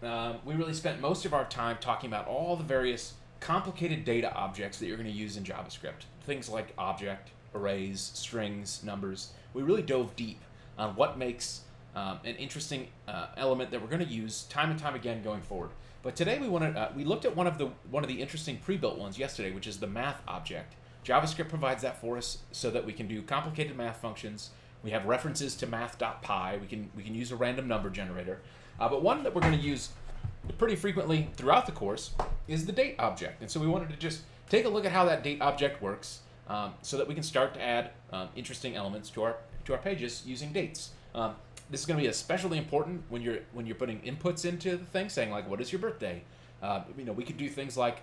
we really spent most of our time talking about all the various complicated data objects that you're going to use in JavaScript. Things like object, arrays, strings, numbers. We really dove deep on what makes an interesting element that we're going to use time and time again going forward. But today we looked at one of the interesting pre-built ones yesterday, which is the math object. JavaScript provides that for us so that we can do complicated math functions. We have references to math.py. We can use a random number generator. But one that we're going to use pretty frequently throughout the course is the date object. And so we wanted to just take a look at how that date object works so that we can start to add interesting elements to our pages using dates. This is going to be especially important when you're putting inputs into the thing, saying like, what is your birthday? We could do things like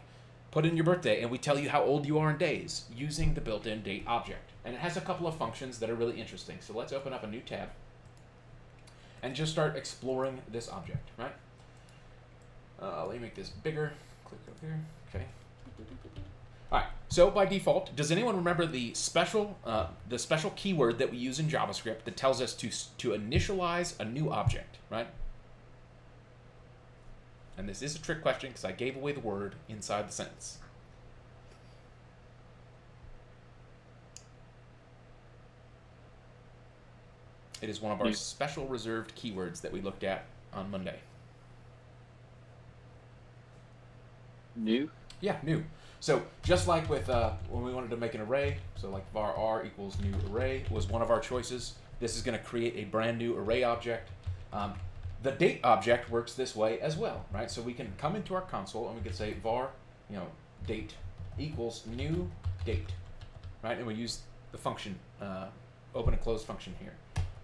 put in your birthday and we tell you how old you are in days using the built-in date object. And it has a couple of functions that are really interesting. So let's open up a new tab and just start exploring this object, right? Let me make this bigger. Click over here. Okay. All right. So by default, does anyone remember the special keyword that we use in JavaScript that tells us to initialize a new object, right? And this is a trick question because I gave away the word inside the sentence. It is one of our special reserved keywords that we looked at on Monday. New? Yeah, new. So just like with when we wanted to make an array, so like var r equals new array was one of our choices. This is going to create a brand new array object. The date object works this way as well, right? So we can come into our console and we can say var, date equals new date, right? And we use the function open and close function here.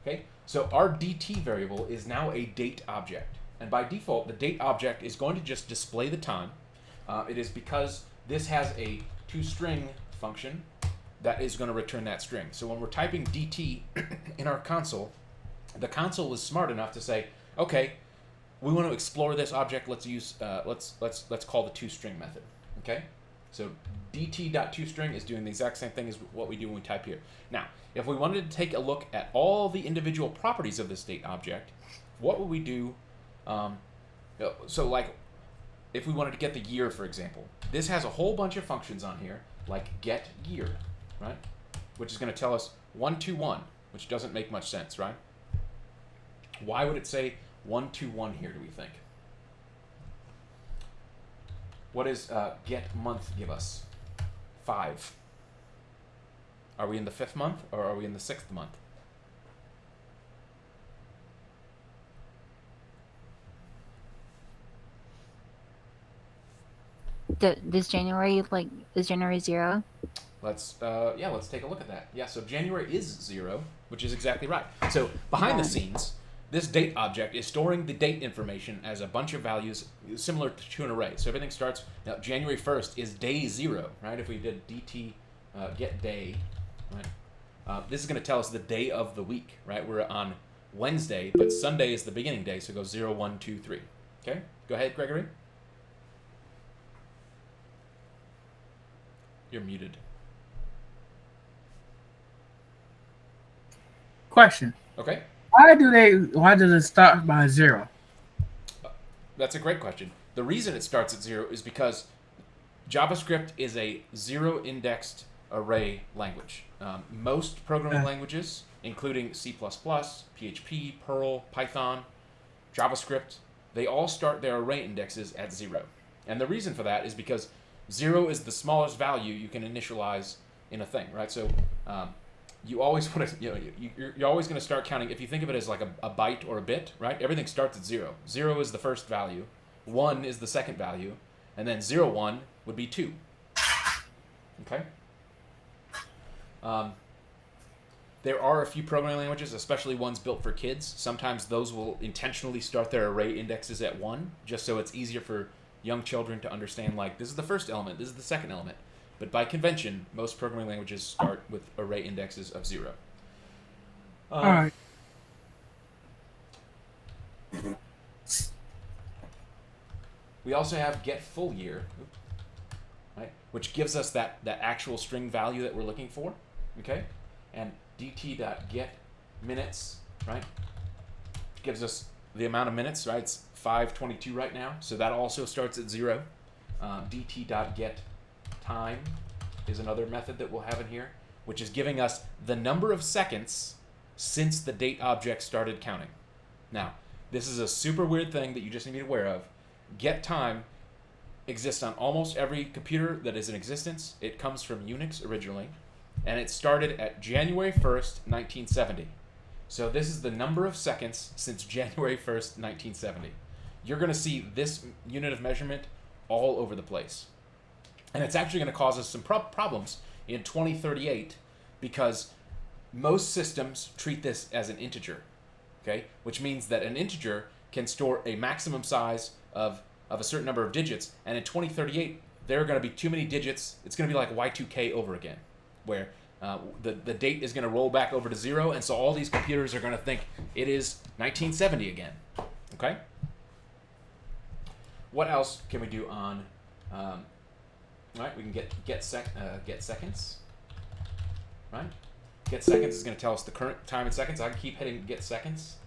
Okay, so our dt variable is now a date object, and by default, the date object is going to just display the time. It is because this has a toString function that is going to return that string. So when we're typing dt in our console, the console is smart enough to say, okay, we want to explore this object. Let's use let's call the toString method. Okay, so dt.toString is doing the exact same thing as what we do when we type here. Now, if we wanted to take a look at all the individual properties of this date object, what would we do? So like, if we wanted to get the year, for example, this has a whole bunch of functions on here, like get year, right? Which is going to tell us 121, which doesn't make much sense, right? Why would it say 121 here, do we think? What does get month give us? 5. Are we in the 5th month or are we in the 6th month? Is January 0? Let's take a look at that. Yeah, so January is 0, which is exactly right. So behind the scenes, this date object is storing the date information as a bunch of values similar to an array. So everything starts, now January 1st is day 0, right? If we did dt get day, right? This is going to tell us the day of the week, right? We're on Wednesday, but Sunday is the beginning day, so it goes 0, 1, 2, 3. Okay, go ahead, Gregory. You're muted. Question. Okay. Why does it start by 0? That's a great question. The reason it starts at 0 is because JavaScript is a zero-indexed array language. Most programming languages, including C++, PHP, Perl, Python, JavaScript, they all start their array indexes at 0. And the reason for that is because 0 is the smallest value you can initialize in a thing, right? So you always want to, you're always going to start counting. If you think of it as like a byte or a bit, right? Everything starts at 0. 0 is the first value, 1 is the second value, and then 0, 1 would be 2. Okay. There are a few programming languages, especially ones built for kids. Sometimes those will intentionally start their array indexes at 1, just so it's easier for young children to understand, like, this is the first element, this is the second element. But by convention, most programming languages start with array indexes of 0. All right. We also have get full year, right, which gives us that actual string value that we're looking for, okay? And dt.get minutes, right, gives us the amount of minutes, right? It's 5:22 right now, so that also starts at 0. dt.getTime is another method that we'll have in here, which is giving us the number of seconds since the date object started counting. Now, this is a super weird thing that you just need to be aware of. getTime exists on almost every computer that is in existence. It comes from Unix originally, and it started at January 1st, 1970. So this is the number of seconds since January 1st, 1970. You're going to see this unit of measurement all over the place. And it's actually going to cause us some problems in 2038 because most systems treat this as an integer, okay? Which means that an integer can store a maximum size of a certain number of digits, and in 2038, there are going to be too many digits. It's going to be like Y2K over again, where the date is going to roll back over to 0, and so all these computers are going to think it is 1970 again, okay? What else can we do on, right, we can get seconds, right? Get seconds is going to tell us the current time in seconds. I can keep hitting get seconds.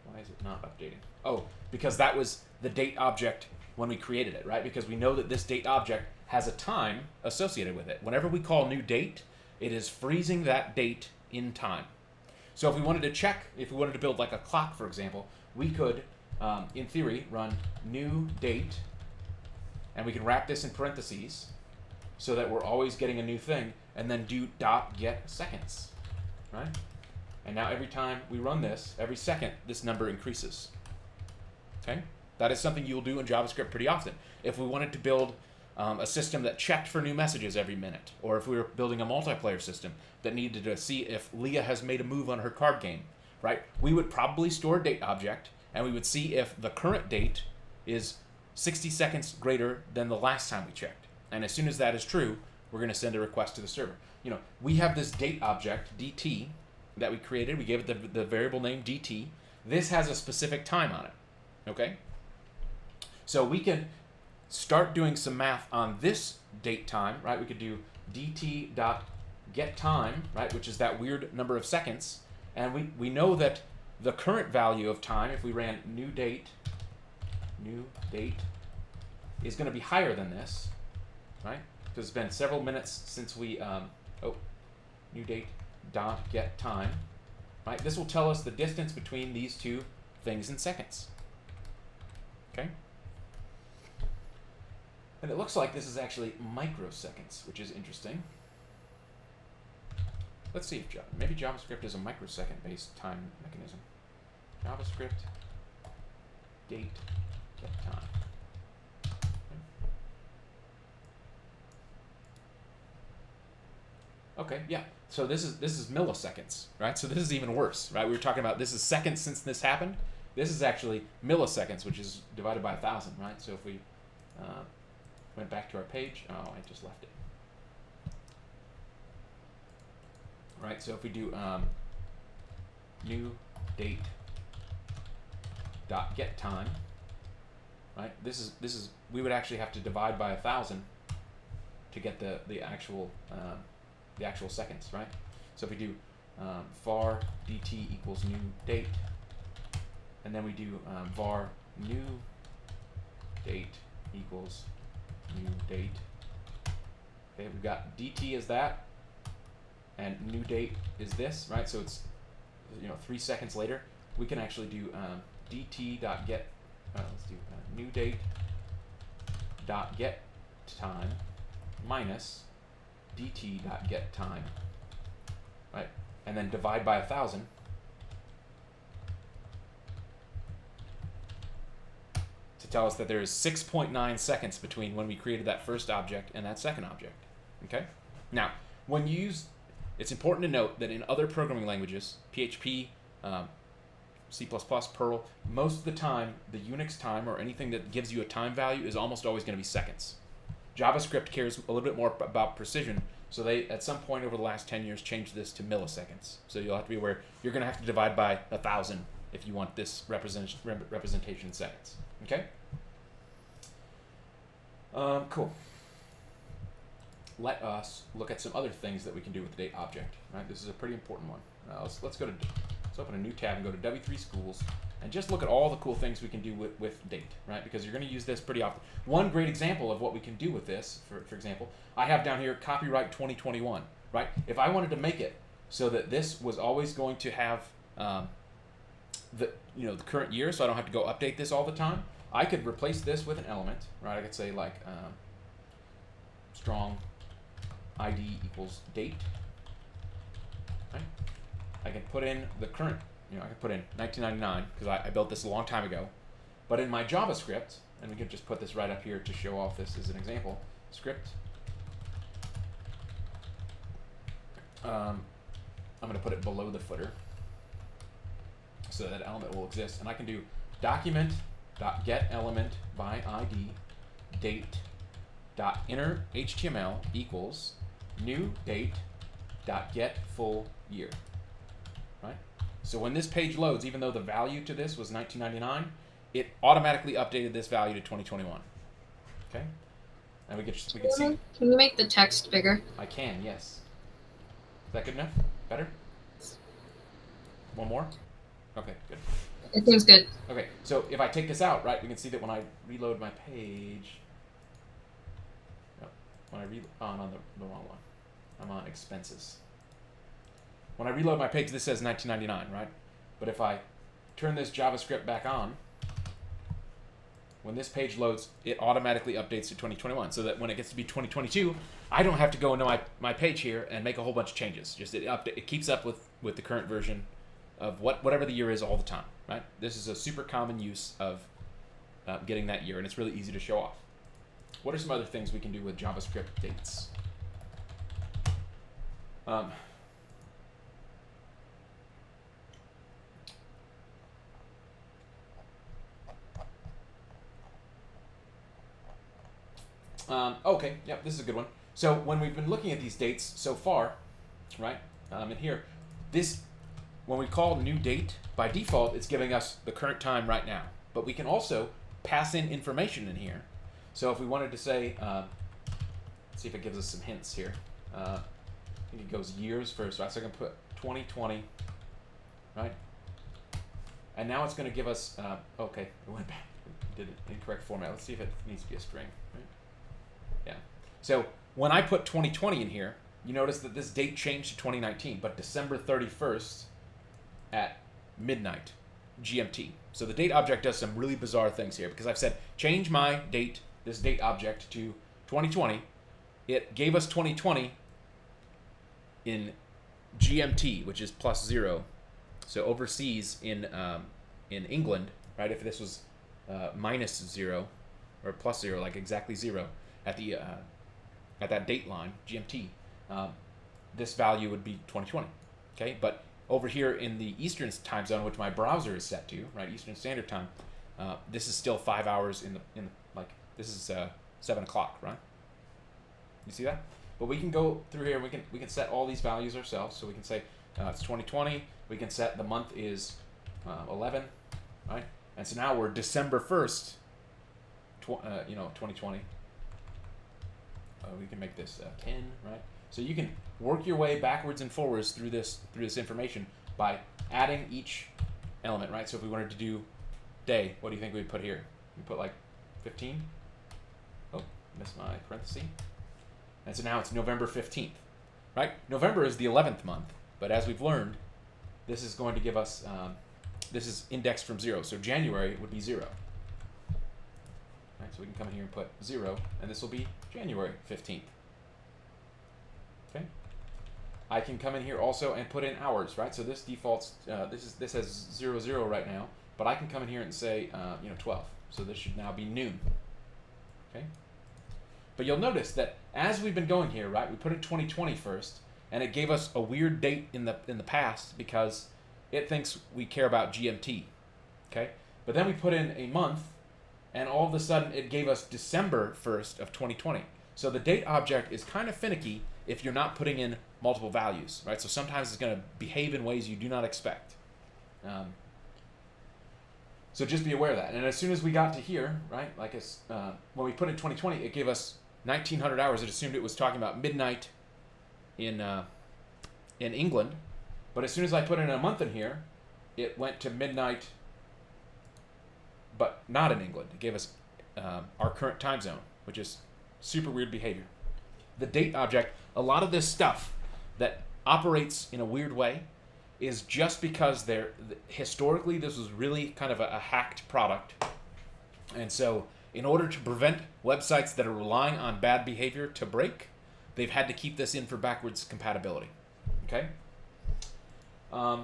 Why is it not updating? Oh, because that was the date object when we created it, right? Because we know that this date object has a time associated with it. Whenever we call new date, it is freezing that date in time. So if we wanted to check, if we wanted to build like a clock, for example, we could, in theory, run new date, and we can wrap this in parentheses so that we're always getting a new thing, and then do dot get seconds, right? And now every time we run this, every second, this number increases. Okay? That is something you'll do in JavaScript pretty often. If we wanted to build a system that checked for new messages every minute, or if we were building a multiplayer system that needed to see if Leah has made a move on her card game, right? We would probably store a date object, and we would see if the current date is 60 seconds greater than the last time we checked. And as soon as that is true, we're going to send a request to the server. You know, we have this date object, dt, that we created. We gave it the variable name dt. This has a specific time on it, okay? So we can start doing some math on this date time, right? We could do dt.getTime, right, which is that weird number of seconds. And we know that the current value of time, if we ran new date, is going to be higher than this, right? Because it's been several minutes since we, new date dot get time, right? This will tell us the distance between these two things in seconds, okay? And it looks like this is actually microseconds, which is interesting. Let's see if maybe JavaScript is a microsecond-based time mechanism. JavaScript date get time. Okay, yeah. So this is milliseconds, right? So this is even worse, right? We were talking about this is seconds since this happened. This is actually milliseconds, which is divided by 1,000, right? So if we went back to our page, oh, I just left it. Right. So if we do new date dot get time, right? This is we would actually have to divide by 1,000 to get the actual seconds, right? So if we do var dt equals new date, and then we do var new date equals new date. Okay, we've got dt as that, and new date is this, right? So it's 3 seconds later. We can actually do dt dot get. Let's do new date dot get time minus dt dot get time, right? And then divide by 1,000. To tell us that there is 6.9 seconds between when we created that first object and that second object. Okay? Now, when you use, it's important to note that in other programming languages, PHP, C++, Perl, most of the time, the Unix time or anything that gives you a time value is almost always going to be seconds. JavaScript cares a little bit more about precision, so they, at some point over the last 10 years, changed this to milliseconds. So you'll have to be aware, you're going to have to divide by 1,000 if you want this representation in seconds. Okay? Cool. Let us look at some other things that we can do with the date object. Right? This is a pretty important one. Let's go to Let's open a new tab and go to W3 Schools and just look at all the cool things we can do with date, right? Because you're going to use this pretty often. One great example of what we can do with this, for example, I have down here copyright 2021, right? If I wanted to make it so that this was always going to have the current year, so I don't have to go update this all the time, I could replace this with an element, right? I could say like strong ID equals date, right? I can put in the current, I can put in 1999 because I built this a long time ago. But in my JavaScript, and we can just put this right up here to show off this as an example, script. I'm going to put it below the footer so that element will exist. And I can do document.getElement by ID date.inner HTML equals new date.getFullYear. Right? So when this page loads, even though the value to this was 1999, it automatically updated this value to 2021. Okay? And we can see. Can you make the text bigger? I can, yes. Is that good enough? Better? One more? Okay, good. It seems good. Okay, so if I take this out, right, we can see that when I reload my page, I'm on the wrong one. I'm on expenses. When I reload my page, this says 1999, right? But if I turn this JavaScript back on, when this page loads, it automatically updates to 2021, so that when it gets to be 2022, I don't have to go into my page here and make a whole bunch of changes. Just it keeps up with the current version of whatever the year is all the time, right? This is a super common use of getting that year, and it's really easy to show off. What are some other things we can do with JavaScript dates? Okay, yep, this is a good one. So when we've been looking at these dates so far, right, in here, when we call new date, by default, it's giving us the current time right now. But we can also pass in information in here. So if we wanted to say, let's see if it gives us some hints here. I think it goes years first, right? So I can put 2020, right? And now it's going to give us, okay, it went back, it did an incorrect format. Let's see if it needs to be a string, right? Yeah. So when I put 2020 in here, you notice that this date changed to 2019, but December 31st at midnight GMT. So the date object does some really bizarre things here because I've said change my date, this date object, to 2020. It gave us 2020 in GMT, which is +0. So overseas in England, right? If this was -0 or +0, like exactly 0 at the at that date line GMT, this value would be 2020. Okay, but over here in the Eastern time zone, which my browser is set to, right, Eastern Standard Time, this is still 5 hours in like this is 7 o'clock, right? You see that? But we can go through here. We can set all these values ourselves. So we can say it's 2020. We can set the month is 11, right? And so now we're December 1st, 2020. We can make this 10, right? So you can work your way backwards and forwards through this information by adding each element, right? So if we wanted to do day, what do you think we'd put here? We put like 15. Oh, missed my parenthesis. And so now it's November 15th, right? November is the 11th month, but as we've learned, this is going to give us, this is indexed from 0. So January would be 0. Right, so we can come in here and put 0, and this will be January 15th. Okay. I can come in here also and put in hours, right? So this defaults, this has 00 right now, but I can come in here and say, 12. So this should now be noon. Okay. But you'll notice that as we've been going here, right, we put in 2020 first, and it gave us a weird date in the past because it thinks we care about GMT. Okay. But then we put in a month, and all of a sudden it gave us December 1st of 2020. So the date object is kind of finicky if you're not putting in multiple values, right? So sometimes it's going to behave in ways you do not expect. So just be aware of that. And as soon as we got to here, right, like when we put in 2020, it gave us 1900 hours. It assumed it was talking about midnight in England. But as soon as I put in a month in here, it went to midnight, but not in England. It gave us our current time zone, which is super weird behavior. The date object, a lot of this stuff that operates in a weird way is just because historically this was really kind of a hacked product. And so in order to prevent websites that are relying on bad behavior to break, they've had to keep this in for backwards compatibility. Okay? Right,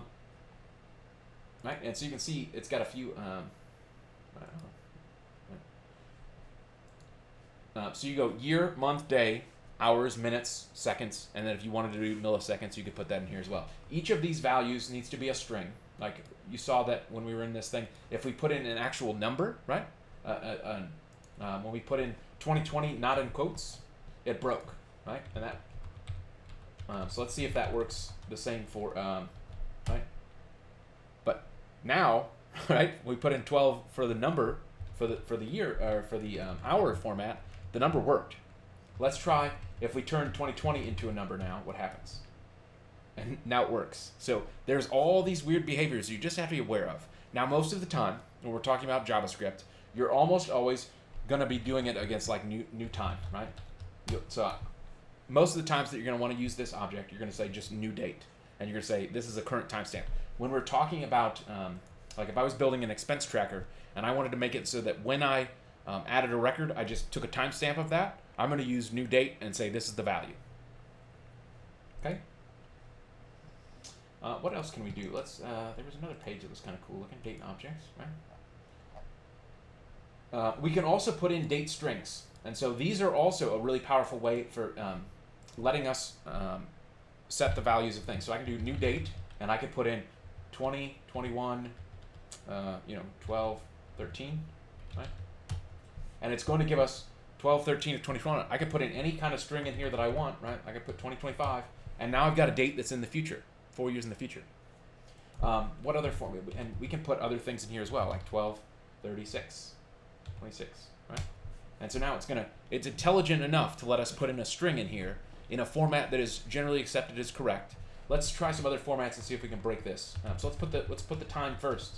and so you can see it's got a few. So you go year, month, day, hours, minutes, seconds, and then if you wanted to do milliseconds, you could put that in here as well. Each of these values needs to be a string. Like you saw that when we were in this thing. If we put in an actual number, right? When we put in 2020 not in quotes, it broke, right? And that. So let's see if that works the same for right. But now, right? We put in 12 for the number for the year or for the hour format. The number worked. Let's try if we turn 2020 into a number now. What happens? And now it works. So there's all these weird behaviors you just have to be aware of. Now, most of the time when we're talking about JavaScript, you're almost always going to be doing it against like new time, right? So most of the times that you're going to want to use this object, you're going to say just new date, and you're going to say this is a current timestamp. When we're talking about like if I was building an expense tracker and I wanted to make it so that when I added a record, I just took a timestamp of that, I'm going to use new date and say this is the value. Okay. What else can we do? Let's. There was another page that was kind of cool looking. Date objects, right? We can also put in date strings, and so these are also a really powerful way for letting us set the values of things. So I can do new date, and I could put in 20, 21, 12, 13, right? And it's going to give us 12, 13, or 21. I could put in any kind of string in here that I want, right? I could put 2025, and now I've got a date that's in the future, 4 years in the future. What other form? And we can put other things in here as well, like 12, 36, 26, right? And so now it's intelligent enough to let us put in a string in here in a format that is generally accepted as correct. Let's try some other formats and see if we can break this. So let's put the time first,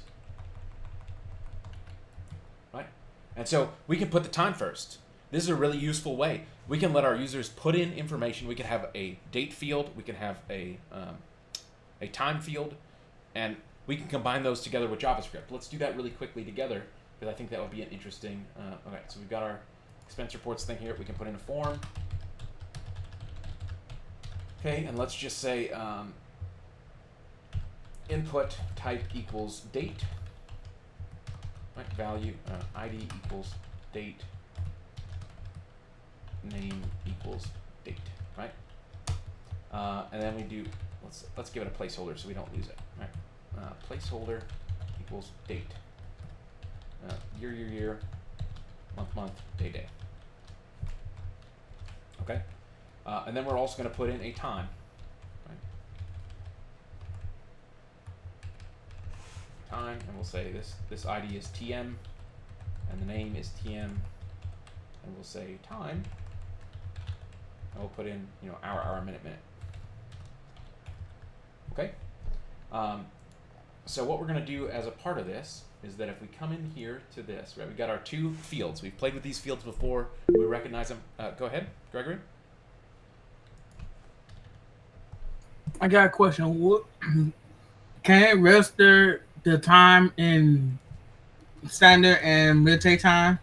right? And so we can put the time first. This is a really useful way. We can let our users put in information. We can have a date field. We can have a time field, and we can combine those together with JavaScript. Let's do that really quickly together because I think that would be an interesting. Okay, so we've got our expense reports thing here. We can put in a form. Okay, and let's just say input type equals date. Right, value ID equals date. Name equals date. Right, and then we do. Let's give it a placeholder so we don't lose it. Right, placeholder equals date. Year, month, day. Okay. And then we're also going to put in a time. Right? Time, and we'll say this ID is TM, and the name is TM, and we'll say time, and we'll put in hour, minute. Okay. So what we're going to do as a part of this is that if we come in here to this, right, we got our two fields. We've played with these fields before. We recognize them. Go ahead, Gregory. I got a question. What can it register the time in standard and midday time?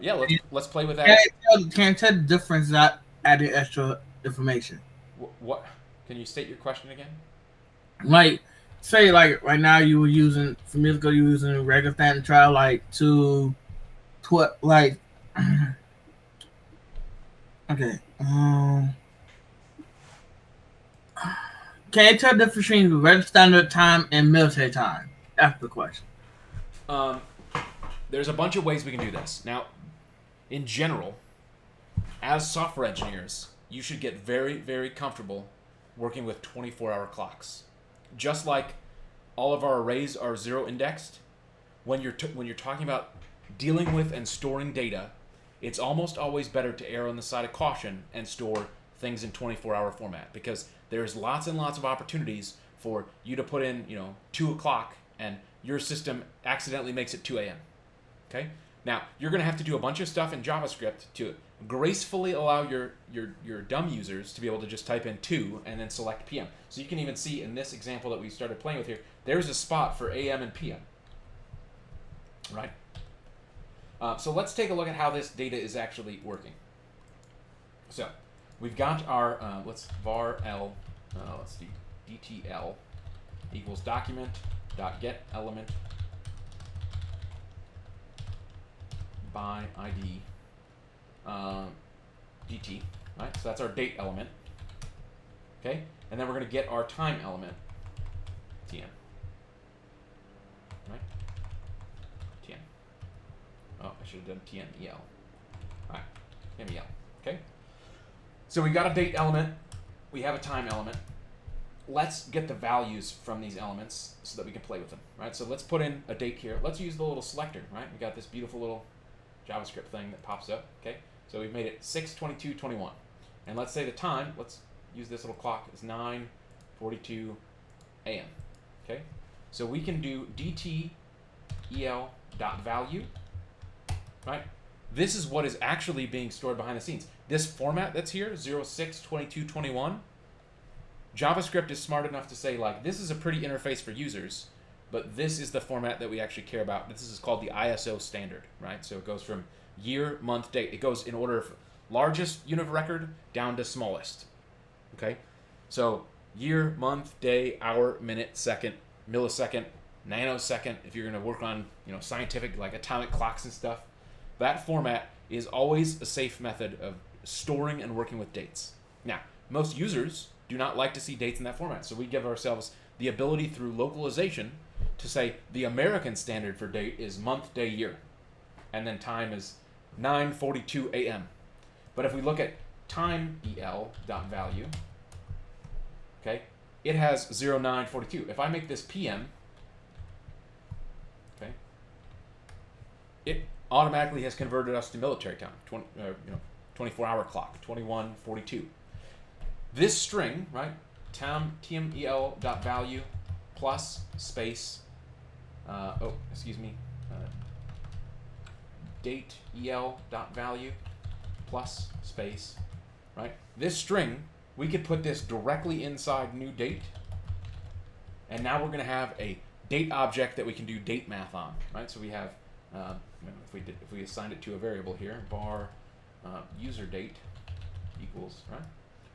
Yeah, let's play with that. Can it tell the difference without adding extra information? What? Can you state your question again? Like, say, like right now you were using for musical, you were using regular standard trial, like like. Okay. Can you tell the difference between regular standard time and military time? That's the question. There's a bunch of ways we can do this. Now, in general, as software engineers, you should get very, very comfortable working with 24-hour clocks. Just like all of our arrays are zero indexed, when you're talking about dealing with and storing data, it's almost always better to err on the side of caution and store things in 24-hour format, because there's lots and lots of opportunities for you to put in, 2 o'clock, and your system accidentally makes it 2 a.m. Okay? Now, you're going to have to do a bunch of stuff in JavaScript to gracefully allow your dumb users to be able to just type in 2 and then select PM. So you can even see in this example that we started playing with here, there's a spot for AM and PM. Right? So let's take a look at how this data is actually working. So we've got our, let's var L, let's do DTL equals document dot get element by ID DT, right? So that's our date element. Okay? And then we're going to get our time element, TM. Right? TM. Oh, I should have done TMEL. Alright, TMEL. Okay? So we got a date element, we have a time element. Let's get the values from these elements so that we can play with them, right? So let's put in a date here. Let's use the little selector, right? We got this beautiful little JavaScript thing that pops up, okay? So we've made it 6:22:21. And let's say the time, let's use this little clock, is 9:42 a.m., okay? So we can do DTEL.value, right? This is what is actually being stored behind the scenes. This format that's here, 06:22:21, JavaScript is smart enough to say, like, this is a pretty interface for users, but this is the format that we actually care about. This is called the ISO standard, right? So it goes from year, month, date. It goes in order of largest unit of record down to smallest, okay? So year, month, day, hour, minute, second, millisecond, nanosecond, if you're going to work on, scientific, like atomic clocks and stuff, that format is always a safe method of storing and working with dates. Now, most users do not like to see dates in that format, so we give ourselves the ability through localization to say the American standard for date is month, day, year, and then time is 9:42 a.m. But if we look at TimeEL.value, okay, it has 09:42. If I make this PM, okay, it automatically has converted us to military time, 24-hour clock, 21:42. This string, right, TMEL.value plus space, DateEL.value plus space, right? This string, we could put this directly inside new date, and now we're going to have a date object that we can do date math on, right? So we have, if we assigned it to a variable here, var user date equals, right?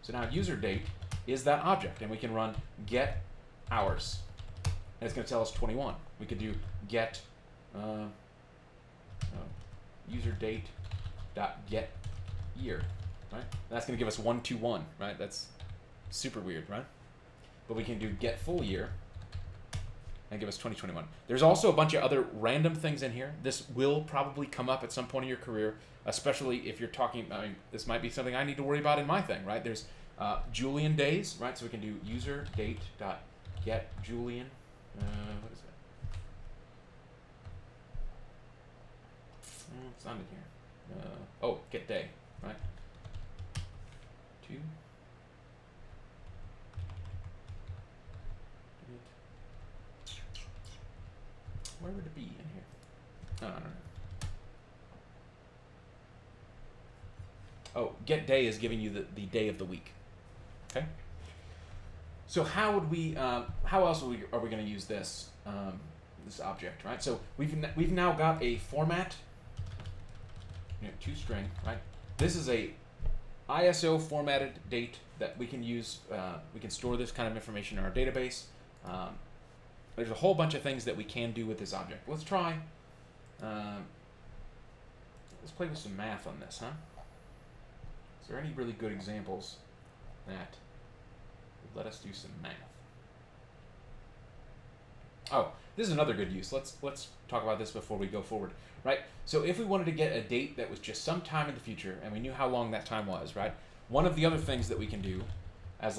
So now user date is that object, and we can run get hours, and it's going to tell us 21. We could do get user date dot get year, right? And that's going to give us 121, right? That's super weird, right? But we can do get full year and give us 2021. There's also a bunch of other random things in here. This will probably come up at some point in your career, especially if you're talking, this might be something I need to worry about in my thing, right? There's Julian days, right? So we can do user date dot get Julian, what is it? It's not in here. Get day, right? 2. Where would it be in here? I don't know. Oh, get day is giving you the day of the week. Okay. So how would we? How else are we going to use this this object, right? So we've now got a format. ToString, right? This is a ISO formatted date that we can use. We can store this kind of information in our database. There's a whole bunch of things that we can do with this object. Let's try. Let's play with some math on this, huh? Is there any really good examples that would let us do some math? Oh, this is another good use. Let's talk about this before we go forward, right? So if we wanted to get a date that was just some time in the future, and we knew how long that time was, right? One of the other things that we can do as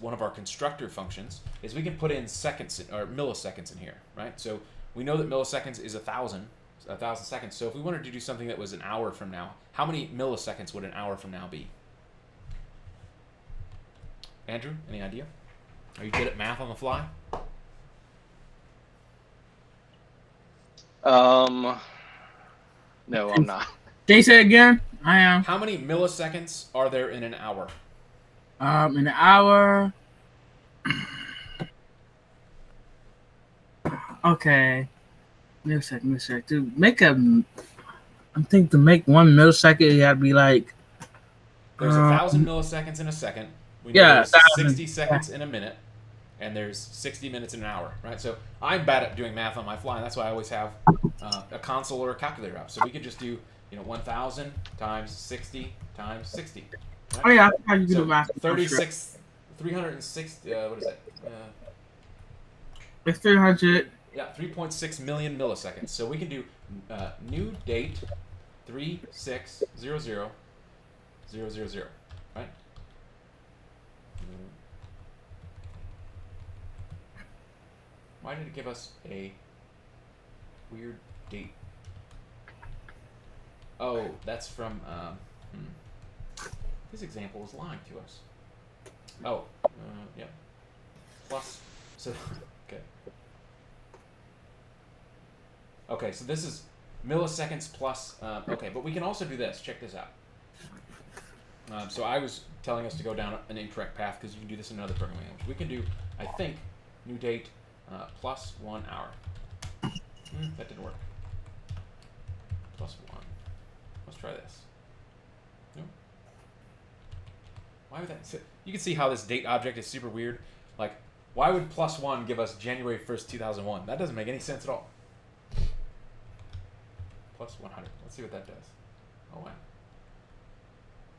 one of our constructor functions is we can put in seconds or milliseconds in here, right? So we know that milliseconds is 1,000 seconds. So if we wanted to do something that was an hour from now, how many milliseconds would an hour from now be? Andrew, any idea? Are you good at math on the fly? No, I'm not. Can you say it again? I am. How many milliseconds are there in an hour? In an hour. Okay. Millisecond. To make a, I think to make 1 millisecond, it had to be like. There's 1,000 milliseconds in a second. We know Yeah, there's 1,000. 60 seconds in a minute, and there's 60 minutes in an hour, right? So I'm bad at doing math on my fly, and that's why I always have a console or a calculator up. So we could just do, 1,000 times 60 times 60. Right? Oh yeah, I forgot you could So do math. 36, 360. What is that? It's 300. Yeah, 3.6 million milliseconds. So we can do new date 3600 000, right? Why did it give us a weird date? Oh, that's from, this example is lying to us. Oh, yeah. Plus, so, okay. Okay, so this is milliseconds plus, okay, but we can also do this. Check this out. So I was telling us to go down an incorrect path because you can do this in another programming language. We can do, I think, new date plus 1 hour. That didn't work. Plus 1. Let's try this. No. Why would that? You can see how this date object is super weird. Like, why would plus 1 give us January 1st, 2001? That doesn't make any sense at all. Plus 100. Let's see what that does. Oh, wow.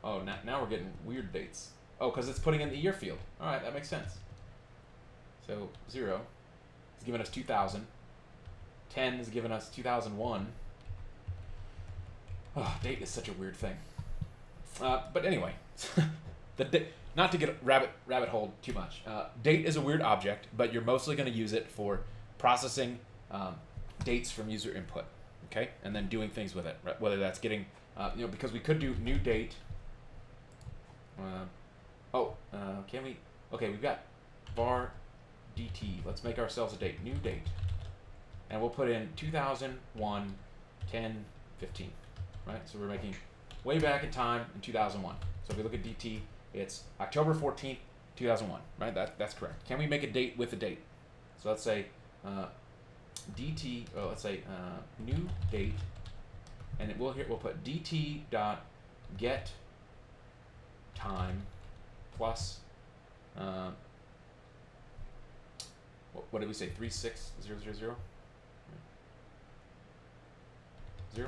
Oh, now we're getting weird dates. Oh, because it's putting in the year field. All right, that makes sense. So 0 is giving us 2000. 10 is giving us 2001. Oh, date is such a weird thing. But anyway, not to get rabbit hole too much. Date is a weird object, but you're mostly going to use it for processing dates from user input, okay, and then doing things with it. Right? Whether that's getting, because we could do new date. Can we? Okay, we've got var dt. Let's make ourselves a date. New date. And we'll put in 2001, 10, 15. Right? So we're making way back in time in 2001. So if we look at dt, it's October 14th, 2001. Right? That's correct. Can we make a date with a date? So let's say dt, let's say new date, and we'll put dt dot get time plus what did we say, 36000 0? Yeah.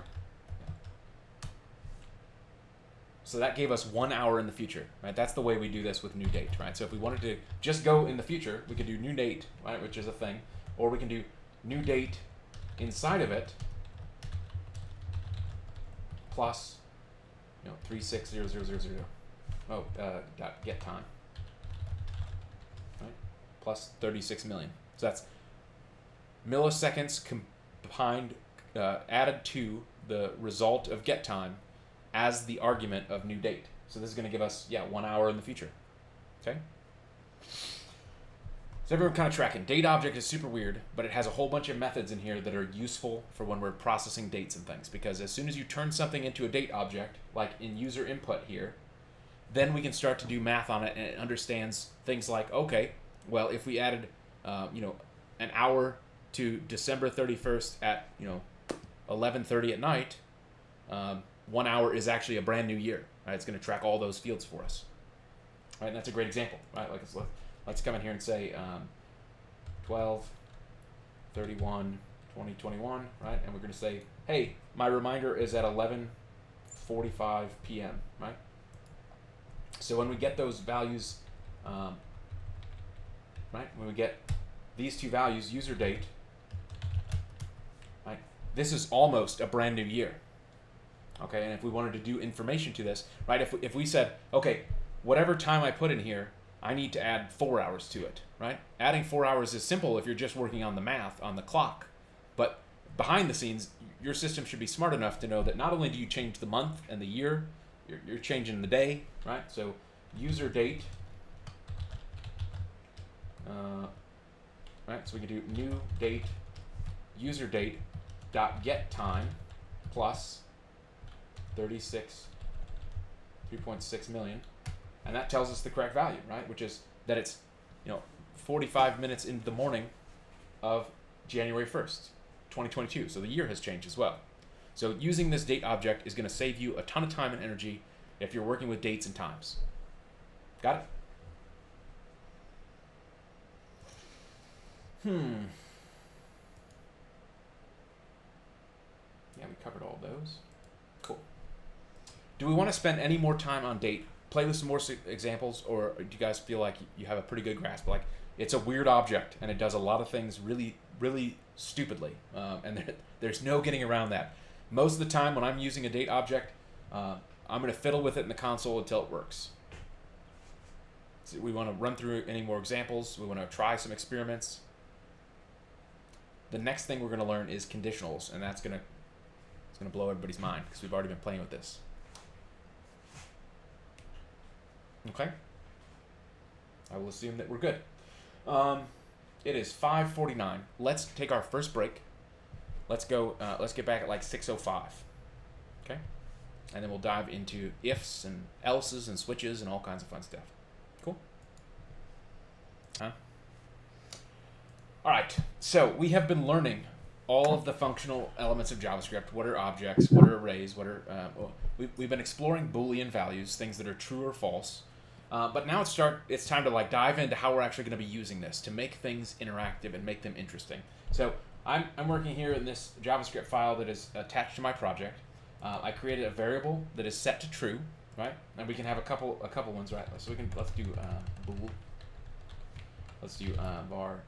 So that gave us 1 hour in the future, right? That's the way we do this with new date, right? So if we wanted to just go in the future, we could do new date, right, which is a thing, or we can do new date inside of it plus 36000 dot get time, right? Plus 36 million. So that's milliseconds combined, added to the result of get time as the argument of new date. So this is going to give us 1 hour in the future. Okay. So everyone kind of tracking. Date object is super weird, but it has a whole bunch of methods in here that are useful for when we're processing dates and things. Because as soon as you turn something into a date object, like in user input here, then we can start to do math on it, and it understands things like, okay, well, if we added, an hour to December 31st at, 11:30 at night, 1 hour is actually a brand new year. Right? It's going to track all those fields for us. Right? And that's a great example. Right? Like let's come in here and say 12/31/2021, right? And we're going to say, hey, my reminder is at 11:45 p.m., right? So when we get those values, right, when we get these two values, user date, right, this is almost a brand new year. Okay, and if we wanted to do information to this, right, if we said, okay, whatever time I put in here, I need to add 4 hours to it, right? Adding 4 hours is simple if you're just working on the math, on the clock. But behind the scenes, your system should be smart enough to know that not only do you change the month and the year, you're changing the day, right? So user date Right, so we can do new date, user date, dot get time, plus 3.6 million, and that tells us the correct value, right? Which is that it's 45 minutes into the morning of January 1st, 2022. So the year has changed as well. So using this date object is going to save you a ton of time and energy if you're working with dates and times. Got it? Yeah, we covered all those. Cool. Do we want to spend any more time on date? Play with some more examples, or do you guys feel like you have a pretty good grasp? Like, it's a weird object, and it does a lot of things really, really stupidly, and there's no getting around that. Most of the time when I'm using a date object, I'm going to fiddle with it in the console until it works. So we want to run through any more examples. We want to try some experiments. The next thing we're going to learn is conditionals, and it's going to blow everybody's mind because we've already been playing with this. Okay. I will assume that we're good. It is 5:49. Let's take our first break. Let's go. Let's get back at like 6:05. Okay. And then we'll dive into ifs and elses and switches and all kinds of fun stuff. Cool. Huh? All right. So we have been learning all of the functional elements of JavaScript. What are objects? What are arrays? What are we've been exploring Boolean values, things that are true or false. But now it's time to like dive into how we're actually going to be using this to make things interactive and make them interesting. So I'm working here in this JavaScript file that is attached to my project. I created a variable that is set to true, right? And we can have a couple ones, right? So let's do bool. Let's do var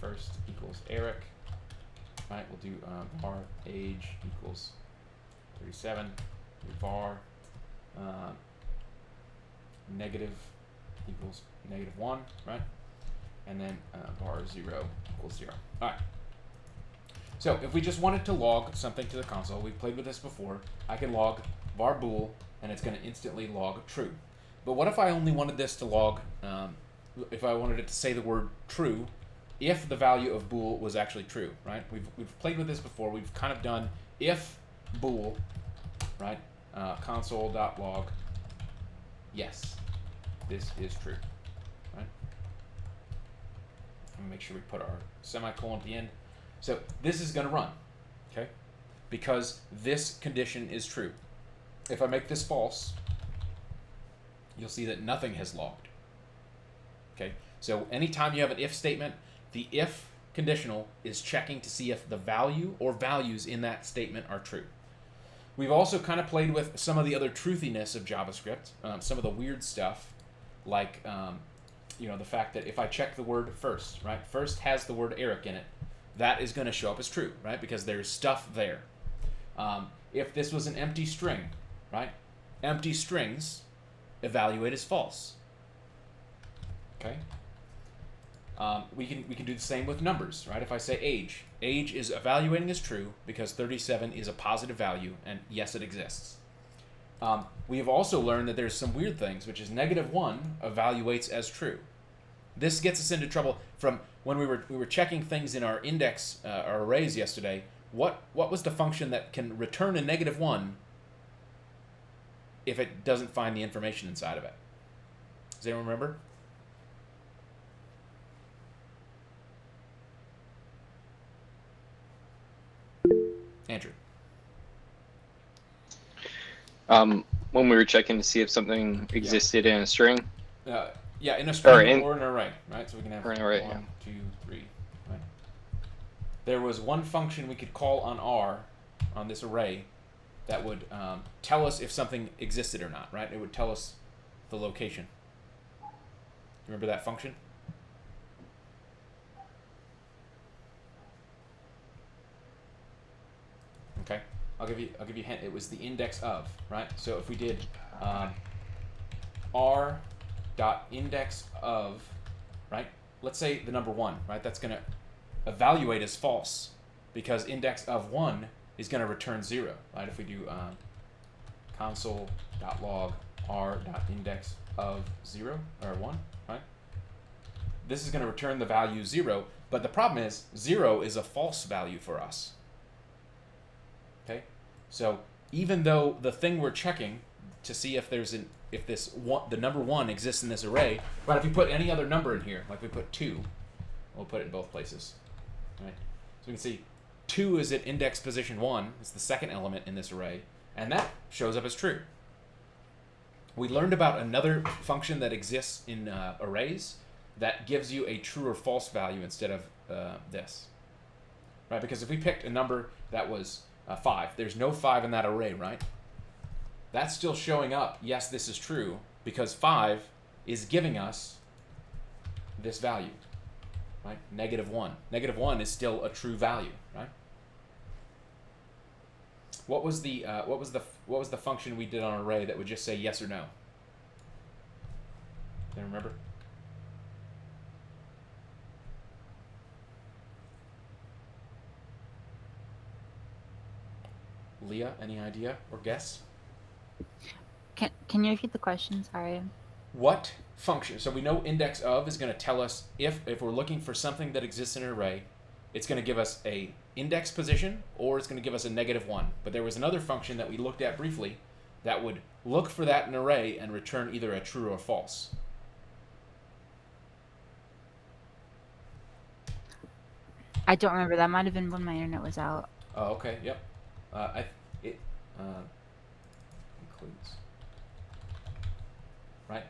first equals Eric, right? We'll do var age equals 37. Do var negative equals -1, right? And then var 0 equals 0. All right. So if we just wanted to log something to the console, we've played with this before. I can log var bool, and it's going to instantly log true. But what if I only wanted this to log, if I wanted it to say the word true, if the value of bool was actually true, right? We've played with this before. We've kind of done if bool, right? Console.log, yes, this is true, right? Let me make sure we put our semicolon at the end. So this is going to run, okay? Because this condition is true. If I make this false, you'll see that nothing has logged. Okay? So anytime you have an if statement, the if conditional is checking to see if the value or values in that statement are true. We've also kind of played with some of the other truthiness of JavaScript, some of the weird stuff, like the fact that if I check the word first, right? First has the word Eric in it. That is going to show up as true, right? Because there's stuff there. If this was an empty string, right? Empty strings evaluate as false. Okay. We can do the same with numbers, right? If I say age is evaluating as true because 37 is a positive value, and yes, it exists. We have also learned that there's some weird things, which is -1 evaluates as true. This gets us into trouble from when we were checking things in our index, our arrays yesterday. What was the function that can return a -1 if it doesn't find the information inside of it? Does anyone remember? Andrew. When we were checking to see if something existed in a string. Yeah, in a string or an array, right? So we can have an array, 1, 2, 3, right? There was one function we could call on R, on this array, that would tell us if something existed or not, right? It would tell us the location. Remember that function? Okay, I'll give you a hint. It was the index of, right? So if we did r.index of, right? Let's say the number 1, right? That's going to evaluate as false because index of 1 is going to return 0, right? If we do console.log r.index of 0 or 1, right? this is going to return the value 0, but the problem is 0 is a false value for us. Okay, so even though the thing we're checking to see if there's the number 1 exists in this array, but if we put any other number in here, like we put 2, we'll put it in both places. All right, so we can see 2 is at index position 1. It's the second element in this array, and that shows up as true. We learned about another function that exists in arrays that gives you a true or false value instead of this, right? Because if we picked a number that was 5, there's no 5 in that array, right? That's still showing up, yes, this is true, because 5 is giving us this value, right? -1. -1 is still a true value, right? What was the function we did on an array that would just say yes or no? Can you remember? Leah, any idea or guess? Can you repeat the question? Sorry. What function? So we know index of is going to tell us if we're looking for something that exists in an array, it's going to give us a index position or it's going to give us a -1. But there was another function that we looked at briefly that would look for that in an array and return either a true or false. I don't remember. That might have been when my internet was out. Oh, okay. Yep. It includes. Right?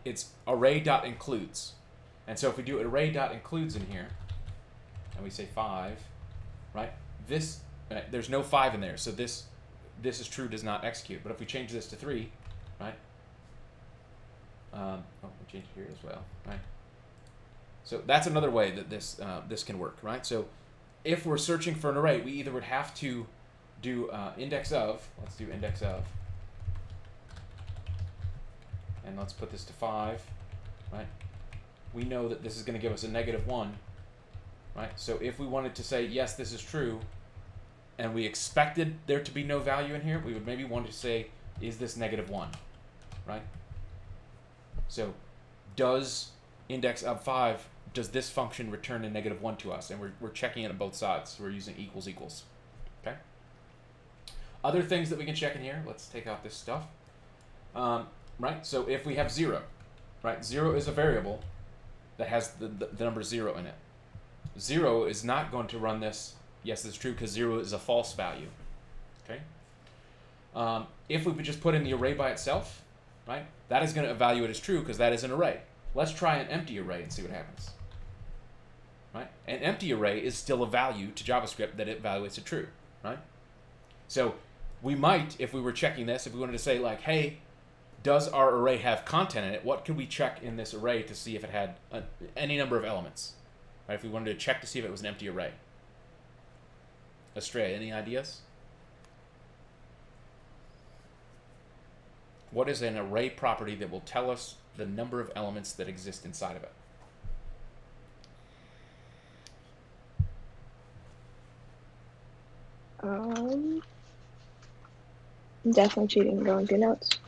It's array.includes. And so if we do array.includes in here, and we say 5, right? This, there's no 5 in there, so this is true, does not execute. But if we change this to 3, right? We change it here as well, right? So that's another way that this can work, right? So if we're searching for an array, we either would have to do index of. Let's do index of. And let's put this to 5, right? We know that this is going to give us a -1, right? So if we wanted to say, yes, this is true, and we expected there to be no value in here, we would maybe want to say, is this -1, right? So does index of 5, does this function return a -1 to us? And we're checking it on both sides. So we're using equals equals, okay? Other things that we can check in here, let's take out this stuff. Right, so if we have 0, right, 0 is a variable that has the number 0 in it. 0 is not going to run this, yes, it's true, because 0 is a false value, okay? If we would just put in the array by itself, right, that is going to evaluate as true because that is an array. Let's try an empty array and see what happens, right? An empty array is still a value to JavaScript that it evaluates as true, right? So we might, if we were checking this, if we wanted to say like, hey, does our array have content in it? What could we check in this array to see if it had any number of elements? Right? If we wanted to check to see if it was an empty array. Astray, any ideas? What is an array property that will tell us the number of elements that exist inside of it? Definitely cheating, going through notes.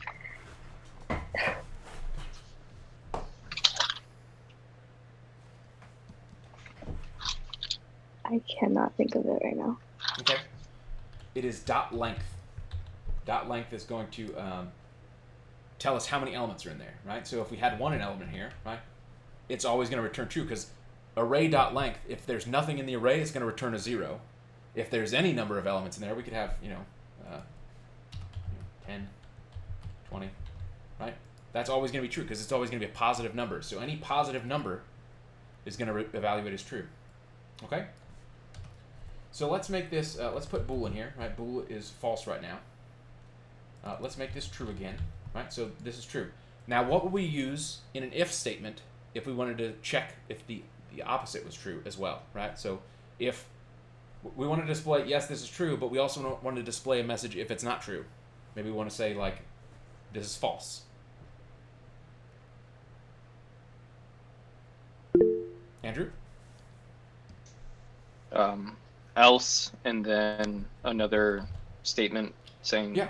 I cannot think of it right now. Okay. It is dot length. Dot length is going to tell us how many elements are in there, right? So if we had one element here, right, it's always going to return true because array.length, if there's nothing in the array, it's going to return a 0. If there's any number of elements in there, we could have, 10, 20, right? That's always going to be true because it's always going to be a positive number. So any positive number is going to evaluate as true. Okay? So let's make this, let's put bool in here, right? Bool is false right now. Let's make this true again, right? So this is true. Now what would we use in an if statement if we wanted to check if the opposite was true as well, right? So if we want to display, yes, this is true, but we also want to display a message if it's not true. Maybe we want to say like, this is false. Andrew? Else, and then another statement saying... Yeah,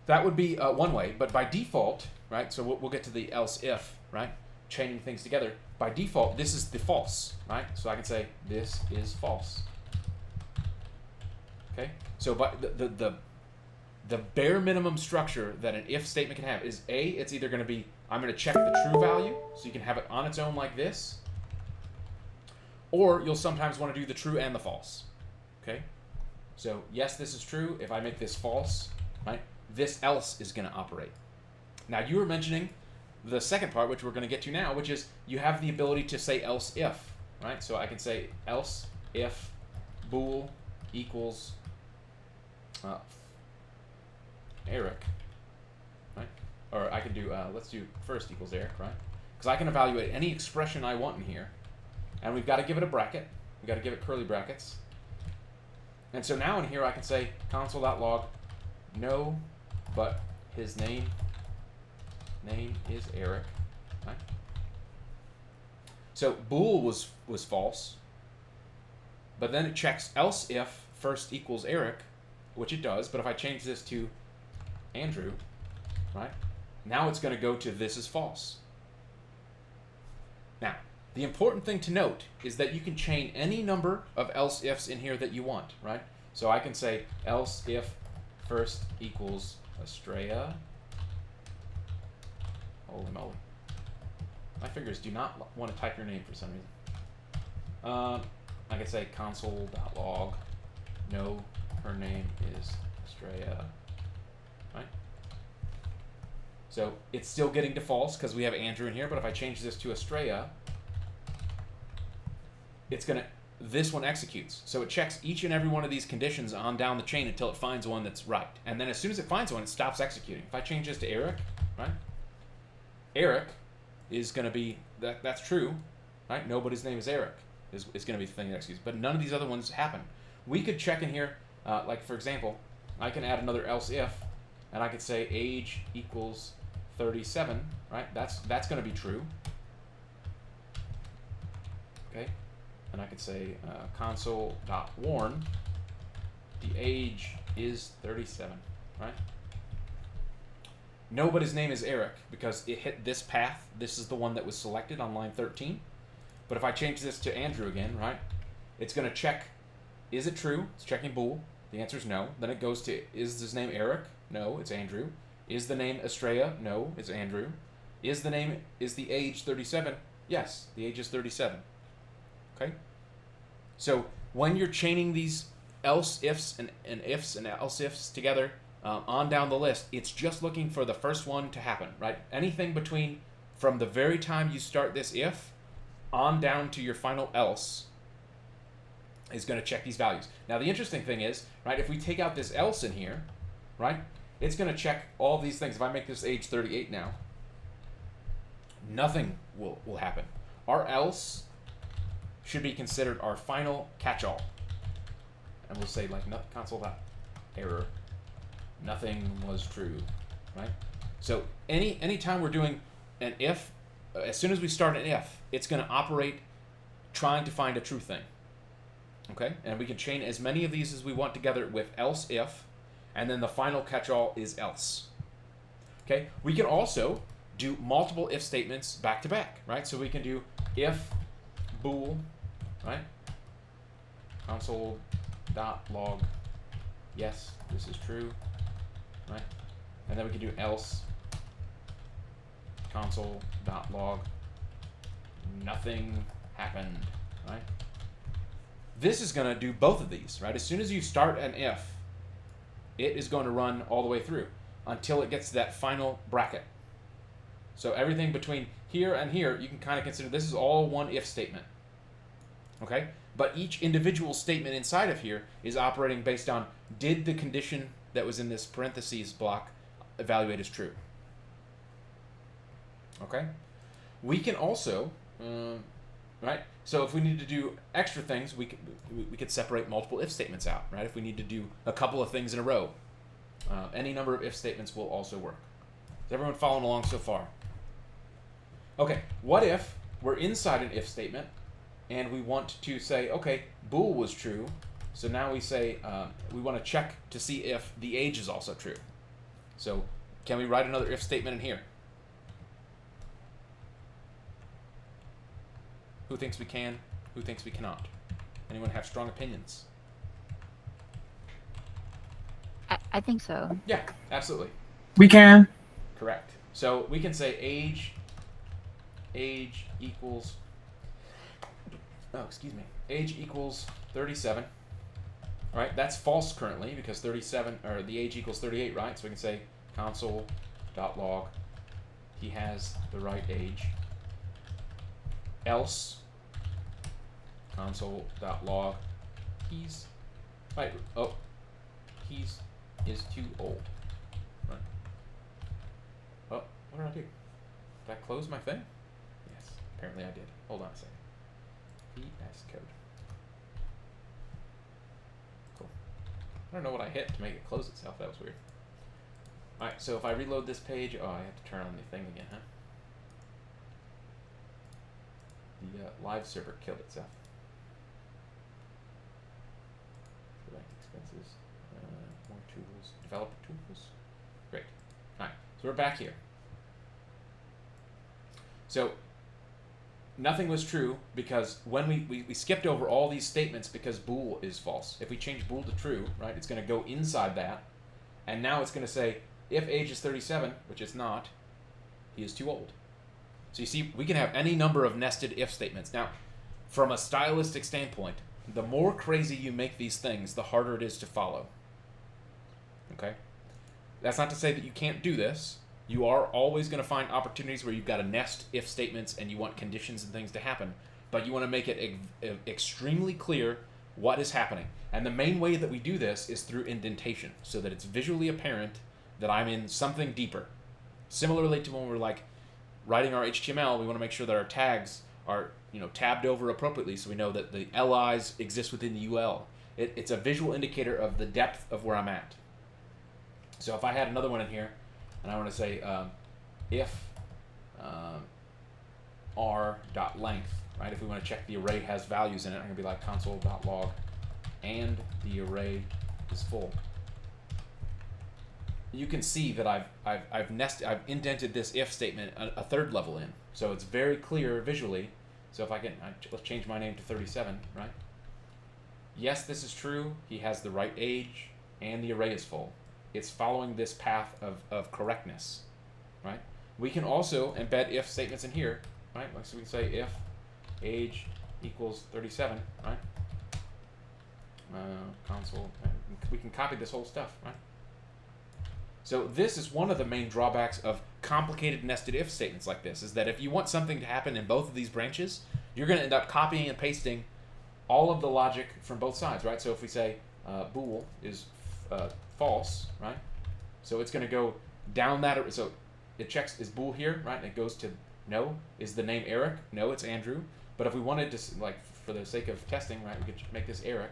that would be one way, but by default, right, so we'll get to the else if, right? chaining things together, by default, this is the false, right? So I can say this is false. Okay? So but the bare minimum structure that an if statement can have is A, it's either going to be, I'm going to check the true value, so you can have it on its own like this, or you'll sometimes want to do the true and the false. Okay? So yes, this is true. If I make this false, right, this else is going to operate. Now you were mentioning the second part, which we're going to get to now, which is you have the ability to say else if, right? So I can say else if bool equals Eric, right? Or I can do, let's do first equals Eric, right? Because I can evaluate any expression I want in here, and we've got to give it a bracket. We've got to give it curly brackets. And so now in here I can say console.log no, but his name is Eric, right? So bool was false, but then it checks else if first equals Eric, which it does, but if I change this to Andrew, right? Now it's going to go to this is false. Now, the important thing to note is that you can chain any number of else ifs in here that you want, right? So I can say else if first equals Estrella. Holy moly. My fingers do not want to type your name for some reason. I can say console.log no, her name is Estrella. Right? So it's still getting to false because we have Andrew in here, but if I change this to Estrella, it's gonna, this one executes. So it checks each and every one of these conditions on down the chain until it finds one that's right. And then as soon as it finds one, it stops executing. If I change this to Eric, right? Eric is gonna be, that's true, right? Nobody's name is Eric is gonna be the thing that executes. But none of these other ones happen. We could check in here, like for example, I can add another else if, and I could say age equals 37, right? That's going to be true. Okay, and I could say console.warn the age is 37, right? Nobody's name is Eric because it hit this path. This is the one that was selected on line 13. But if I change this to Andrew again, right, it's going to check, is it true? It's checking bool. The answer is no. Then it goes to, is his name Eric? No, it's Andrew. Is the name Estrella? No, it's Andrew. Is the age 37? Yes, the age is 37. Okay? So when you're chaining these else ifs and ifs and else ifs together on down the list, it's just looking for the first one to happen, right? Anything between from the very time you start this if on down to your final else is going to check these values. Now the interesting thing is, right, if we take out this else in here, right, it's going to check all these things. If I make this age 38 now, nothing will happen. Our else should be considered our final catch-all. And we'll say like console.error, nothing was true, right? So any time we're doing an if, as soon as we start an if, it's going to operate trying to find a true thing. Okay, and we can chain as many of these as we want together with else if, and then the final catch-all is else. Okay, we can also do multiple if statements back to back, right? So we can do if bool, right? Console.log, yes, this is true, right? And then we can do else console.log, nothing happened, right? This is going to do both of these, right? As soon as you start an if, it is going to run all the way through until it gets to that final bracket. So everything between here and here, you can kind of consider this is all one if statement. Okay? But each individual statement inside of here is operating based on, did the condition that was in this parentheses block evaluate as true? Okay? We can also, right? So if we need to do extra things, we could separate multiple if statements out, right? If we need to do a couple of things in a row, any number of if statements will also work. Is everyone following along so far? Okay, what if we're inside an if statement and we want to say, okay, bool was true, so now we say we want to check to see if the age is also true. So can we write another if statement in here? Who thinks we can? Who thinks we cannot? Anyone have strong opinions? I think so. Yeah, absolutely. We can. Correct. So we can say age equals, age equals 37. All right, that's false currently because 37, or the age equals 38, right? So we can say console.log, he has the right age. Else, console.log, he's, right, oh, he's is too old. Right. Oh, what did I do? Did I close my thing? Yes, apparently I did. Hold on a second. PS code. Cool. I don't know what I hit to make it close itself. That was weird. Alright, so if I reload this page, oh, I have to turn on the thing again, huh? The live server killed itself. Select expenses. More tools. Developer tools. Great. Alright, so we're back here. So nothing was true because when we skipped over all these statements because bool is false. If we change bool to true, right, it's going to go inside that. And now it's going to say, if age is 37, which it's not, he is too old. So you see, we can have any number of nested if statements. Now, from a stylistic standpoint, the more crazy you make these things, the harder it is to follow. Okay? That's not to say that you can't do this. You are always going to find opportunities where you've got to nest if statements and you want conditions and things to happen. But you want to make it extremely clear what is happening. And the main way that we do this is through indentation, so that it's visually apparent that I'm in something deeper. Similarly to when we're like writing our HTML, we want to make sure that our tags are, you know, tabbed over appropriately so we know that the LIs exist within the UL. It's a visual indicator of the depth of where I'm at. So if I had another one in here, and I want to say if r.length, right? If we want to check the array has values in it, I'm going to be like console.log and the array is full. You can see that I've indented this if statement a third level in, so it's very clear visually. So if let's change my name to 37, right? Yes, this is true. He has the right age and the array is full. It's following this path of correctness, right? We can also embed if statements in here, right? So we can say if age equals 37, right? Console, we can copy this whole stuff, right? So this is one of the main drawbacks of complicated nested if statements like this, is that if you want something to happen in both of these branches, you're going to end up copying and pasting all of the logic from both sides, right? So if we say bool is false, right? So it's going to go down that, so it checks, is bool here, right? And it goes to no. Is the name Eric? No, it's Andrew. But if we wanted to, like, for the sake of testing, right, we could make this Eric.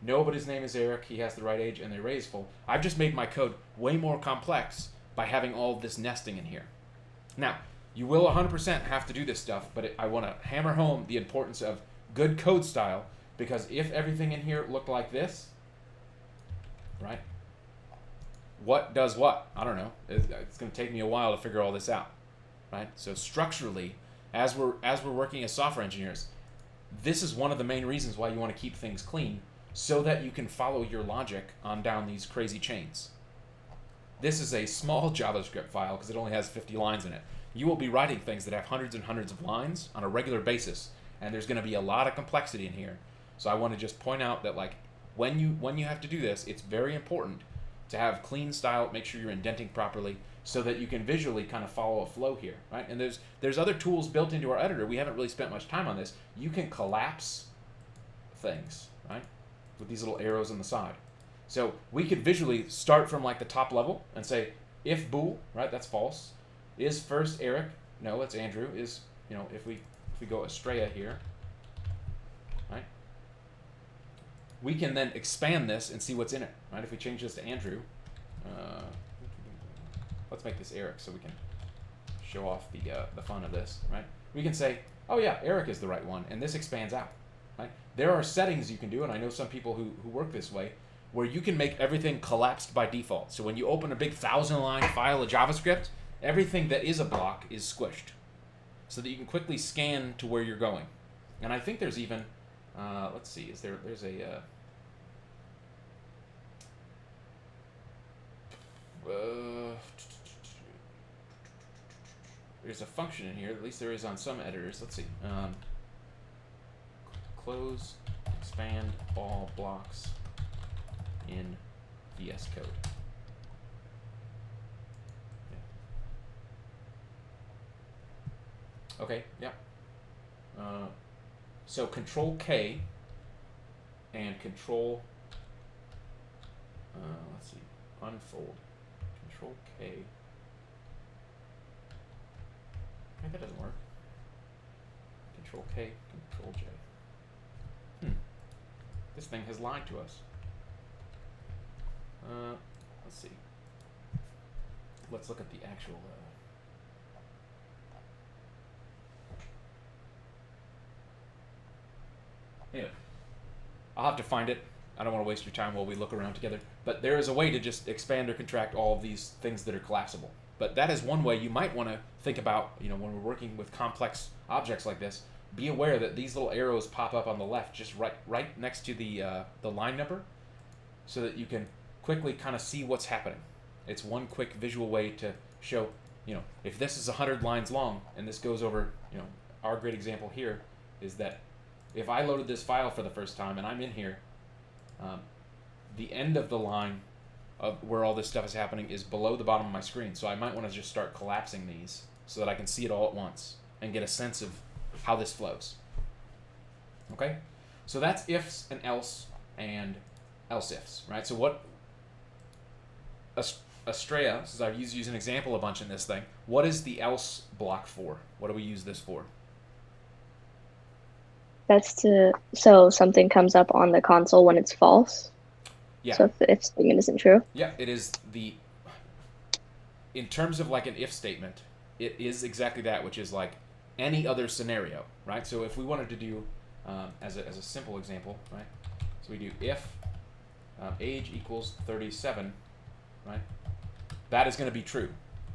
No, but his name is Eric, he has the right age, and the array is full. I've just made my code way more complex by having all of this nesting in here. Now, you will 100% have to do this stuff, but I want to hammer home the importance of good code style, because if everything in here looked like this, right, what does what? I don't know. It's going to take me a while to figure all this out, right? So structurally, as we're working as software engineers, this is one of the main reasons why you want to keep things clean, so that you can follow your logic on down these crazy chains. This is a small JavaScript file because it only has 50 lines in it. You will be writing things that have hundreds and hundreds of lines on a regular basis, and there's going to be a lot of complexity in here. So I want to just point out that, like, when you have to do this, it's very important to have clean style, make sure you're indenting properly, so that you can visually kind of follow a flow here, right? And there's other tools built into our editor. We haven't really spent much time on this. You can collapse things, right, with these little arrows on the side. So we could visually start from like the top level and say, if bool, right, that's false. Is first Eric? No, it's Andrew. Is, you know, if we go Estrella here, right? We can then expand this and see what's in it, right? If we change this to Andrew, let's make this Eric so we can show off the fun of this, right? We can say, oh yeah, Eric is the right one, and this expands out. Right? There are settings you can do, and I know some people who work this way, where you can make everything collapsed by default. So when you open a big 1,000-line file of JavaScript, everything that is a block is squished, so that you can quickly scan to where you're going. And I think there's even, let's see, there's a, there's a function in here, at least there is on some editors. Let's see. Close, expand all blocks in VS Code. Yeah. Okay, yeah. So Control K and Control, let's see, unfold. Control K. Okay, that doesn't work. Control K, Control J. This thing has lied to us. Let's see. Let's look at the actual. Anyway, I'll have to find it. I don't want to waste your time while we look around together. But there is a way to just expand or contract all of these things that are collapsible. But that is one way you might want to think about, when we're working with complex objects like this. Be aware that these little arrows pop up on the left, just right next to the line number, so that you can quickly kind of see what's happening. It's one quick visual way to show, if this is 100 lines long, and this goes over, our great example here is that if I loaded this file for the first time and I'm in here, the end of the line of where all this stuff is happening is below the bottom of my screen. So I might want to just start collapsing these so that I can see it all at once and get a sense of how this flows. Okay? So that's ifs and else ifs, right? So what Estrella, since I've used an example a bunch in this thing, what is the else block for? What do we use this for? That's so something comes up on the console when it's false. Yeah. So if the if statement isn't true. Yeah, it is in terms of like an if statement, it is exactly that, which is like any other scenario, right? So if we wanted to do, as a simple example, right? So we do if age equals 37, right? That is going to be true.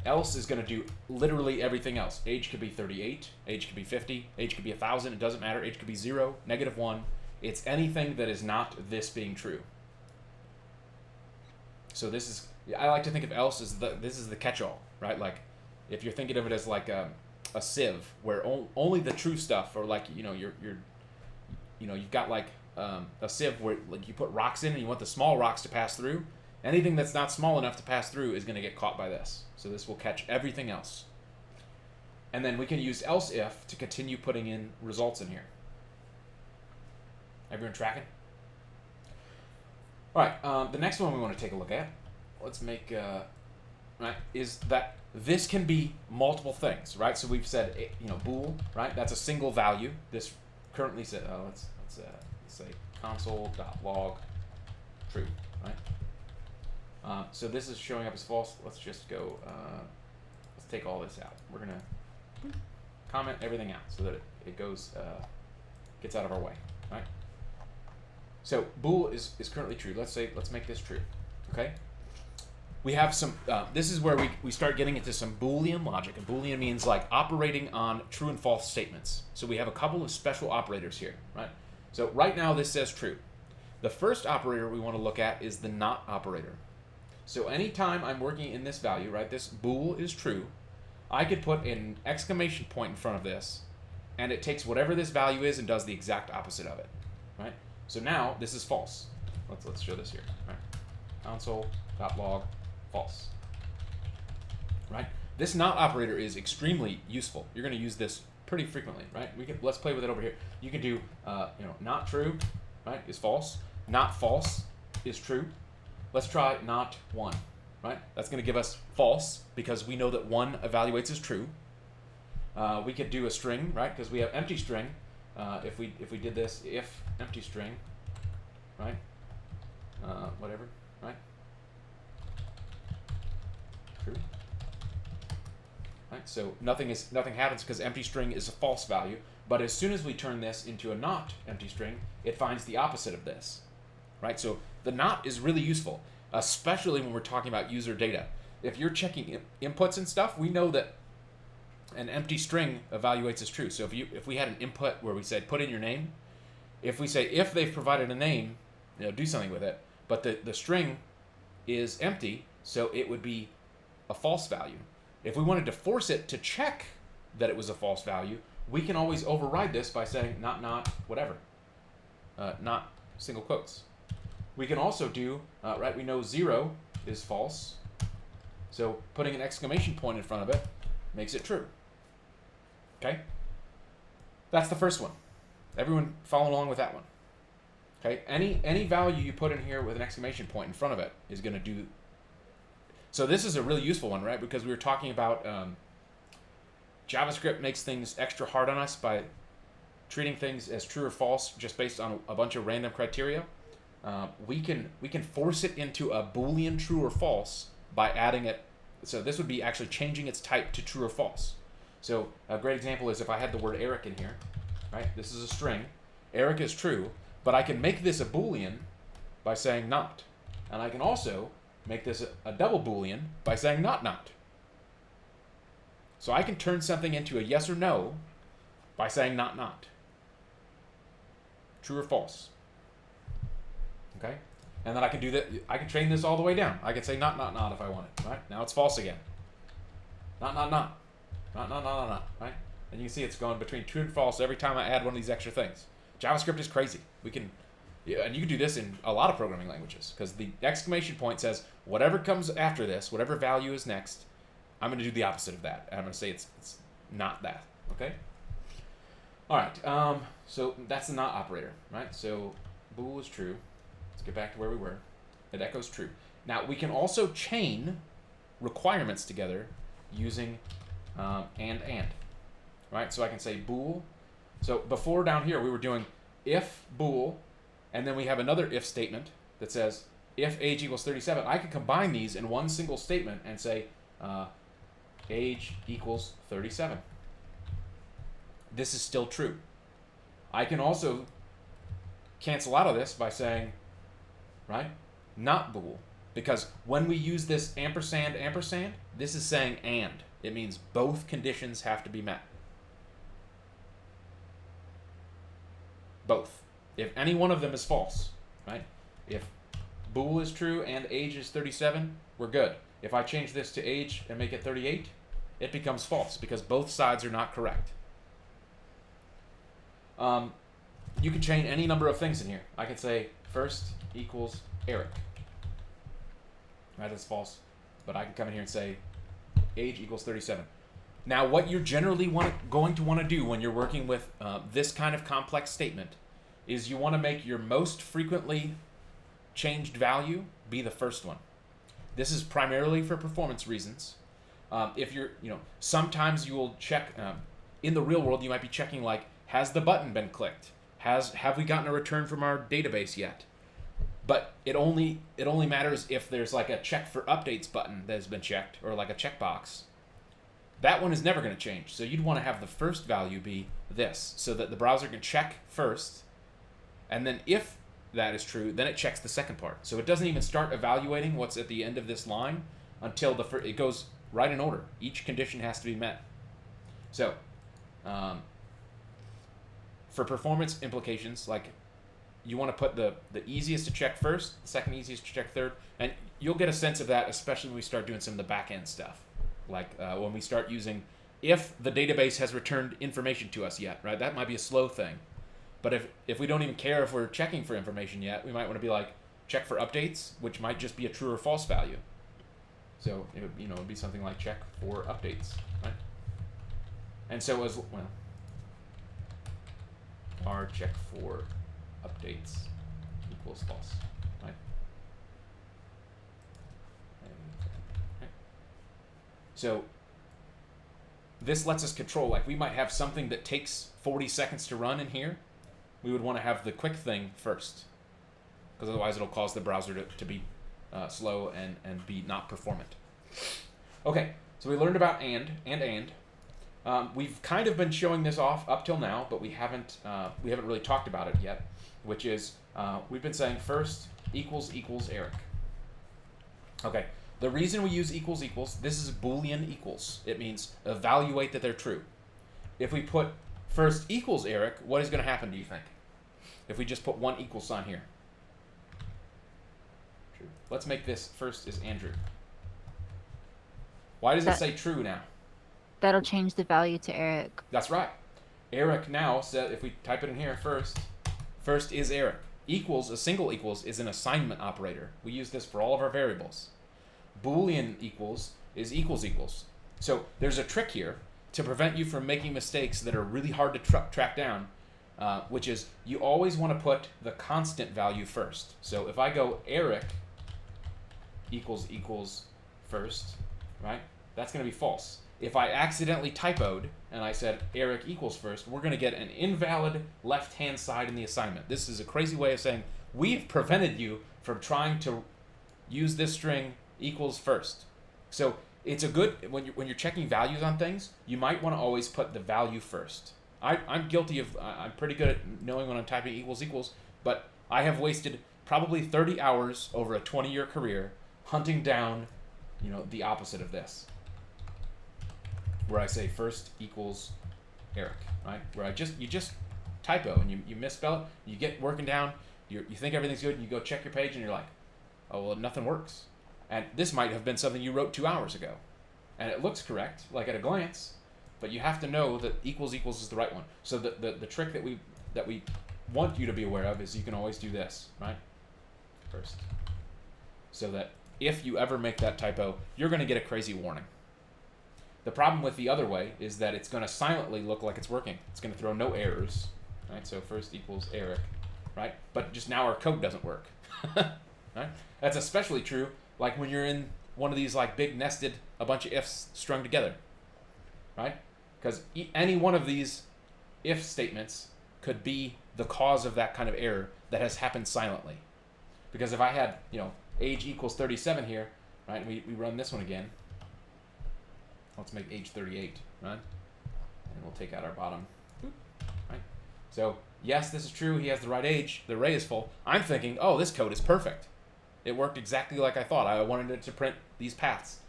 Else is going to do literally everything else. Age could be 38, age could be 50, age could be 1,000, it doesn't matter. Age could be 0, -1. It's anything that is not this being true. So this is, I like to think of else as this is the catch-all, right? Like if you're thinking of it as like a sieve where only the true stuff, or like, you've got like a sieve where like you put rocks in and you want the small rocks to pass through. Anything that's not small enough to pass through is going to get caught by this. So this will catch everything else. And then we can use else if to continue putting in results in here. Everyone tracking? All right, the next one we want to take a look at, let's make, right, is that this can be multiple things, right? So we've said, bool, right? That's a single value. This currently said, let's say console.log true, right? So this is showing up as false. Let's just go, let's take all this out. We're going to comment everything out so that it goes, gets out of our way, right? So bool is currently true. Let's make this true, okay? We have some, this is where we start getting into some Boolean logic. And Boolean means like operating on true and false statements. So we have a couple of special operators here, right? So right now this says true. The first operator we want to look at is the not operator. So anytime I'm working in this value, right, this bool is true, I could put an exclamation point in front of this, and it takes whatever this value is and does the exact opposite of it, right? So now this is false. Let's show this here, right? Console.log false, right? This not operator is extremely useful. You're going to use this pretty frequently, right? Let's play with it over here. You can do, not true, right, is false. Not false is true. Let's try not 1, right? That's going to give us false because we know that 1 evaluates as true. We could do a string, right? Because we have empty string. If we did this, if empty string, right? Whatever, right? True. Right? So nothing happens because empty string is a false value. But as soon as we turn this into a not empty string, it finds the opposite of this, right? So the not is really useful, especially when we're talking about user data. If you're checking inputs and stuff, we know that an empty string evaluates as true. So if we had an input where we said put in your name, if we say if they've provided a name, do something with it, but the string is empty, so it would be a false value. If we wanted to force it to check that it was a false value, we can always override this by saying not whatever, not single quotes. We can also do, right, we know 0 is false, so putting an exclamation point in front of it makes it true. Okay? That's the first one. Everyone follow along with that one. Okay? Any value you put in here with an exclamation point in front of it is going to do. So this is a really useful one, right? Because we were talking about JavaScript makes things extra hard on us by treating things as true or false just based on a bunch of random criteria. We can force it into a Boolean true or false by adding it. So this would be actually changing its type to true or false. So a great example is if I had the word Eric in here, right? This is a string. Eric is true, but I can make this a Boolean by saying not. And I can also make this a double Boolean by saying not. So I can turn something into a yes or no by saying not. True or false. Okay? And then I can do that. I can train this all the way down. I can say not if I want it. Right? Now it's false again. Not. Not. Right? And you can see it's going between true and false every time I add one of these extra things. JavaScript is crazy. And you can do this in a lot of programming languages because the exclamation point says whatever comes after this, whatever value is next, I'm going to do the opposite of that. I'm going to say it's not that. Okay? All right. So that's the not operator, right? So bool is true. Let's get back to where we were. It echoes true. Now we can also chain requirements together using and, right? So I can say bool. So before down here we were doing if bool, and then we have another if statement that says if age equals 37. I can combine these in one single statement and say age equals 37. This is still true. I can also cancel out of this by saying, right, not bool, because when we use this ampersand, this is saying and. It means both conditions have to be met. Both. If any one of them is false, right? If bool is true and age is 37, we're good. If I change this to age and make it 38, it becomes false because both sides are not correct. You can chain any number of things in here. I can say first equals Eric. Right, that's false. But I can come in here and say age equals 37. Now, what you're generally going to want to do when you're working with this kind of complex statement is you want to make your most frequently changed value be the first one. This is primarily for performance reasons. If you're, sometimes you will check, in the real world, you might be checking like, has the button been clicked? Have we gotten a return from our database yet? But it only matters if there's like a check for updates button that has been checked, or like a checkbox. That one is never going to change. So you'd want to have the first value be this, so that the browser can check first, and then if that is true, then it checks the second part. So it doesn't even start evaluating what's at the end of this line until it goes right in order. Each condition has to be met. So for performance implications, like you want to put the easiest to check first, the second easiest to check third, and you'll get a sense of that, especially when we start doing some of the back-end stuff. Like when we start using if the database has returned information to us yet, right? That might be a slow thing. But if we don't even care if we're checking for information yet, we might want to be like, check for updates, which might just be a true or false value. So it would, it'd be something like check for updates, right? And so our check for updates equals false, right? So this lets us control, like we might have something that takes 40 seconds to run in here. We would want to have the quick thing first, because otherwise it'll cause the browser to be slow and be not performant. Okay, so we learned about and. We've kind of been showing this off up till now, but we haven't really talked about it yet, which is we've been saying first equals Eric. Okay, The reason we use equals equals, this is Boolean equals. It means evaluate that they're true. If we put first equals Eric, what is going to happen, do you think? If we just put one equal sign here. True. Let's make this first is Andrew. Why does it say true now? That'll change the value to Eric. That's right. Eric now said, if we type it in here first is Eric. Equals, a single equals, is an assignment operator. We use this for all of our variables. Boolean equals is equals equals. So there's a trick here to prevent you from making mistakes that are really hard to track down, which is you always want to put the constant value first. So if I go Eric equals equals first, right, that's going to be false. If I accidentally typoed and I said Eric equals first, we're going to get an invalid left-hand side in the assignment. This is a crazy way of saying we've prevented you from trying to use this string equals first. So it's a good, when you're checking values on things, you might want to always put the value first. I'm guilty of, I'm pretty good at knowing when I'm typing equals equals, but I have wasted probably 30 hours over a 20-year career hunting down, the opposite of this. Where I say first equals Eric, right? Where you just typo and you misspell it, you get working down, you think everything's good, and you go check your page and you're like, oh, well, nothing works. And this might have been something you wrote 2 hours ago. And it looks correct, like at a glance, but you have to know that equals equals is the right one. So the trick that we want you to be aware of is you can always do this, right? First. So that if you ever make that typo, you're going to get a crazy warning. The problem with the other way is that it's going to silently look like it's working. It's going to throw no errors, right? So first equals Eric, right? But just now our code doesn't work, right? That's especially true like when you're in one of these like big nested, a bunch of ifs strung together, right? Because any one of these if statements could be the cause of that kind of error that has happened silently. Because if I had, age equals 37 here, right? We run this one again. Let's make age 38, right? And we'll take out our bottom, right? So, yes, this is true. He has the right age. The array is full. I'm thinking, oh, this code is perfect. It worked exactly like I thought. I wanted it to print these paths.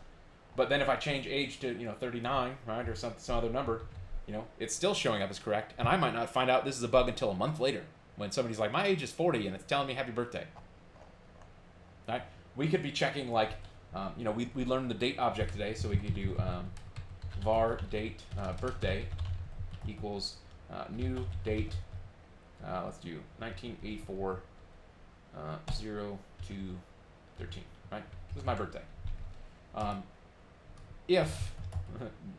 But then if I change age to, 39, right, or some other number, it's still showing up as correct. And I might not find out this is a bug until a month later when somebody's like, my age is 40 and it's telling me happy birthday. Right? We could be checking like, we learned the date object today, so we could do var date birthday equals new date. Let's do 1984 0 to 13. Right? This is my birthday. If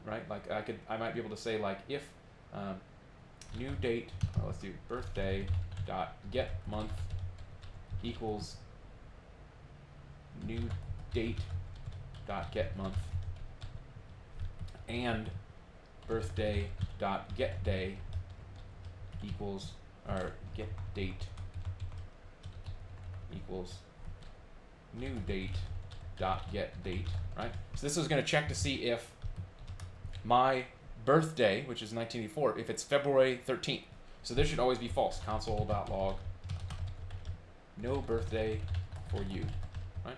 right, like I might be able to say like if new date. Let's do birthday dot get month equals new date dot get month and birthday dot get day equals or get date equals new date dot get date, right? So this is going to check to see if my birthday, which is 1984, if it's February 13th. So this should always be false. Console.log no birthday for you, right?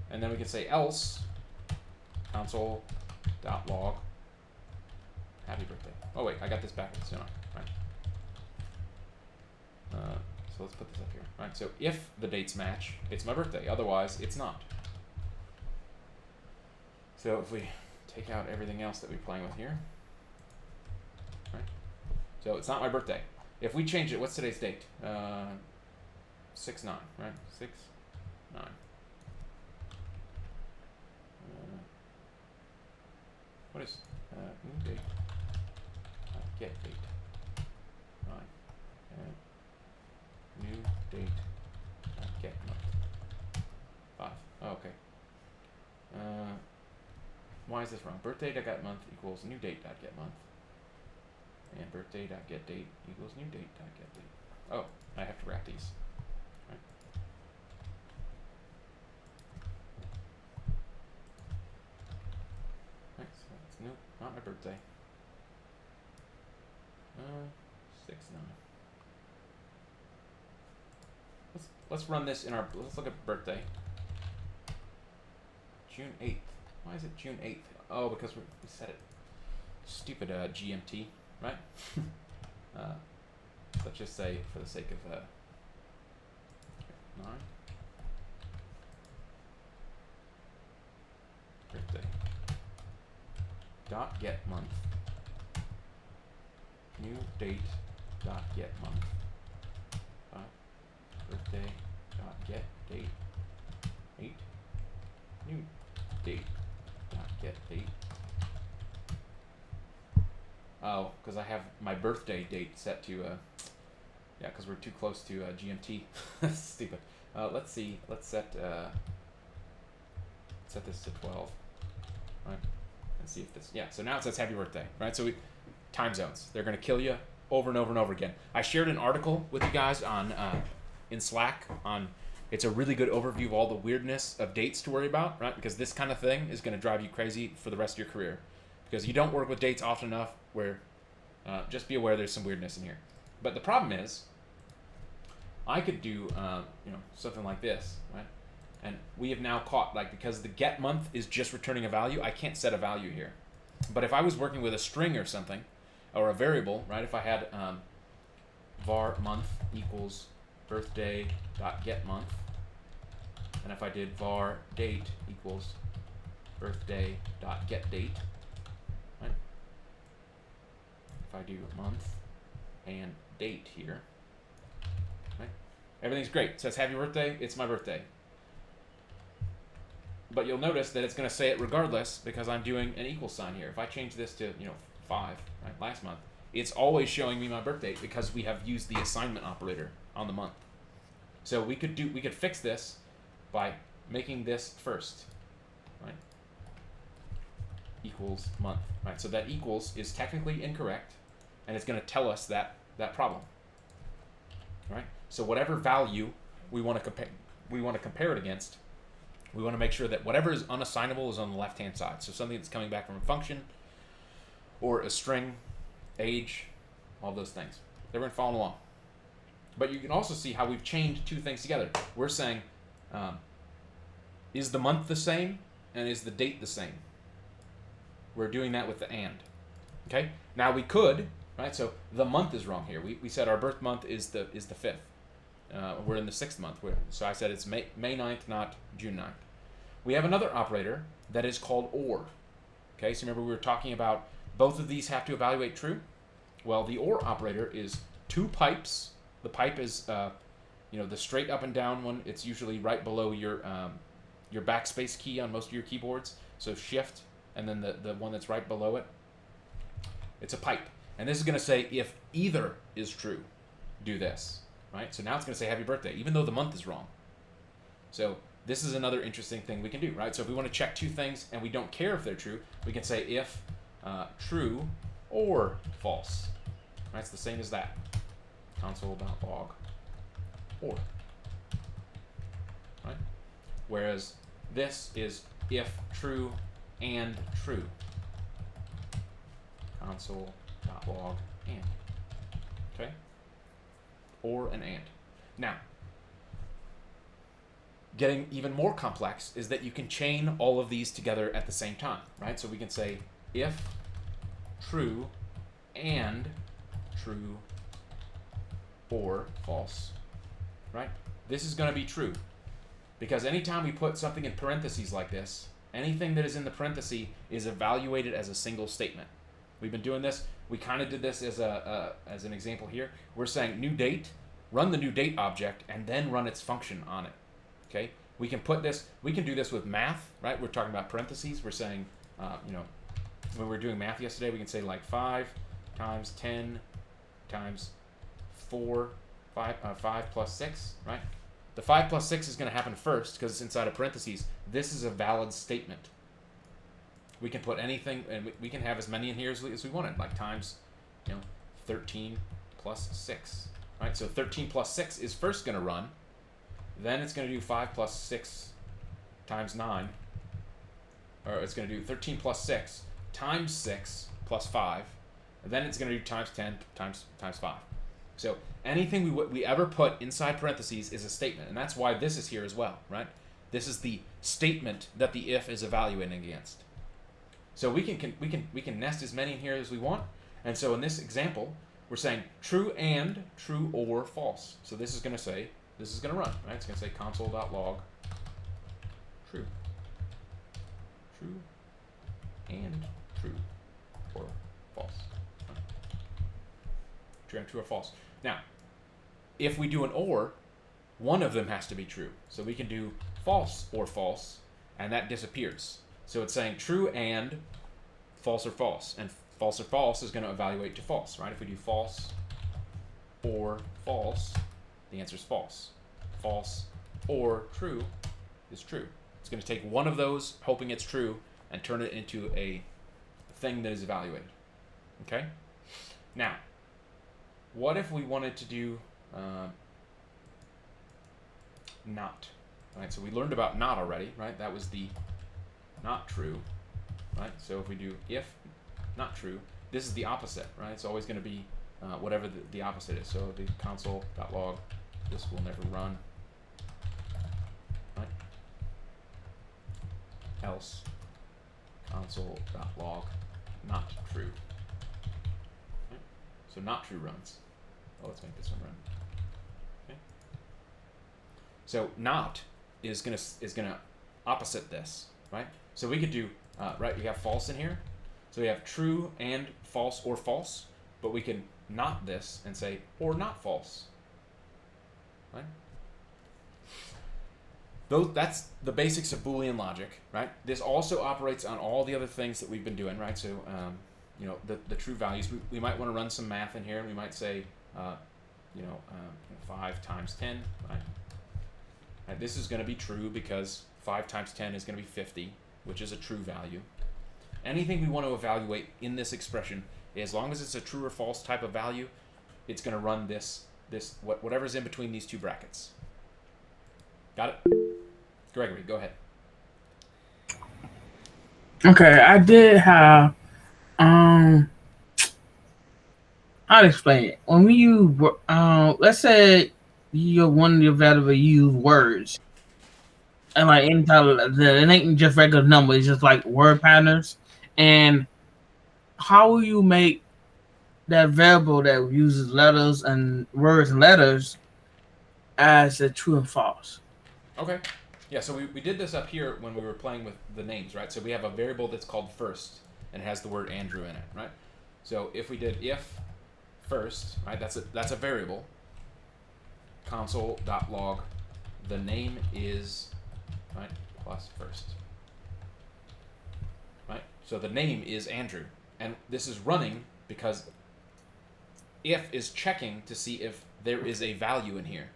And then we can say else console.log happy birthday. Oh wait, I got this backwards, don't I? Right. So let's put this up here. Right. So if the dates match, it's my birthday. Otherwise, it's not. So if we take out everything else that we're playing with here, right? So it's not my birthday. If we change it, what's today's date? 6/9, right? 6/9. What is new date? Get date. Right. New date. Get month. 5. Oh, okay. Why is this wrong? Birthday dot get month equals new date dot get month. And birthday dot get date equals new date dot get date. Oh, I have to wrap these. Right. Right, so that's new, not my birthday. 6/9. Let's run this in our. Let's look at birthday. June 8th. Why is it June 8th? Oh, because we set it. Stupid GMT, right? Let's just say, for the sake of 9. Birthday. Dot get month. New date. Dot get month. Birthday. Dot get date. 8. New date. Dot get date. Oh, because I have my birthday date set to yeah, because we're too close to GMT. Stupid. Let's see. Let's set this to 12. Right. And see if this. Yeah. So now it says happy birthday. Right. So time zones. They're gonna kill you over and over and over again. I shared an article with you guys on in Slack on. It's a really good overview of all the weirdness of dates to worry about, right? Because this kind of thing is going to drive you crazy for the rest of your career. Because you don't work with dates often enough where just be aware there's some weirdness in here. But the problem is, I could do something like this, right? And we have now caught, like, because the get month is just returning a value, I can't set a value here. But if I was working with a string or something, or a variable, right? If I had var month equals birthday dot get month, and if I did var date equals birthday dot get date, right? If I do month and date here, right? Everything's great. It says happy birthday. It's my birthday. But you'll notice that it's going to say it regardless because I'm doing an equal sign here. If I change this to 5, right, last month, it's always showing me my birth date because we have used the assignment operator on the month. So we could fix this by making this first, right? Equals month, right? So that equals is technically incorrect, and it's going to tell us that problem, right? So whatever value we want to compare it against, we want to make sure that whatever is unassignable is on the left-hand side. So something that's coming back from a function or a string, age, all those things. Everyone following along. But you can also see how we've chained two things together. We're saying, is the month the same and is the date the same? We're doing that with the and. Okay? Now we could, right? So the month is wrong here. We said our birth month is the 5th. We're in the 6th month. So I said it's May 9th, not June 9th. We have another operator that is called or. Okay, so remember we were talking about both of these have to evaluate true? Well, the or operator is two pipes. The pipe is, the straight up and down one. It's usually right below your backspace key on most of your keyboards. So shift, and then the one that's right below it. It's a pipe. And this is going to say if either is true, do this. Right? So now it's going to say happy birthday, even though the month is wrong. So this is another interesting thing we can do, right? So if we want to check two things and we don't care if they're true, we can say if true or false. Right? It's the same as that. Console.log or. Right? Whereas this is if true and true. Console.log and. Okay? Or an and. Now, getting even more complex is that you can chain all of these together at the same time, right? So we can say if true and true or false, right? This is going to be true because anytime we put something in parentheses like this, anything that is in the parenthesis is evaluated as a single statement. We've been doing this. We kind of did this as an example here. We're saying new date, run the new date object, and then run its function on it. Okay? We can do this with math, right? We're talking about parentheses. We're saying, when we were doing math yesterday, we can say like 5 times 10 times 5 plus 6, right? The 5 plus 6 is going to happen first because it's inside of parentheses. This is a valid statement. We can put anything, and we can have as many in here as we wanted, like times, 13 plus 6, right? So 13 plus 6 is first going to run. Then it's going to do 5 plus 6 times 9. Or it's going to do 13 plus 6 times 6 plus 5. And then it's going to do times 10 times 5. So anything we ever put inside parentheses is a statement. And that's why this is here as well, right? This is the statement that the if is evaluating against. So we can nest as many in here as we want. And so in this example, we're saying true and true or false. So this is going to run, right? It's going to say console.log true. True and true or false. True and true or false. Now, if we do an or, one of them has to be true. So we can do false or false, and that disappears. So it's saying true and false or false. And false or false is going to evaluate to false, right? If we do false or false, the answer is false. False or true is true. It's going to take one of those, hoping it's true, and turn it into a thing that is evaluated. Okay? Now, what if we wanted to do not? Right? So we learned about not already, right? That was the not true, right? So if we do if not true, this is the opposite, right? It's always going to be whatever the opposite is. So the console.log, this will never run, right? Else console.log not true. Right? So not true runs. Oh, let's make this one run. Okay. So not is gonna opposite this, right? So we could do right. We have false in here, so we have true and false or false, but we can not this and say or not false, right? That's the basics of Boolean logic, right? This also operates on all the other things that we've been doing, right? So you know, the true values. We might want to run some math in here, and we might say 5 times 10, right? And this is going to be true because 5 times 10 is going to be 50, which is a true value. Anything we want to evaluate in this expression, as long as it's a true or false type of value, it's going to run whatever's in between these two brackets. Got it? Gregory, go ahead. Okay, I did have I'll explain it. When we use let's say you're one of your variable use words. And like any type of it ain't just regular numbers, it's just like word patterns. And how will you make that variable that uses letters and words and letters as a true and false? Okay. Yeah, so we did this up here when we were playing with the names, right? So we have a variable that's called first, and it has the word Andrew in it, right? So if we did if first, right, that's a variable, console.log, the name is, right, plus first, right? So the name is Andrew, and this is running because if is checking to see if there is a value in here,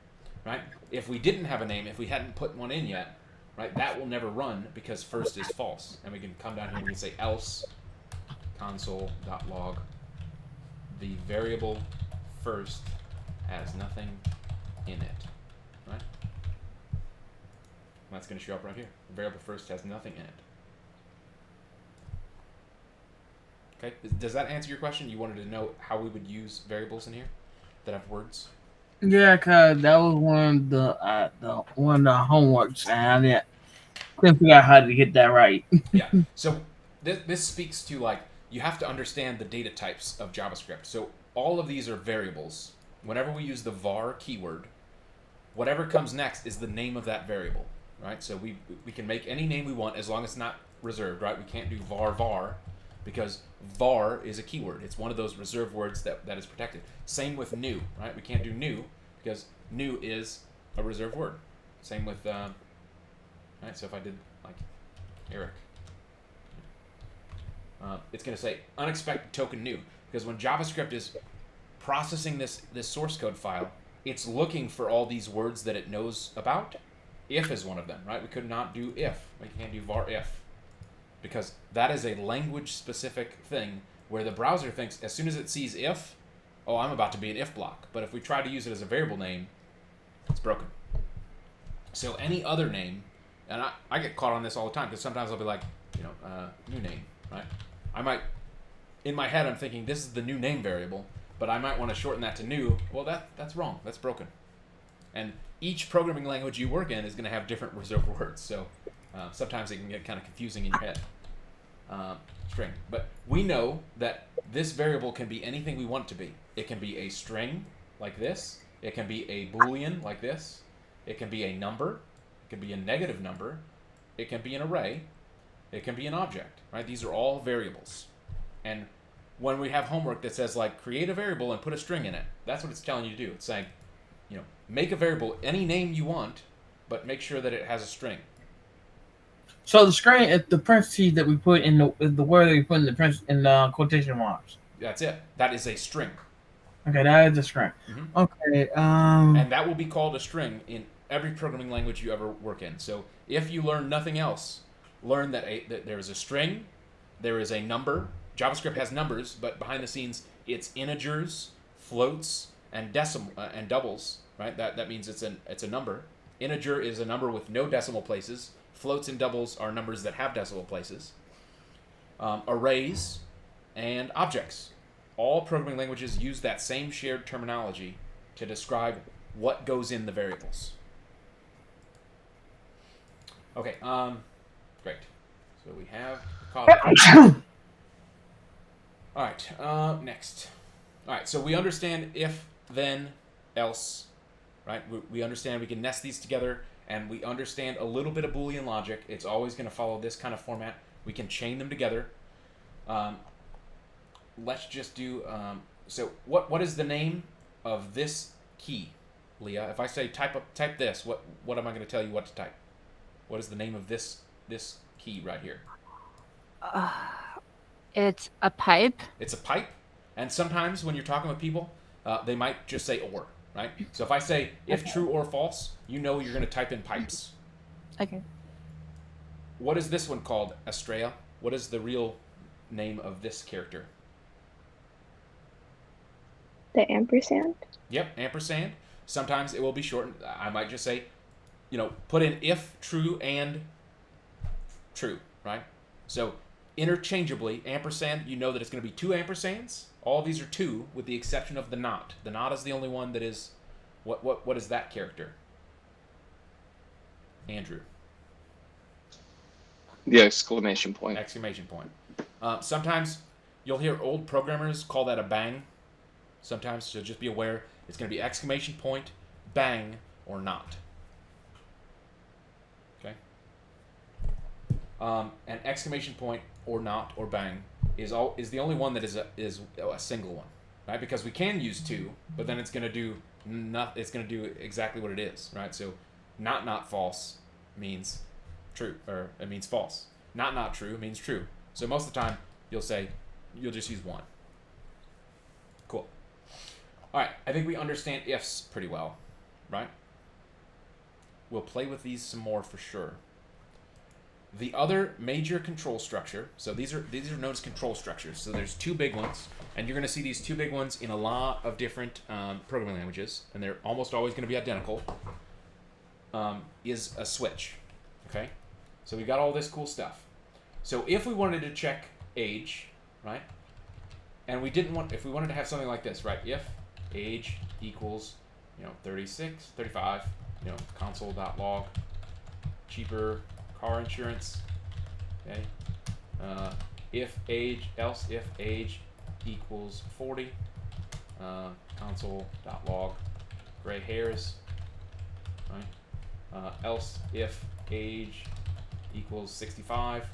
right? If we didn't have a name, if we hadn't put one in yet, right, that will never run because first is false. And we can come down here and we can say else console.log, the variable first has nothing in it, right? And that's going to show up right here. The variable first has nothing in it. Okay, does that answer your question? You wanted to know how we would use variables in here that have words? Yeah, cause that was one of the homeworks, and I couldn't figure out how to get that right. Yeah. So this speaks to, like, you have to understand the data types of JavaScript. So all of these are variables. Whenever we use the var keyword, whatever comes next is the name of that variable, right? So we can make any name we want as long as it's not reserved, right? We can't do var because var is a keyword. It's one of those reserved words that is protected. Same with new, right? We can't do new because new is a reserved word. Same with, right? So if I did like Eric, it's going to say unexpected token new, because when JavaScript is processing this source code file, it's looking for all these words that it knows about. If is one of them, right? We could not do if. We can't do var if, because that is a language-specific thing where the browser thinks as soon as it sees if, oh, I'm about to be an if block. But if we try to use it as a variable name, it's broken. So any other name, and I get caught on this all the time because sometimes I'll be like, new name, right? I might, in my head, I'm thinking this is the new name variable, but I might want to shorten that to new. Well, that's wrong. That's broken. And each programming language you work in is going to have different reserved words. So sometimes it can get kind of confusing in your head. String. But we know that this variable can be anything we want it to be. It can be a string like this. It can be a Boolean like this. It can be a number. It can be a negative number. It can be an array. It can be an object, right? These are all variables. And when we have homework that says, like, create a variable and put a string in it, that's what it's telling you to do. It's saying, you know, make a variable any name you want, but make sure that it has a string. So the string, the parentheses that we put in the word that we put in the quotation marks. That's it. That is a string. Okay, that is a string. Mm-hmm. Okay. And that will be called a string in every programming language you ever work in. So if you learn nothing else, learn that there is a string, there is a number. JavaScript has numbers, but behind the scenes, it's integers, floats, and decimal and doubles. Right? That means it's a number. Integer is a number with no decimal places. Floats and doubles are numbers that have decimal places. Arrays and objects. All programming languages use that same shared terminology to describe what goes in the variables. Okay, great. So we have all right, next. All right, so we understand if, then, else, right? We understand we can nest these together, and we understand a little bit of Boolean logic. It's always going to follow this kind of format. We can chain them together. Let's just do, so what is the name of this key, Leah? If I say type this, what am I going to tell you what to type? What is the name of this key right here? It's a pipe. It's a pipe, and sometimes when you're talking with people, they might just say or, right? So if I say if true or false, you know you're going to type in pipes. Okay. What is this one called, Estrella? What is the real name of this character? The ampersand? Yep, ampersand. Sometimes it will be shortened. I might just say, you know, put in if true and true, right? So interchangeably, ampersand, you know that it's going to be two ampersands. All of these are two, with the exception of the not. The not is the only one that is, what is that character? Andrew. The exclamation point. Exclamation point. Sometimes you'll hear old programmers call that a bang. Sometimes, so just be aware, it's going to be exclamation point, bang, or not. Okay? An exclamation point, or not, or bang, is the only one that is a single one, right? Because we can use two, but then it's going to do exactly what it is, right? So, not false means true, or it means false. Not true means true. So most of the time, you'll just use one. Cool. All right, I think we understand ifs pretty well, right? We'll play with these some more for sure. The other major control structure, so these are known as control structures. So there's two big ones, and you're going to see these two big ones in a lot of different programming languages, and they're almost always going to be identical, is a switch, okay? So we got all this cool stuff. So if we wanted to check age, right, and if we wanted to have something like this, right, if age equals, 36, 35, console.log, cheaper car insurance, okay, else if age equals 40, console.log, gray hairs, right, else if age equals 65,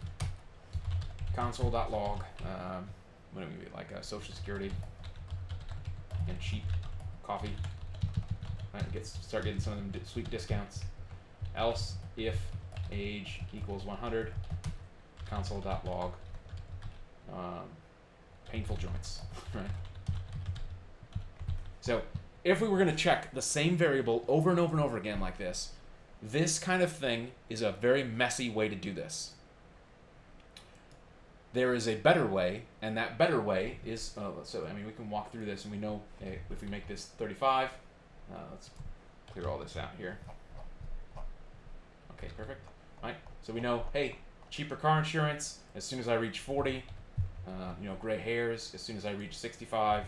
console.log, what do we be, like Social Security and cheap coffee, right, start getting some of them sweet discounts. Else if age equals 100, console.log, painful joints, right? So if we were going to check the same variable over and over and over again like this kind of thing is a very messy way to do this. There is a better way, and that better way is, we can walk through this, and we know if we make this 35, let's clear all this out here. Okay, perfect. Right, so we know, hey, cheaper car insurance as soon as I reach 40, gray hairs as soon as I reach 65,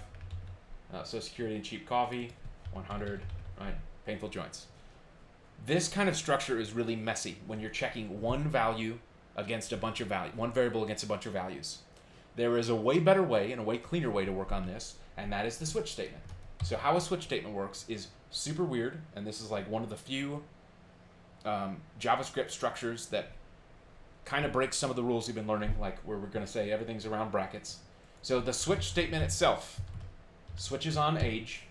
Social Security and cheap coffee, 100, right, painful joints. This kind of structure is really messy when you're checking one value against a bunch of one variable against a bunch of values. There is a way better way and a way cleaner way to work on this, and that is the switch statement. So how a switch statement works is super weird, and this is like one of the few JavaScript structures that kind of breaks some of the rules we've been learning, like where we're going to say everything's around brackets. So the switch statement itself switches on age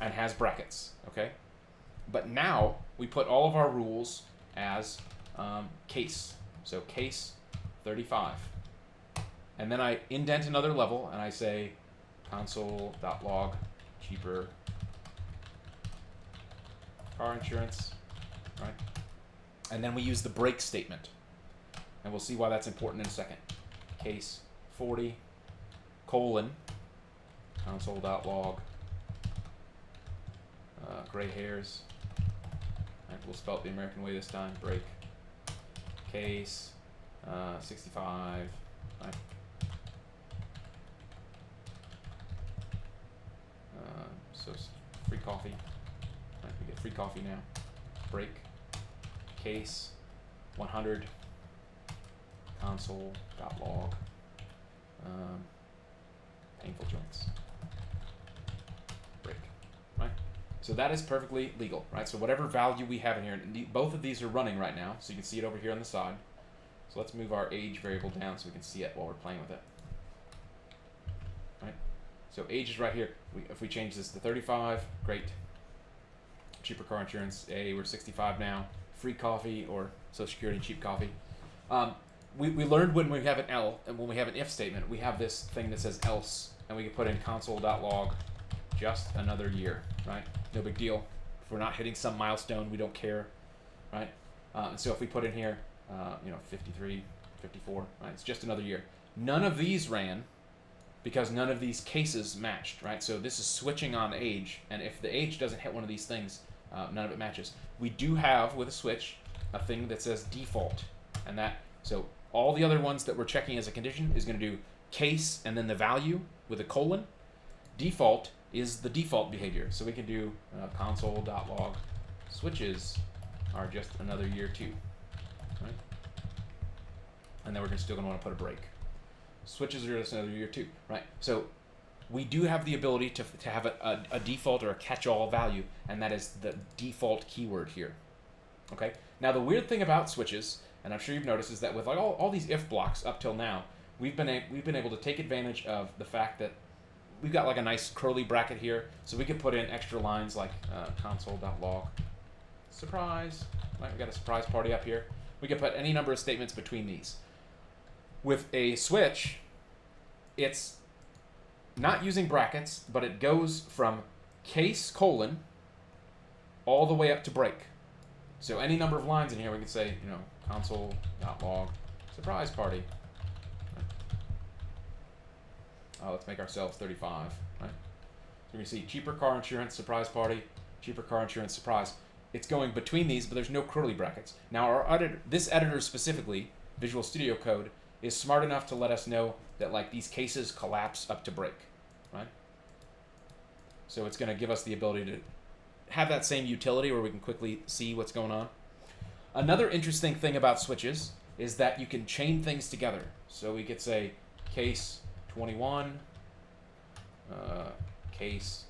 and has brackets, okay? But now we put all of our rules as case. So case 35. And then I indent another level and I say console.log cheaper car insurance, right? And then we use the break statement. And we'll see why that's important in a second. Case 40 colon console.log gray hairs. Right, we'll spell it the American way this time. Break. Case 65. Right. So free coffee. Right, we get free coffee now. Break. Case 100 console.log painful joints. Break. Right? So that is perfectly legal, right? So whatever value we have in here, and both of these are running right now, so you can see it over here on the side. So let's move our age variable down so we can see it while we're playing with it. Right? So age is right here. If we change this to 35, great. Cheaper car insurance, we're 65 now. Free coffee or Social Security cheap coffee. We learned when we have an L and when we have an if statement, we have this thing that says else, and we can put in console.log just another year, right? No big deal. If we're not hitting some milestone, we don't care, right? So if we put in here, 53, 54, right? It's just another year. None of these ran because none of these cases matched, right? So this is switching on age, and if the age doesn't hit one of these things, none of it matches. We do have, with a switch, a thing that says default, and so all the other ones that we're checking as a condition is going to do case and then the value with a colon. Default is the default behavior, so we can do console.log switches are just another year too, right? And then we're still going to want to put a break. Switches are just another year too, right? So we do have the ability to have a default or a catch-all value, and that is the default keyword here. Okay. Now the weird thing about switches, and I'm sure you've noticed, is that with like all these if blocks up till now, we've been able to take advantage of the fact that we've got like a nice curly bracket here, so we could put in extra lines like console.log surprise. Right, we got a surprise party up here. We could put any number of statements between these. With a switch, it's not using brackets, but it goes from case colon all the way up to break. So any number of lines in here, we can say, console.log surprise party. Right. Let's make ourselves 35. Right. So we can see cheaper car insurance, surprise party, cheaper car insurance, surprise. It's going between these, but there's no curly brackets. Now this editor specifically, Visual Studio Code, is smart enough to let us know that like these cases collapse up to break, right? So it's going to give us the ability to have that same utility where we can quickly see what's going on. Another interesting thing about switches is that you can chain things together. So we could say case 21, case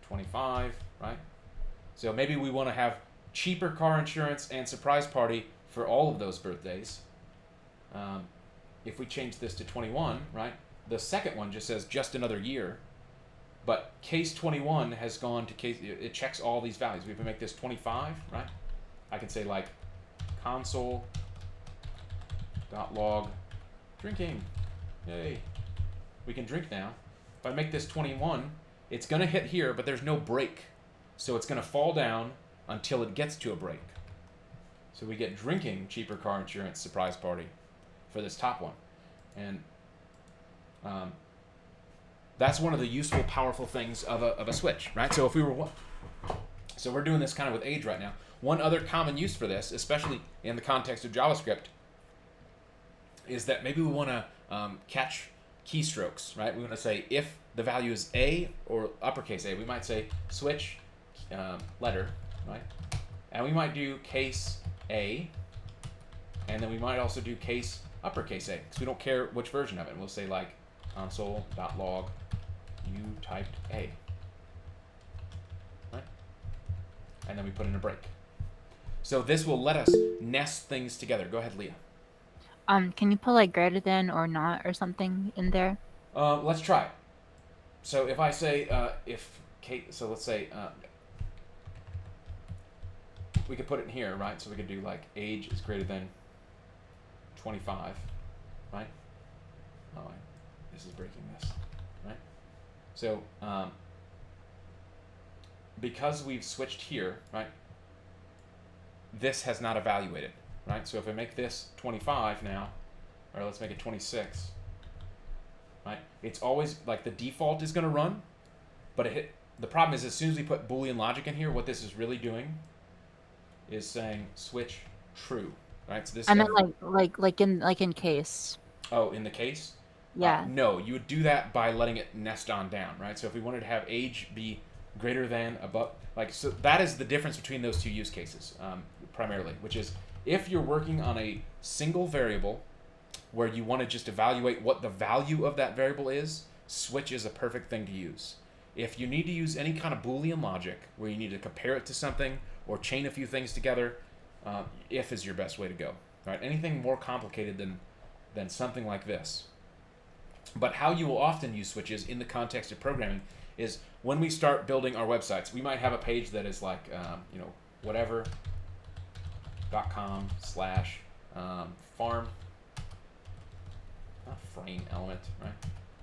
25, right? So maybe we want to have cheaper car insurance and surprise party for all of those birthdays. If we change this to 21, right, the second one just says just another year, but case 21 has gone to case, it checks all these values. We can make this 25, right? I can say like console.log drinking, yay. We can drink now. If I make this 21, it's gonna hit here, but there's no break. So it's gonna fall down until it gets to a break. So we get drinking cheaper car insurance surprise party for this top one. And that's one of the useful, powerful things of a switch, right? So if we were, so we're doing this kind of with age right now. One other common use for this, especially in the context of JavaScript, is that maybe we want to catch keystrokes, right? We want to say if the value is A or uppercase A, we might say switch letter, right? And we might do case A, and then we might also do case uppercase A, because we don't care which version of it. We'll say like console.log you typed A, right? And then we put in a break. So this will let us nest things together. Go ahead, Leah. Can you put like greater than or not or something in there? Let's try it. So if I say so let's say we could put it in here, right? So we could do like age is greater than 25, right? Oh, this is breaking this, right? So because we've switched here, right? This has not evaluated, right? So if I make this 25 now, or let's make it 26, right? It's always like the default is going to run, but the problem is as soon as we put Boolean logic in here, what this is really doing is saying switch true, right? So this. I meant like in case. Oh, in the case. Yeah. No, you would do that by letting it nest on down, right? So if we wanted to have age be greater than above, like, so that is the difference between those two use cases, primarily, which is if you're working on a single variable where you want to just evaluate what the value of that variable is, switch is a perfect thing to use. If you need to use any kind of Boolean logic where you need to compare it to something or chain a few things together, if is your best way to go, right? Anything more complicated than something like this. But how you will often use switches in the context of programming is when we start building our websites, we might have a page that is like, whatever.com/farm, not frame element, right?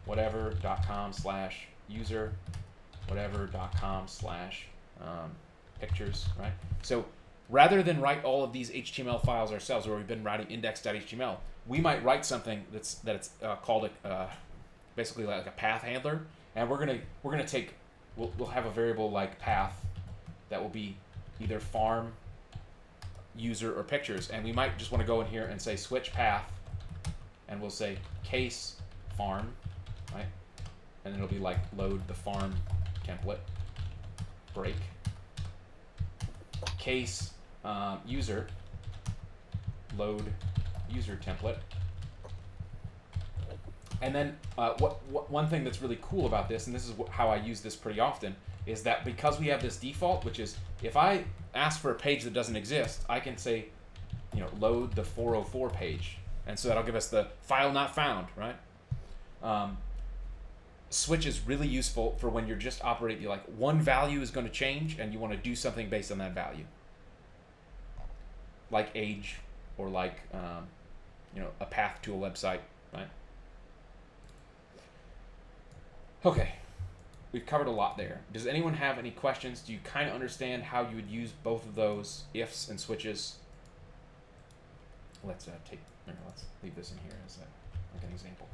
Whatever.com/user, whatever.com/pictures, right? So rather than write all of these HTML files ourselves, where we've been writing index.html, we might write something that's called basically like a path handler, and we're gonna take we'll have a variable like path that will be either farm, user, or pictures, and we might just want to go in here and say switch path, and we'll say case farm, right? And then it'll be like load the farm template, break, case user, load user template. And then one thing that's really cool about this, and this is how I use this pretty often, is that because we have this default, which is if I ask for a page that doesn't exist, I can say, load the 404 page, and so that'll give us the file not found, right? Switch is really useful for when you're just operating, like one value is going to change, and you want to do something based on that value, like age or like a path to a website, right? Okay, we've covered a lot there. Does anyone have any questions? Do you kind of understand how you would use both of those ifs and switches? Let's leave this in here as like an example.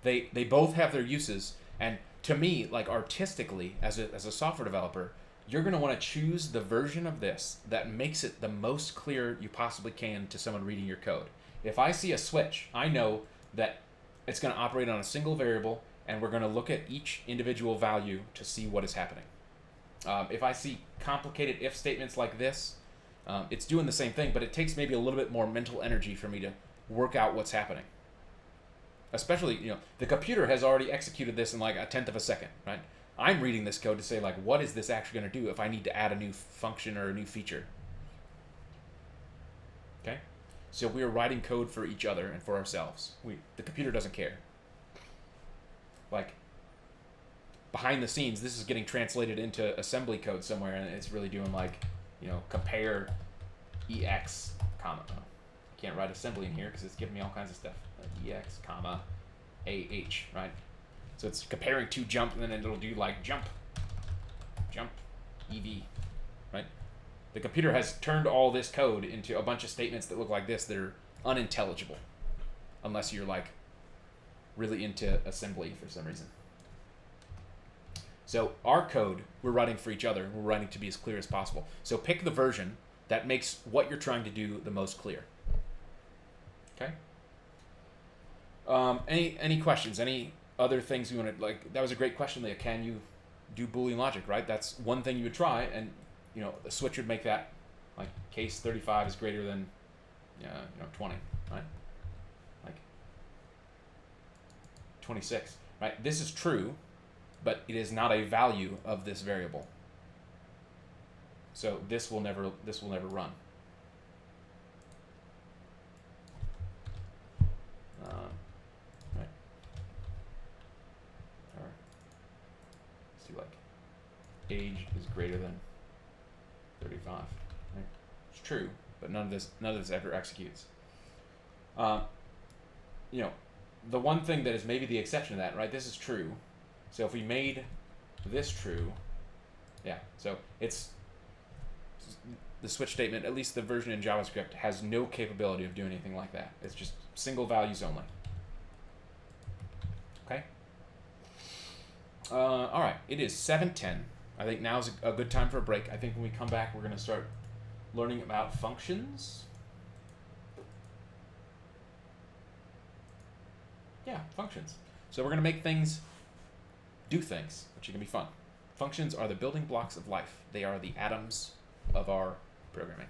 They both have their uses, and to me, like artistically, as a software developer, you're going to want to choose the version of this that makes it the most clear you possibly can to someone reading your code. If I see a switch, I know that it's going to operate on a single variable, and we're going to look at each individual value to see what is happening. If I see complicated if statements like this, it's doing the same thing, but it takes maybe a little bit more mental energy for me to work out what's happening. Especially, the computer has already executed this in like a tenth of a second, right? I'm reading this code to say, like, what is this actually going to do if I need to add a new function or a new feature? Okay? So we are writing code for each other and for ourselves. The computer doesn't care. Like, behind the scenes, this is getting translated into assembly code somewhere, and it's really doing like, compare ex, comma. I can't write assembly in here because it's giving me all kinds of stuff. Ex, comma, right? So it's comparing to jump, and then it'll do like jump, ev, right? The computer has turned all this code into a bunch of statements that look like this that are unintelligible, unless you're like really into assembly for some reason. So our code, we're writing for each other. We're writing to be as clear as possible. So pick the version that makes what you're trying to do the most clear. Okay? Any questions? Any other things you want to like? That was a great question, Leah. Can you do Boolean logic? Right. That's one thing you would try, and a switch would make that like case 35 is greater than 20, right? Like 26, right? This is true, but it is not a value of this variable. So this will never run. Right. Or let's do like age is greater than 35. Right? It's true, but none of this ever executes. The one thing that is maybe the exception to that, right? This is true. So if we made this true, yeah. So it's the switch statement, at least the version in JavaScript, has no capability of doing anything like that. It's just single values only. Okay. All right. It is 7:10. I think now's a good time for a break. I think when we come back, we're going to start learning about functions. Yeah, functions. So we're going to make things do things, which are going to be fun. Functions are the building blocks of life. They are the atoms of our programming.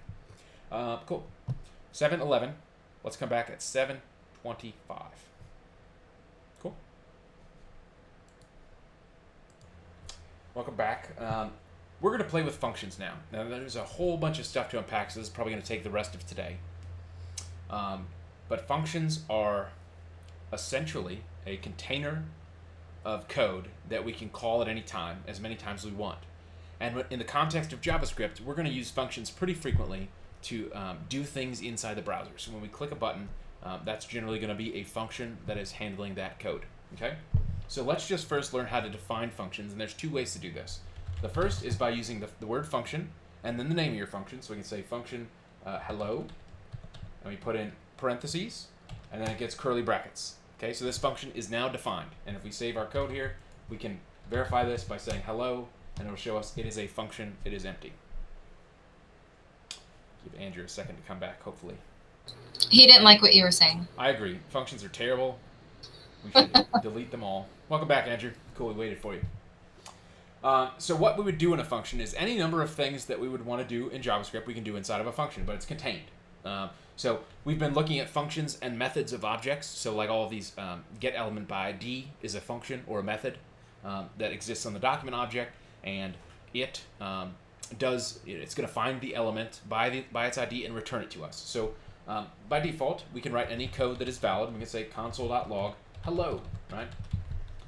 Cool. 7:11. Let's come back at 7:25. Cool. Welcome back. We're going to play with functions now. Now, there's a whole bunch of stuff to unpack, so this is probably going to take the rest of today. But functions are essentially a container of code that we can call at any time, as many times as we want. And in the context of JavaScript, we're going to use functions pretty frequently to do things inside the browser. So when we click a button, that's generally going to be a function that is handling that code. Okay? So let's just first learn how to define functions, and there's two ways to do this. The first is by using the word function and then the name of your function. So we can say function hello, and we put in parentheses, and then it gets curly brackets. Okay, so this function is now defined, and if we save our code here, we can verify this by saying hello, and it'll show us it is a function, it is empty. Give Andrew a second to come back, hopefully. He didn't like what you were saying. I agree. Functions are terrible. We should delete them all. Welcome back, Andrew. Cool, we waited for you. So what we would do in a function is any number of things that we would want to do in JavaScript we can do inside of a function, but it's contained. So we've been looking at functions and methods of objects. So like all of these, get element by ID is a function or a method that exists on the document object, and it's going to find the element by its ID and return it to us. So by default, we can write any code that is valid. We can say console.log hello, right?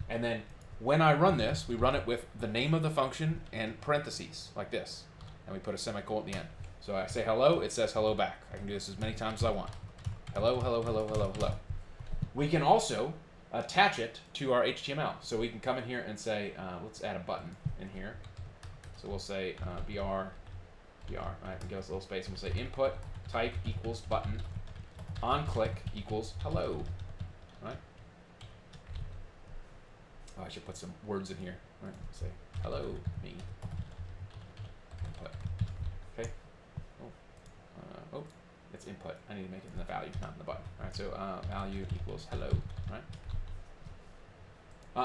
And then when I run this, we run it with the name of the function and parentheses like this, and we put a semicolon at the end. So I say hello, it says hello back. I can do this as many times as I want. Hello, hello, hello, hello, hello. We can also attach it to our HTML. So we can come in here and say, let's add a button in here. So we'll say br, right, and give us a little space, and we'll say input type equals button, on click equals hello, right? Oh, I should put some words in here, right? Say hello, me. Input. Okay. Oh, it's input. I need to make it in the value, not in the button. All right, so value equals hello, right?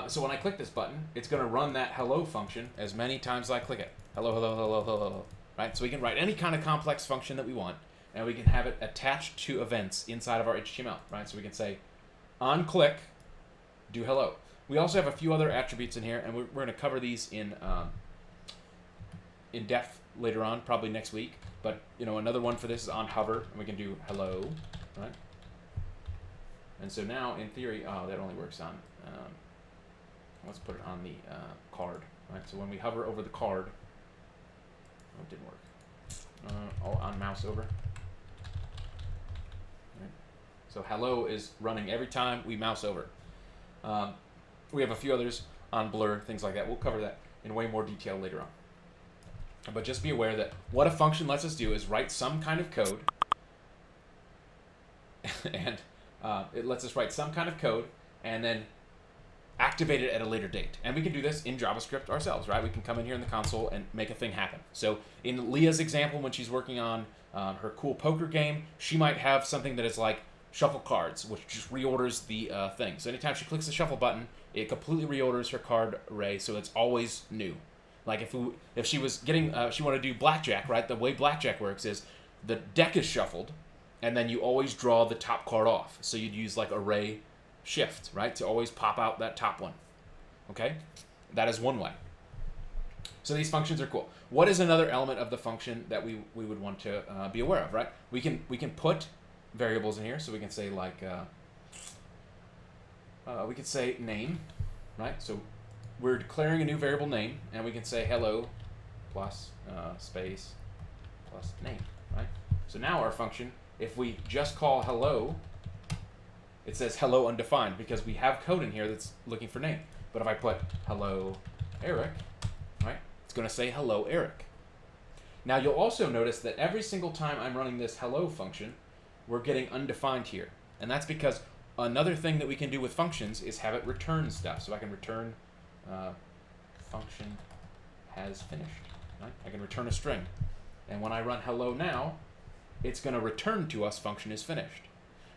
So when I click this button, it's going to run that hello function as many times as I click it. Hello, hello, hello, hello, hello. Right? So we can write any kind of complex function that we want, and we can have it attached to events inside of our HTML. Right? So we can say on click, do hello. We also have a few other attributes in here, and we're going to cover these in depth later on, probably next week. But another one for this is on hover, and we can do hello, right? And so now, in theory, that only works on. Let's put it on the card, right? So when we hover over the card, it didn't work. On mouse over. Right? So hello is running every time we mouse over. We have a few others on blur, things like that. We'll cover that in way more detail later on. But just be aware that what a function lets us do is write some kind of code, and it lets us write some kind of code and then activate it at a later date. And we can do this in JavaScript ourselves, right? We can come in here in the console and make a thing happen. So in Leah's example, when she's working on her cool poker game, she might have something that is like, shuffle cards, which just reorders the thing. So anytime she clicks the shuffle button, it completely reorders her card array, so it's always new. Like if she was getting, she wanted to do blackjack, right? The way blackjack works is the deck is shuffled, and then you always draw the top card off. So you'd use like array shift, right, to always pop out that top one. Okay, that is one way. So these functions are cool. What is another element of the function that we would want to be aware of, right? We can put variables in here, so we can say like we could say name, right? So we're declaring a new variable name, and we can say hello plus space plus name, right? So now our function, if we just call hello, it says hello undefined because we have code in here that's looking for name. But if I put hello Eric, right, it's going to say hello Eric. Now you'll also notice that every single time I'm running this hello function, we're getting undefined here. And that's because another thing that we can do with functions is have it return stuff. So I can return function has finished. Right? I can return a string. And when I run hello now, it's going to return to us function is finished.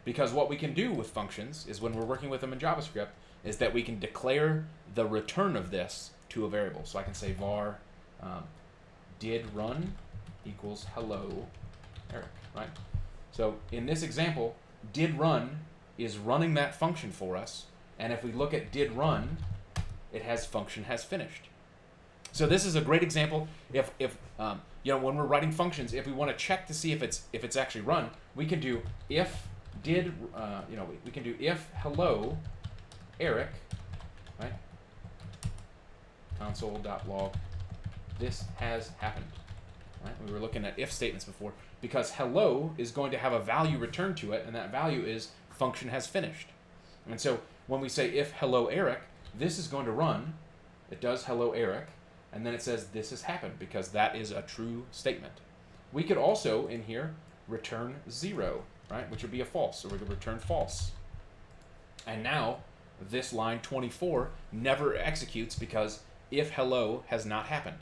Because what we can do with functions is when we're working with them in JavaScript is that we can declare the return of this to a variable. So I can say var did run equals hello Eric, right? So in this example, did run is running that function for us, and if we look at did run, it has function has finished. So this is a great example. If you know, when we're writing functions, if we want to check to see if it's actually run, we can do if did we can do if hello Eric, right? Console.log this has happened. Right? We were looking at if statements before because hello is going to have a value returned to it, and that value is function has finished. And so when we say if hello Eric, this is going to run. It does hello Eric, and then it says this has happened because that is a true statement. We could also in here return 0, right, which would be a false. So we could return false. And now this line 24 never executes because if hello has not happened.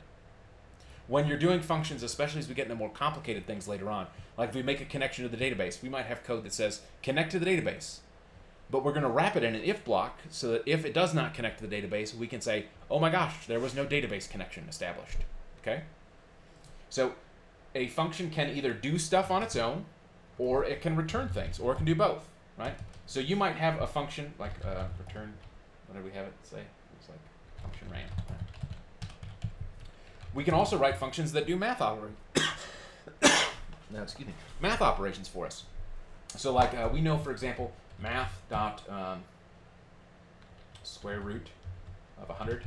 When you're doing functions, especially as we get into more complicated things later on, like if we make a connection to the database, we might have code that says connect to the database. But we're going to wrap it in an if block so that if it does not connect to the database, we can say, oh my gosh, there was no database connection established. Okay? So a function can either do stuff on its own, or it can return things, or it can do both, right? So you might have a function like return, what do we have it say? Looks like function ran. Right? We can also write functions that do math math operations for us. So like we know, for example, math dot square root of 100,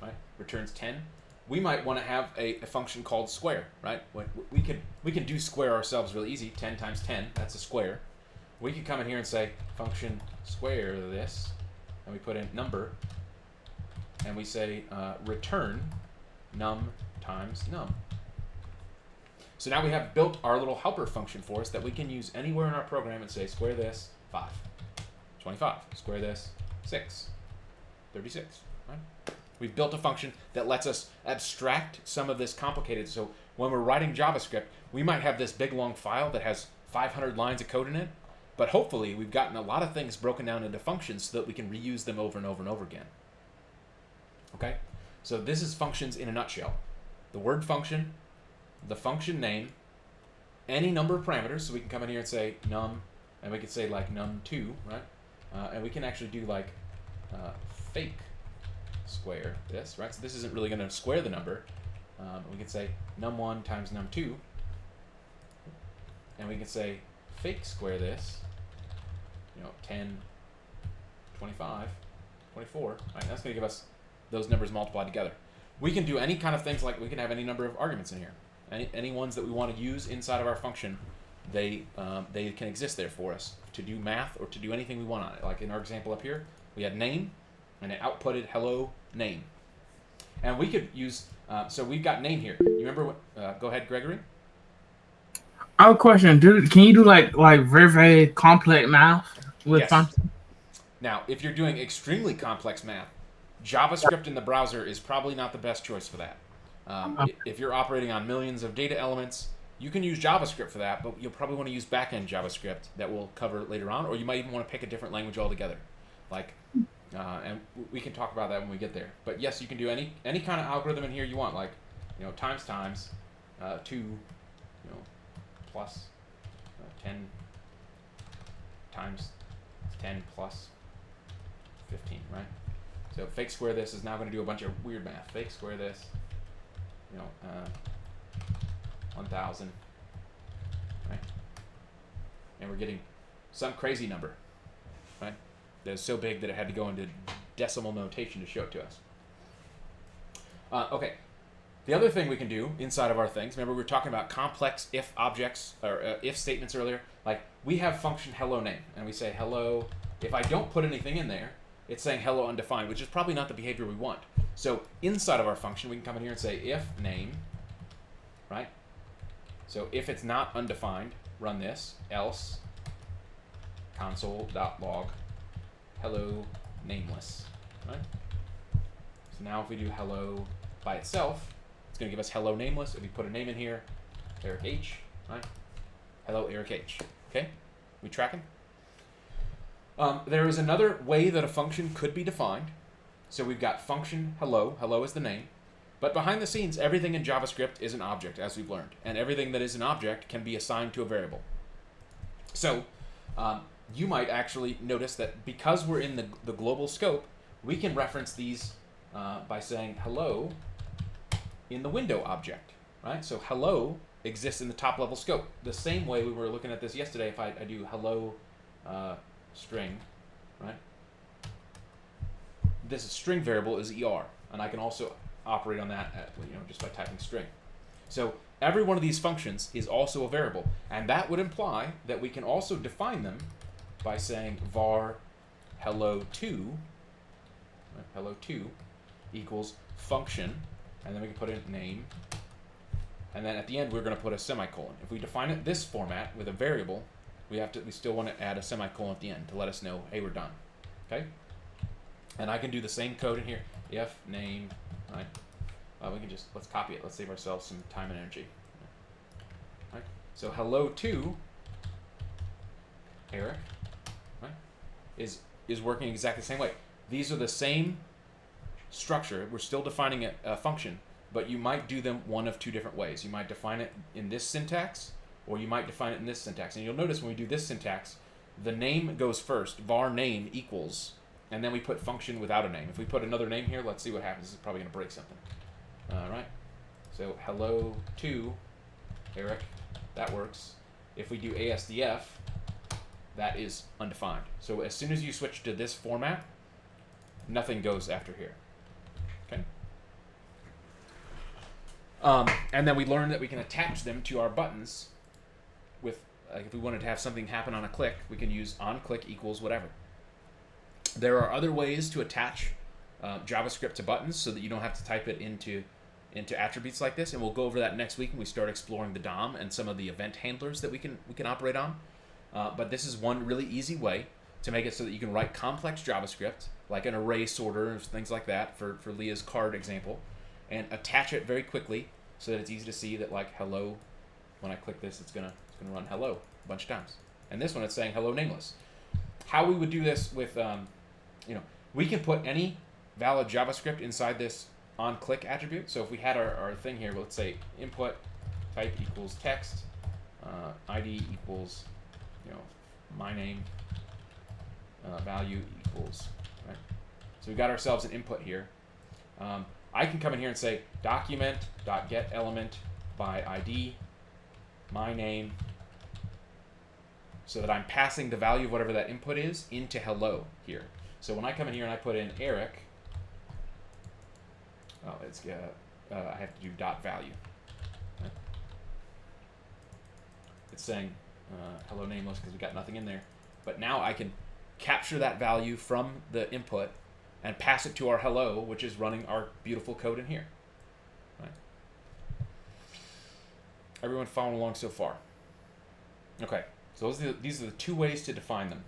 right, returns 10. We might want to have a function called square, right? We can do square ourselves really easy. 10 times 10, that's a square. We could come in here and say function square this, and we put in number, and we say return num times num. So now we have built our little helper function for us that we can use anywhere in our program and say square this 5, 25, square this 6, 36, right? We've built a function that lets us abstract some of this complicated. So when we're writing JavaScript, we might have this big long file that has 500 lines of code in it, but hopefully we've gotten a lot of things broken down into functions so that we can reuse them over and over and over again. Okay? So this is functions in a nutshell. The word function, the function name, any number of parameters, so we can come in here and say num, and we could say like num2, right? And we can actually do like fake square this, right? So this isn't really going to square the number. We can say num1 times num2, and we can say fake square this, 10, 25, 24, right? That's going to give us those numbers multiplied together. We can do any kind of things, like we can have any number of arguments in here. Any ones that we want to use inside of our function, they can exist there for us to do math or to do anything we want on it. Like in our example up here, we had name, and it outputted hello name. And we could use, so we've got name here. You remember what, go ahead, Gregory. I have a question. Can you do like very, very complex math with functions? Now, if you're doing extremely complex math, JavaScript in the browser is probably not the best choice for that. If you're operating on millions of data elements, You can use JavaScript for that, but you'll probably want to use backend JavaScript that we'll cover later on, or you might even want to pick a different language altogether. Like, and we can talk about that when we get there. But yes, you can do any kind of algorithm in here you want, like, times 2, plus 10 times 10 plus 15, right? So fake square this is now going to do a bunch of weird math. Fake square this, 1,000, right? And we're getting some crazy number, right? That's so big that it had to go into decimal notation to show it to us. Okay. The other thing we can do inside of our things, remember we were talking about complex if objects, or if statements earlier. Like, we have function hello name, and we say hello. If I don't put anything in there, it's saying hello undefined, which is probably not the behavior we want. So inside of our function, we can come in here and say if name, right? So if it's not undefined, run this, else console.log hello nameless, right? So now if we do hello by itself, it's going to give us hello nameless. If we put a name in here, Eric H, right? Hello Eric H, okay? We tracking? There is another way that a function could be defined. So we've got function hello. Hello is the name. But behind the scenes, everything in JavaScript is an object, as we've learned. And everything that is an object can be assigned to a variable. So you might actually notice that because we're in the global scope, we can reference these by saying hello in the window object, right? So hello exists in the top level scope. The same way we were looking at this yesterday, if I do hello string, right? This string variable is ER, and I can also operate on that just by typing string. So every one of these functions is also a variable, and that would imply that we can also define them by saying var hello2, right? Hello2 equals function, and then we can put in name, and then at the end we're going to put a semicolon. If we define it this format with a variable, we still want to add a semicolon at the end to let us know, hey, we're done. Okay? And I can do the same code in here. If name, right? Let's copy it. Let's save ourselves some time and energy. Right? So hello to Eric, right? Is working exactly the same way. These are the same structure. We're still defining a function, but you might do them one of two different ways. You might define it in this syntax, or you might define it in this syntax. And you'll notice when we do this syntax, the name goes first, var name equals, and then we put function without a name. If we put another name here, let's see what happens. This is probably going to break something. All right. So hello to Eric, that works. If we do ASDF, that is undefined. So as soon as you switch to this format, nothing goes after here. Okay. And then we learned that we can attach them to our buttons with, if we wanted to have something happen on a click, we can use onClick equals whatever. There are other ways to attach JavaScript to buttons so that you don't have to type it into attributes like this, and we'll go over that next week when we start exploring the DOM and some of the event handlers that we can operate on. But this is one really easy way to make it so that you can write complex JavaScript, like an array sorter and things like that for Leah's card example, and attach it very quickly so that it's easy to see that, like, hello, when I click this, it's gonna run hello a bunch of times. And this one, it's saying hello nameless. How we would do this with, we can put any valid JavaScript inside this onClick attribute. So if we had our thing here, let's say input type equals text, ID equals, my name, value equals, right? So we got ourselves an input here. I can come in here and say document.getElement by ID, my name, so that I'm passing the value of whatever that input is into hello here. So when I come in here and I put in Eric, I have to do dot value. Right? It's saying hello nameless because we got nothing in there. But now I can capture that value from the input and pass it to our hello, which is running our beautiful code in here. Right? Everyone following along so far? Okay, so these are the two ways to define them.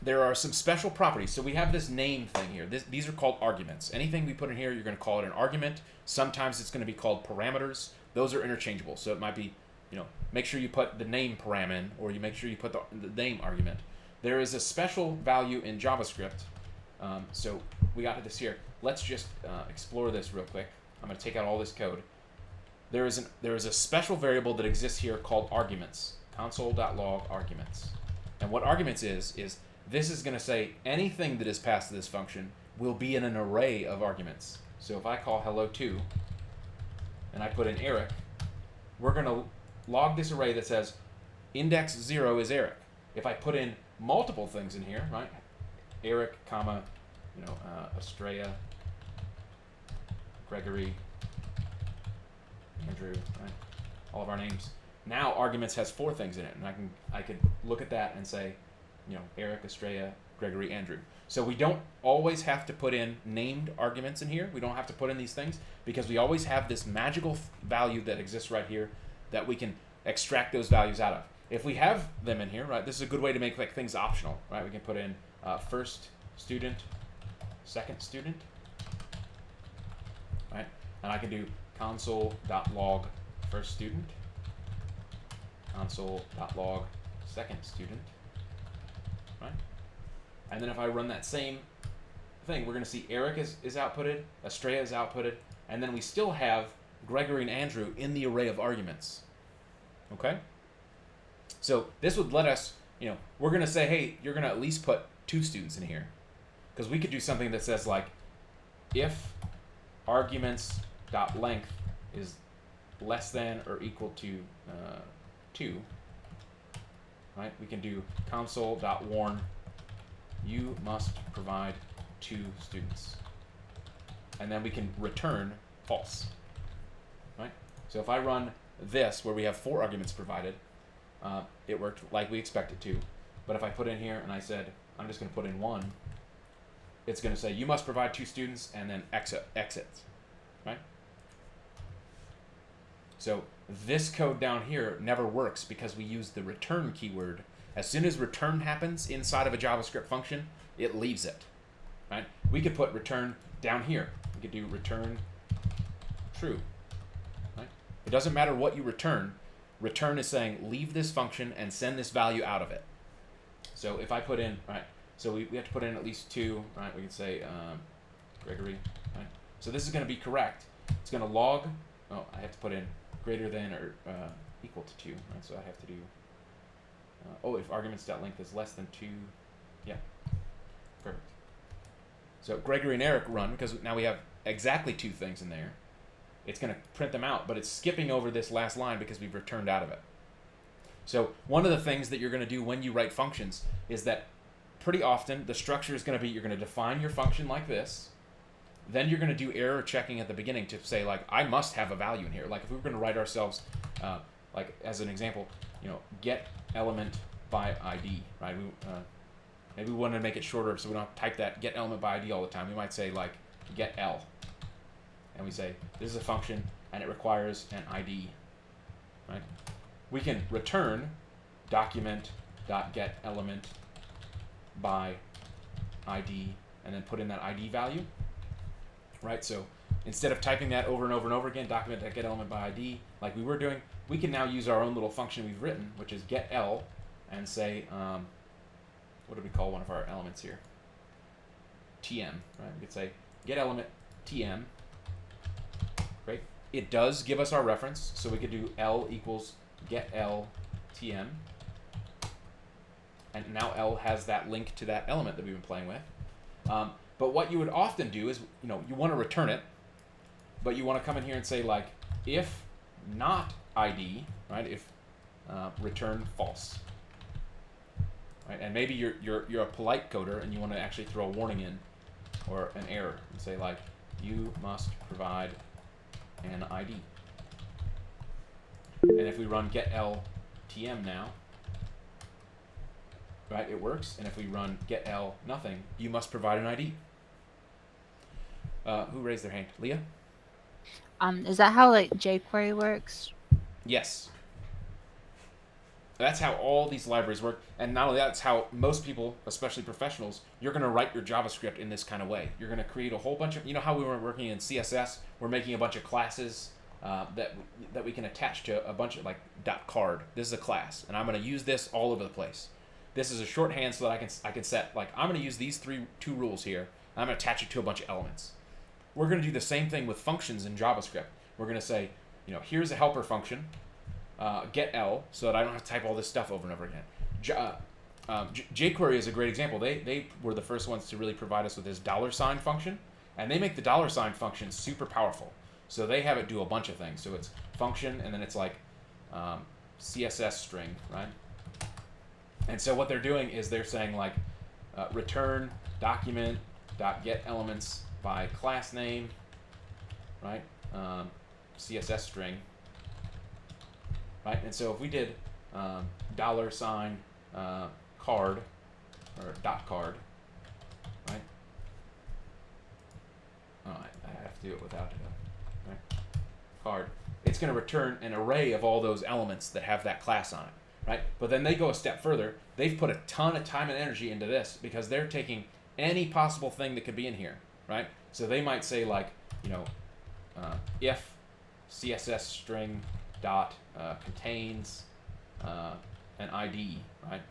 there are some special properties. So we have this name thing here. These are called arguments. Anything we put in here, you're going to call it an argument. Sometimes it's going to be called parameters. Those are interchangeable. So it might be, make sure you put the name param in, or you make sure you put the name argument. There is a special value in JavaScript. So we got to this here. Let's just explore this real quick. I'm going to take out all this code. There is a special variable that exists here called arguments. Console.log arguments. And what arguments is this is going to say anything that is passed to this function will be in an array of arguments. So if I call hello2 and I put in Eric, we're going to log this array that says index 0 is Eric. If I put in multiple things in here, right? Eric, comma, Estrella, Gregory, Andrew, right? All of our names. Now arguments has 4 things in it, and I could look at that and say, Eric, Estrella, Gregory, Andrew. So we don't always have to put in named arguments in here. We don't have to put in these things because we always have this magical value that exists right here that we can extract those values out of. If we have them in here, right, this is a good way to make things optional, right? We can put in first student, second student, right? And I can do console.log first student, console.log second student, right? And then if I run that same thing, we're going to see Eric is outputted, Estrella is outputted, and then we still have Gregory and Andrew in the array of arguments. Okay? So this would let us, we're going to say, hey, you're going to at least put 2 students in here. Because we could do something that says like, if arguments.length is less than or equal to 2, right? We can do console.warn you must provide 2 students. And then we can return false, right? So if I run this, where we have 4 arguments provided, it worked like we expected to. But if I put in here and I said, I'm just going to put in 1, it's going to say, you must provide 2 students, and then exits, right? So this code down here never works because we use the return keyword. As soon as return happens inside of a JavaScript function, it leaves it, right? We could put return down here. We could do return true, right? It doesn't matter what you return. Return is saying leave this function and send this value out of it. So if I put in, right, so we have to put in at least 2, right? We can say Gregory, right? So this is going to be correct. It's going to log, I have to put in greater than or equal to 2, right? So I have to do, if arguments.length is less than 2, yeah, perfect. So Gregory and Eric run, because now we have exactly 2 things in there. It's going to print them out, but it's skipping over this last line because we've returned out of it. So one of the things that you're going to do when you write functions is that pretty often the structure is going to be, you're going to define your function like this, then you're going to do error checking at the beginning to say, like, I must have a value in here. Like if we were going to write ourselves, like as an example, get element by ID, right? Maybe we want to make it shorter so we don't have to type that get element by ID all the time. We might say like get L. And we say this is a function and it requires an ID, right? We can return document.getElement by ID and then put in that ID value, right? So instead of typing that over and over and over again, document.getElement by ID, like we were doing, we can now use our own little function we've written, which is getL, and say, what do we call one of our elements here? TM, right? We could say getElement TM. Great. It does give us our reference, so we could do L equals getL TM. And now L has that link to that element that we've been playing with. But what you would often do is, you want to return it, but you want to come in here and say, like, if not ID, right? If return false, right? And maybe you're a polite coder and you want to actually throw a warning in or an error and say, like, you must provide an ID. And if we run getL_TM now, right, it works. And if we run getL nothing, you must provide an ID. Who raised their hand? Leah? Is that how like jQuery works? Yes. That's how all these libraries work. And not only that, it's how most people, especially professionals, you're going to write your JavaScript in this kind of way. You're going to create a whole bunch of, how we were working in CSS, we're making a bunch of classes that we can attach to a bunch of, like, .card. This is a class, and I'm going to use this all over the place. This is a shorthand so that I can set, like, I'm going to use these two rules here, and I'm going to attach it to a bunch of elements. We're going to do the same thing with functions in JavaScript. We're going to say, here's a helper function, get L, so that I don't have to type all this stuff over and over again. jQuery is a great example. They were the first ones to really provide us with this $ function, and they make the $ function super powerful. So they have it do a bunch of things. So it's function, and then it's like CSS string, right? And so what they're doing is they're saying, like, return document dot get elements by class name, right? CSS string, right? And so if we did $, card, or .card, right? Oh, I have to do it without it, right? Card. It's going to return an array of all those elements that have that class on it, right? But then they go a step further. They've put a ton of time and energy into this because they're taking any possible thing that could be in here, right? So they might say, like, if CSS string dot contains an ID, right?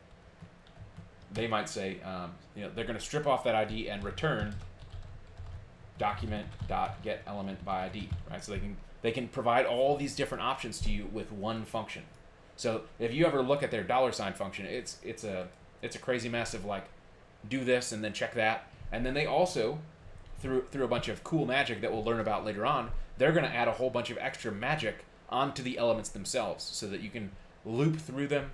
They might say, they're going to strip off that ID and return document dot get element by ID, right? So they can provide all these different options to you with one function. So if you ever look at their $ function, it's a crazy mess of, like, do this and then check that, and then they also, through a bunch of cool magic that we'll learn about later on, they're going to add a whole bunch of extra magic onto the elements themselves so that you can loop through them,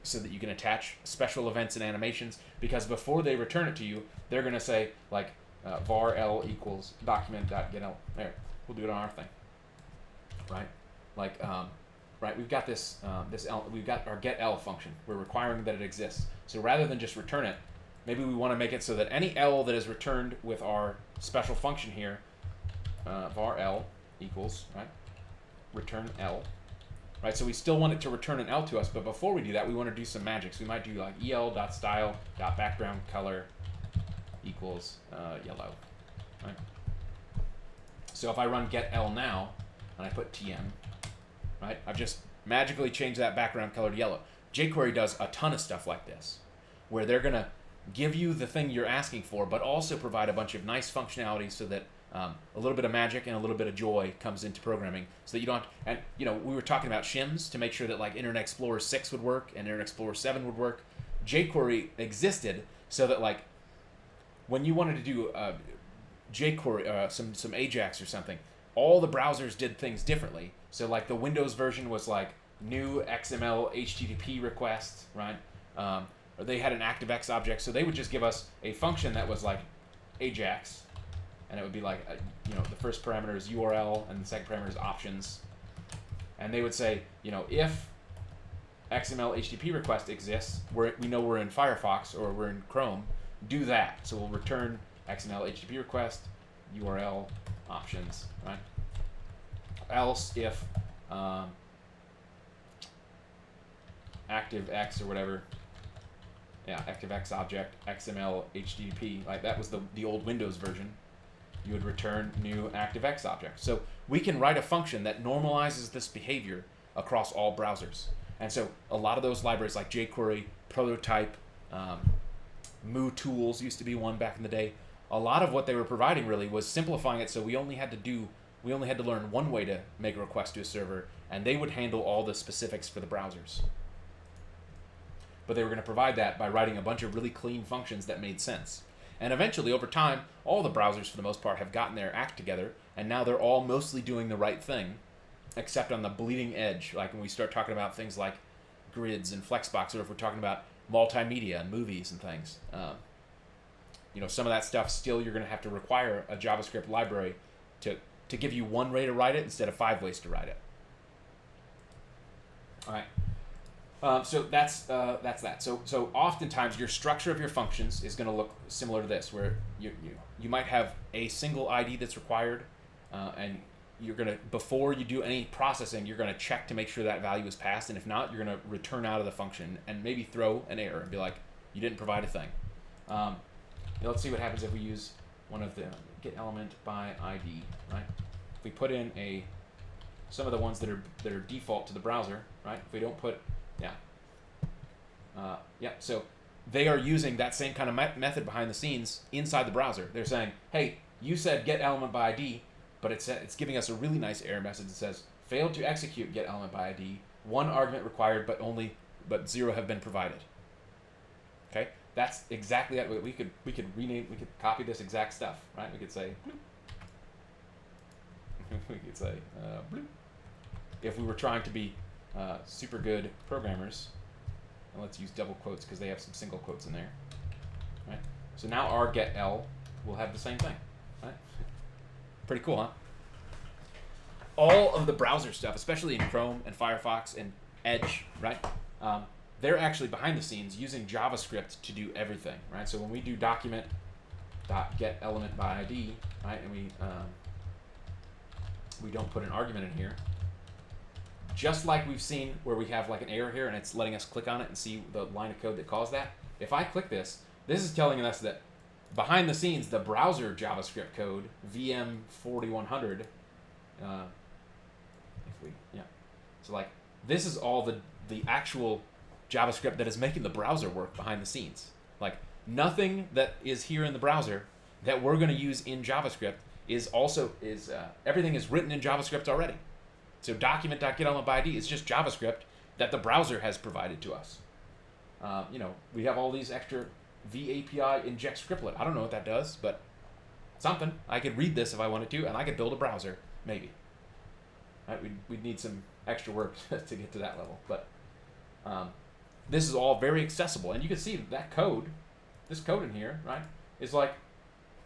so that you can attach special events and animations, because before they return it to you, they're going to say, like, var l equals document.getL. There, we'll do it on our thing, right? Like, right, we've got we've got our getL function. We're requiring that it exists. So rather than just return it, maybe we want to make it so that any L that is returned with our special function here, var L equals, right, return L, right? So we still want it to return an L to us, but before we do that, we want to do some magic. So we might do, like, el.style.background color equals yellow, right? So if I run get L now, and I put tm, right, I've just magically changed that background color to yellow. jQuery does a ton of stuff like this, where they're going to give you the thing you're asking for, but also provide a bunch of nice functionality so that a little bit of magic and a little bit of joy comes into programming, so that you don't have to, and we were talking about shims to make sure that, like, Internet Explorer 6 would work and Internet Explorer 7 would work. jQuery existed so that, like, when you wanted to do jQuery, some Ajax or something, all the browsers did things differently. So, like, the Windows version was, like, new XML HTTP request, right? Or they had an ActiveX object, so they would just give us a function that was like Ajax, and it would be like, the first parameter is URL, and the second parameter is options, and they would say, if XML HTTP request exists, we know we're in Firefox or we're in Chrome, do that. So we'll return XML HTTP request, URL, options, right? Else, if ActiveX or whatever, ActiveX object, XML HTTP, like that was the old Windows version, you would return new ActiveX object. So we can write a function that normalizes this behavior across all browsers. And so a lot of those libraries, like jQuery, Prototype, MooTools used to be one back in the day. A lot of what they were providing really was simplifying it, so we only had to learn one way to make a request to a server, and they would handle all the specifics for the browsers. But they were going to provide that by writing a bunch of really clean functions that made sense. And eventually, over time, all the browsers, for the most part, have gotten their act together, and now they're all mostly doing the right thing, except on the bleeding edge, like when we start talking about things like grids and Flexbox, or if we're talking about multimedia and movies and things. Some of that stuff still you're going to have to require a JavaScript library to give you one way to write it instead of 5 ways to write it. All right. So that's that. So oftentimes your structure of your functions is going to look similar to this, where you might have a single ID that's required, and you're gonna, before you do any processing, you're gonna check to make sure that value is passed, and if not, you're gonna return out of the function and maybe throw an error and be like, you didn't provide a thing. Let's see what happens if we use one of the get element by ID, right? If we put in some of the ones that are default to the browser, right? If we don't put, so they are using that same kind of method behind the scenes inside the browser. They're saying, hey, you said get element by ID, but it's giving us a really nice error message that says failed to execute get element by ID. 1 argument required, but 0 have been provided. Okay, that's exactly that. We could copy this exact stuff, right? We could say bloop. We could say bloop. If we were trying to be super good programmers, and let's use double quotes because they have some single quotes in there, right? So now our get L will have the same thing, right? Pretty cool, huh? All of the browser stuff, especially in Chrome and Firefox and Edge, right? They're actually behind the scenes using JavaScript to do everything, right? So when we do document.getElementById, right, and we don't put an argument in here, just like we've seen where we have like an error here and it's letting us click on it and see the line of code that caused that. If I click this is telling us that behind the scenes, the browser JavaScript code, VM4100, so like this is all the actual JavaScript that is making the browser work behind the scenes. Like nothing that is here in the browser that we're going to use in JavaScript everything is written in JavaScript already. So document.getElementById is just JavaScript that the browser has provided to us. We have all these extra vAPI inject scriptlet. I don't know what that does, but something. I could read this if I wanted to, and I could build a browser, maybe. Right? We'd need some extra work to get to that level, but this is all very accessible, and you can see that code, this code in here, right, is like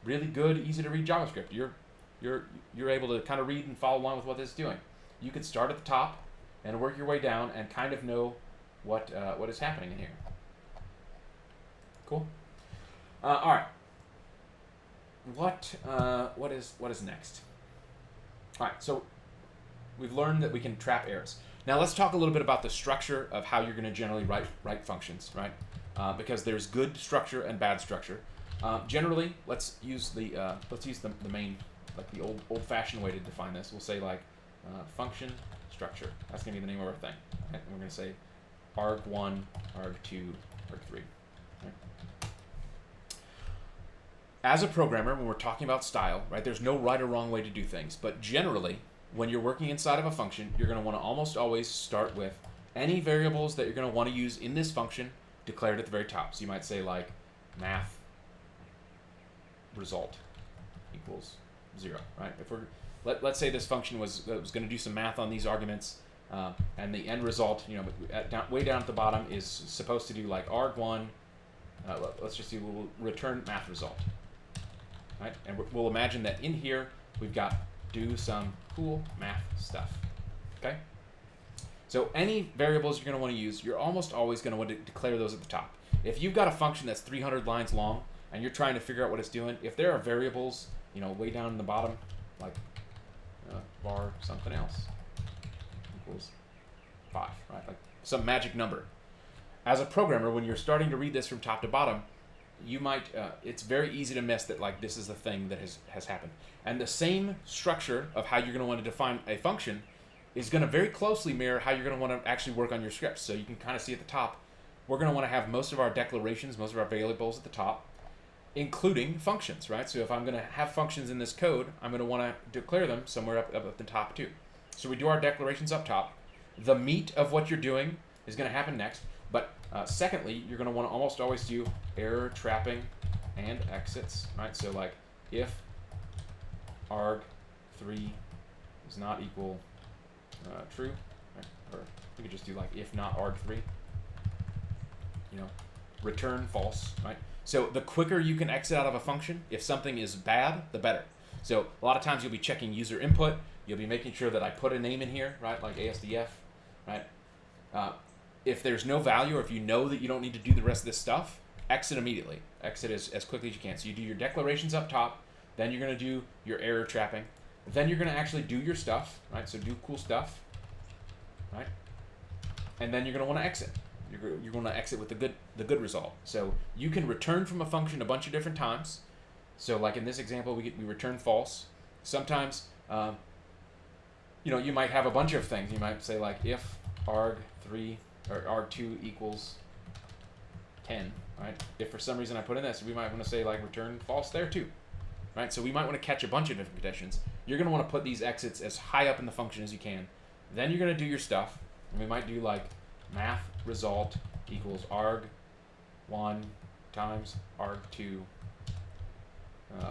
really good, easy to read JavaScript. You're able to kind of read and follow along with what this is doing. You could start at the top and work your way down and kind of know what is happening in here. Cool. All right. What is next? All right. So we've learned that we can trap errors. Now let's talk a little bit about the structure of how you're going to generally write functions, right? Because there's good structure and bad structure. Generally, let's use the main, like the old-fashioned way to define this. We'll say like function structure. That's going to be the name of our thing. Right? And we're going to say arg1, arg2, arg3. Right? As a programmer, when we're talking about style, right, there's no right or wrong way to do things. But generally, when you're working inside of a function, you're going to want to almost always start with any variables that you're going to want to use in this function declared at the very top. So you might say like math result equals 0, right? If let's say this function was going to do some math on these arguments, and the end result, way down at the bottom is supposed to do like arg1. We'll return math result, right? And we'll imagine that in here we've got do some cool math stuff. Okay? So any variables you're going to want to use, you're almost always going to want to declare those at the top. If you've got a function that's 300 lines long and you're trying to figure out what it's doing, if there are variables, way down in the bottom, like var something else equals 5, right? Like some magic number. As a programmer, when you're starting to read this from top to bottom, you might, it's very easy to miss that like this is the thing that has happened. And the same structure of how you're going to want to define a function is going to very closely mirror how you're going to want to actually work on your scripts. So you can kind of see at the top, we're going to want to have most of our declarations, most of our variables at the top, including functions, right? So if I'm going to have functions in this code, I'm going to want to declare them somewhere up at the top too. So we do our declarations up top. The meat of what you're doing is going to happen next. But secondly, you're going to want to almost always do error trapping and exits, right? So like if arg3 is not equal true, right? Or we could just do like if not arg3, return false, right? So the quicker you can exit out of a function, if something is bad, the better. So a lot of times you'll be checking user input. You'll be making sure that I put a name in here, right? Like ASDF, right? If there's no value, or if you know that you don't need to do the rest of this stuff, exit immediately. Exit as quickly as you can. So you do your declarations up top, then you're going to do your error trapping, Then you're going to actually do your stuff, right? So do cool stuff, right? And then you're going to want to exit. You're going to exit with the good result. So you can return from a function a bunch of different times. So like in this example, we return false. Sometimes, you might have a bunch of things. You might say like if arg3 or arg2 equals 10, right? If for some reason I put in this, we might want to say like return false there too, right? So we might want to catch a bunch of different conditions. You're going to want to put these exits as high up in the function as you can. Then you're going to do your stuff, and we might do like math result equals arg1 times arg2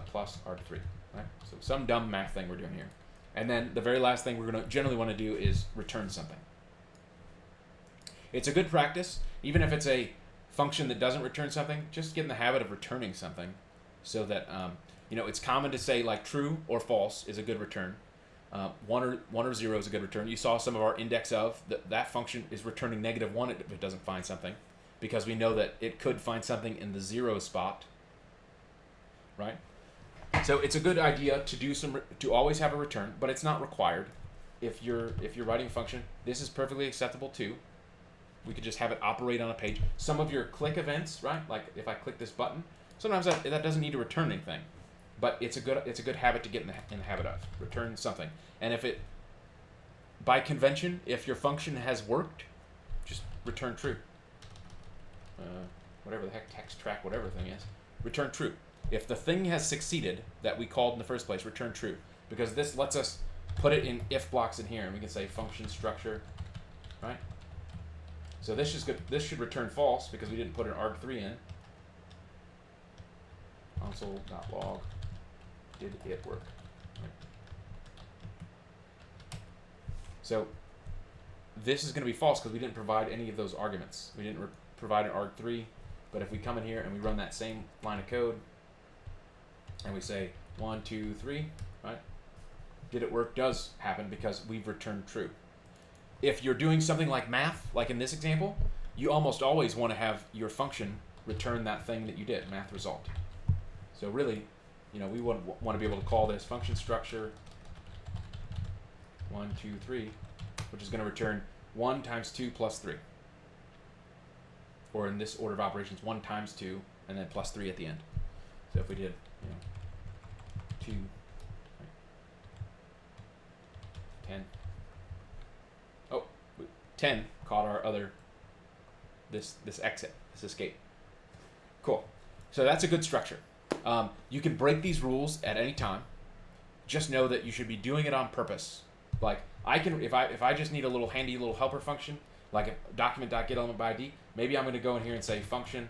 plus arg3, right? So some dumb math thing we're doing here. And then the very last thing we're going to generally want to do is return something. It's a good practice, even if it's a function that doesn't return something, just get in the habit of returning something so that, it's common to say like true or false is a good return. 1 or 0 is a good return. You saw some of our index of, that function is returning -1 if it doesn't find something, because we know that it could find something in the 0 spot, right? So it's a good idea to always have a return, but it's not required. If you're writing a function, this is perfectly acceptable too. We could just have it operate on a page. Some of your click events, right? Like if I click this button, sometimes that doesn't need to return anything, but it's a good habit to get in the habit of return something. And if it, by convention, if your function has worked, just return true. Whatever the heck text track whatever thing is, return true. If the thing has succeeded that we called in the first place, return true, because this lets us put it in if blocks in here, and we can say function structure, right? So this is good. This should return false because we didn't put an arg3 in. Console.log, did it work? Right. So this is going to be false because we didn't provide any of those arguments. We didn't provide an arg3, but if we come in here and we run that same line of code and we say 1, 2, 3, right? Did it work does happen because we've returned true. If you're doing something like math, like in this example, you almost always want to have your function return that thing that you did, math result. So really, we want to be able to call this function structure 1, 2, 3, which is going to return 1 times 2 plus 3. Or in this order of operations, 1 times 2 and then plus 3 at the end. So if we did, 2, 10. Oh, 10 caught our other, this exit, this escape. Cool. So that's a good structure. You can break these rules at any time. Just know that you should be doing it on purpose. Like I can, if I just need a little handy little helper function, like a document.getElementById, maybe I'm going to go in here and say function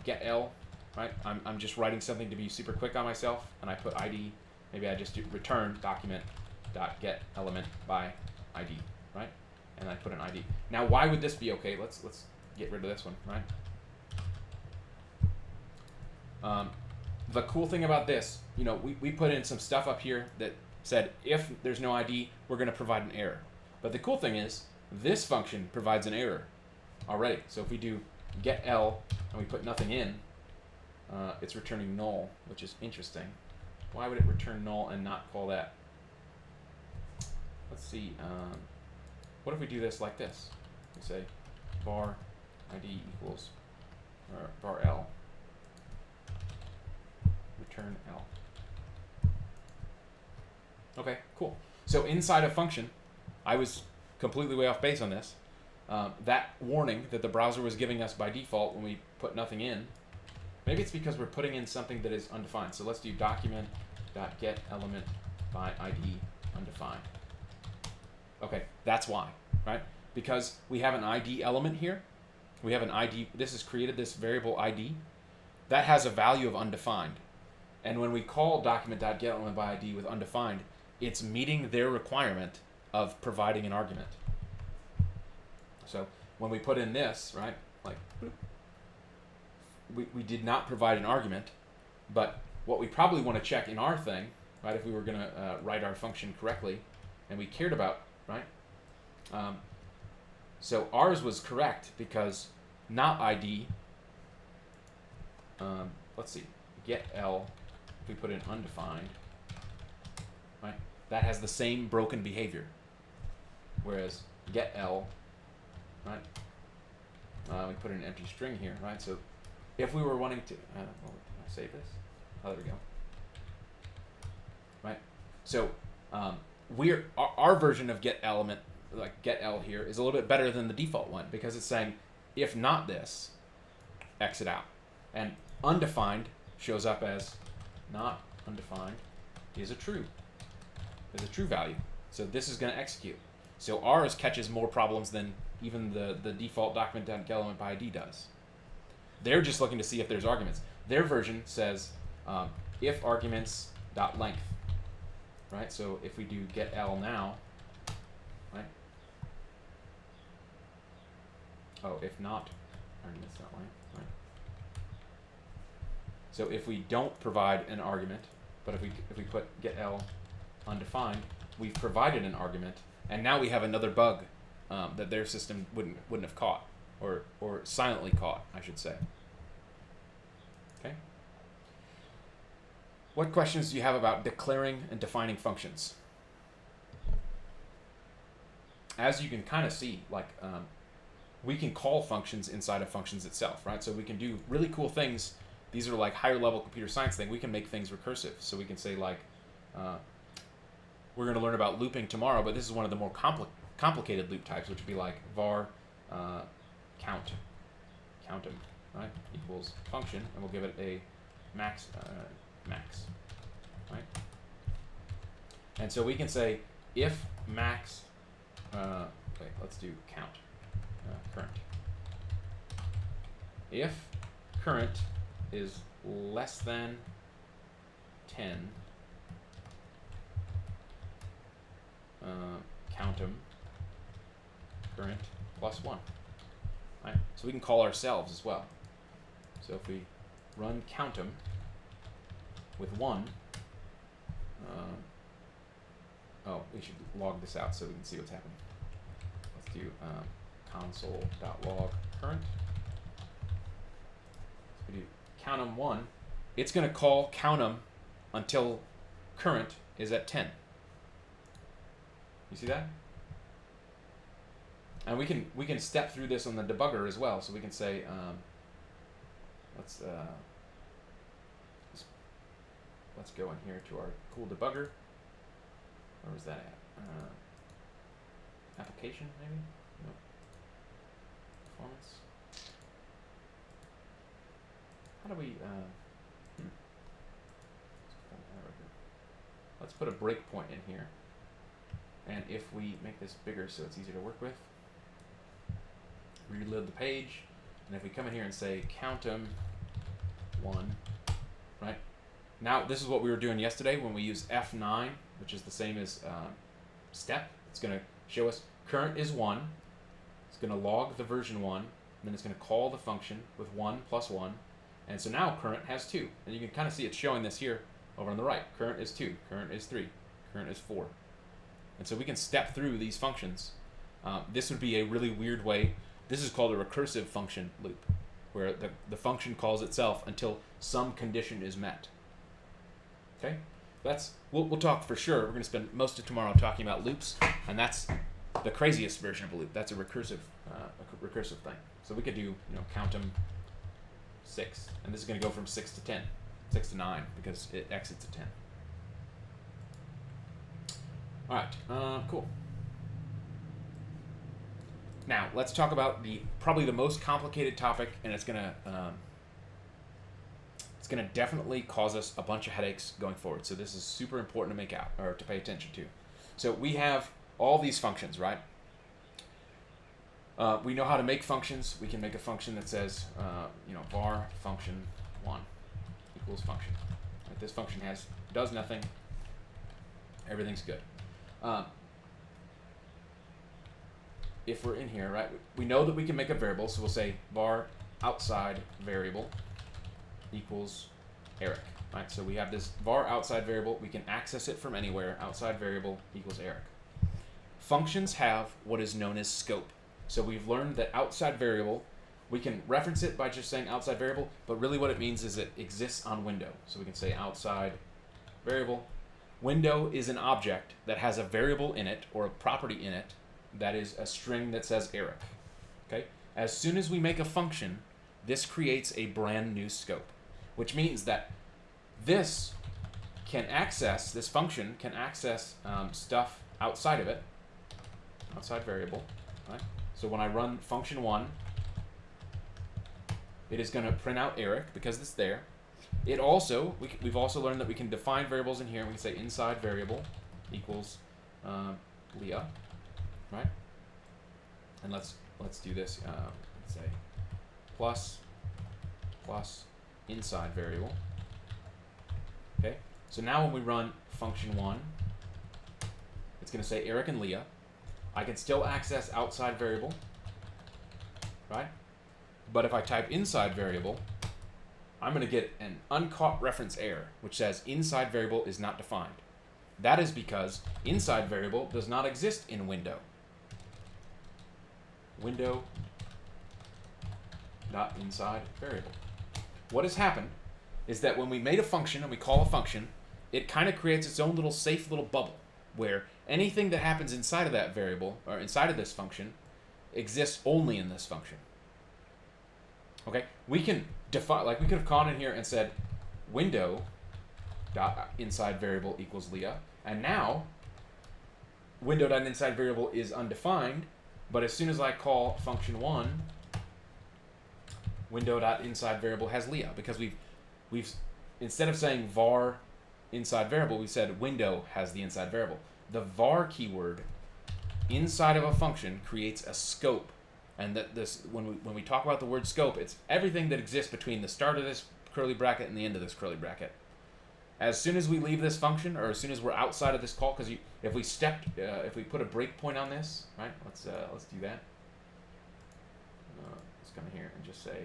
getL, right? I'm just writing something to be super quick on myself, and I put ID. Maybe I just do return document.getElementById, right? And I put an ID. Now, why would this be okay? Let's get rid of this one, right? The cool thing about this, we put in some stuff up here that said if there's no ID, we're going to provide an error. But the cool thing is, this function provides an error already. So if we do getL and we put nothing in, it's returning null, which is interesting. Why would it return null and not call that? Let's see. What if we do this like this? We say var ID equals var L. Return L. Okay, cool. So inside a function, I was completely way off base on this. That warning that the browser was giving us by default when we put nothing in, maybe it's because we're putting in something that is undefined. So let's do document.getElementById undefined. Okay, that's why, right? Because we have an ID element here. We have an ID. This has created this variable ID that has a value of undefined. And when we call document.getElementById with undefined, it's meeting their requirement of providing an argument. So when we put in this, right, like we did not provide an argument, but what we probably want to check in our thing, right, if we were going to write our function correctly and we cared about, right, so ours was correct because not ID, let's see, get L, if we put in undefined, right? That has the same broken behavior. Whereas get L, right? We put an empty string here, right? So if we were wanting to, can I save this? Oh, there we go. Right? So our version of get element, like get L here, is a little bit better than the default one because it's saying if not this, exit out. And undefined shows up as not undefined is a true value. So this is going to execute. So ours catches more problems than even the default document.getElement by ID does. They're just looking to see if there's arguments. Their version says if arguments dot length, right? So if we do get L now, right? Oh, if not arguments dot length, right? So if we don't provide an argument, but if we put get L undefined, we've provided an argument, and now we have another bug that their system wouldn't have caught, or silently caught, I should say. Okay. What questions do you have about declaring and defining functions? As you can kind of see, like we can call functions inside of functions itself, right? So we can do really cool things. These are like higher level computer science thing. We can make things recursive. So we can say like, we're going to learn about looping tomorrow, but this is one of the more complicated loop types, which would be like var countum, right, equals function, and we'll give it a max, right? And so we can say if max, wait, let's do count, current. If current is less than 10, countum current plus 1. Right? So we can call ourselves as well. So if we run countum with 1, oh, we should log this out so we can see what's happening. Let's do console.log current. So we do countum 1. It's going to call countum until current is at 10. You see that? And we can step through this on the debugger as well. So we can say, let's go in here to our cool debugger. Where was that at? Application maybe? No. Performance. How do we? Let's put a breakpoint in here. And if we make this bigger so it's easier to work with, reload the page, and if we come in here and say countum 1, right? Now this is what we were doing yesterday when we used F9, which is the same as step. It's going to show us current is 1. It's going to log the version 1, and then it's going to call the function with 1 plus 1. And so now current has 2. And you can kind of see it showing this here over on the right. Current is 2, current is 3, current is 4. And so we can step through these functions. This would be a really weird way. This is called a recursive function loop, where the function calls itself until some condition is met. Okay? We'll talk for sure. We're going to spend most of tomorrow talking about loops, and that's the craziest version of a loop. That's a recursive thing. So we could do countum 6, and this is going to go from 6 to 10, 6 to 9 because it exits at 10. All right, cool. Now let's talk about probably the most complicated topic, and it's gonna definitely cause us a bunch of headaches going forward. So this is super important to make out or to pay attention to. So we have all these functions, right? We know how to make functions. We can make a function that says, var function 1 equals function. Right? This function does nothing. Everything's good. If we're in here, right, we know that we can make a variable, so we'll say var outside variable equals Eric, right? So we have this var outside variable. We can access it from anywhere. Outside variable equals Eric. Functions have what is known as scope. So we've learned that outside variable, we can reference it by just saying outside variable, but really what it means is it exists on window. So we can say outside variable Window is an object that has a variable in it or a property in it that is a string that says Eric. Okay? As soon as we make a function, this creates a brand new scope, which means that this function can access stuff outside of it, outside variable, right? So when I run function 1, it is going to print out Eric because it's there. It also, we've also learned that we can define variables in here. We can say inside variable equals Leah, right? And let's do this. Let's say plus inside variable. Okay. So now when we run function 1, it's going to say Eric and Leah. I can still access outside variable, right? But if I type inside variable, I'm going to get an uncaught reference error, which says inside variable is not defined. That is because inside variable does not exist in window. Window dot inside variable. What has happened is that when we made a function and we call a function, it kind of creates its own little safe little bubble where anything that happens inside of that variable or inside of this function exists only in this function. Okay, we can define, like we could have gone in here and said window dot inside variable equals Leah, and now window dot inside variable is undefined, but as soon as I call function 1, window dot inside variable has Leah, because we've instead of saying var inside variable, we said window has the inside variable. The var keyword inside of a function creates a scope. And that this, when we talk about the word scope, it's everything that exists between the start of this curly bracket and the end of this curly bracket. As soon as we leave this function, or as soon as we're outside of this call, because if we put a breakpoint on this, right? Let's do that. Let's come in here and just say,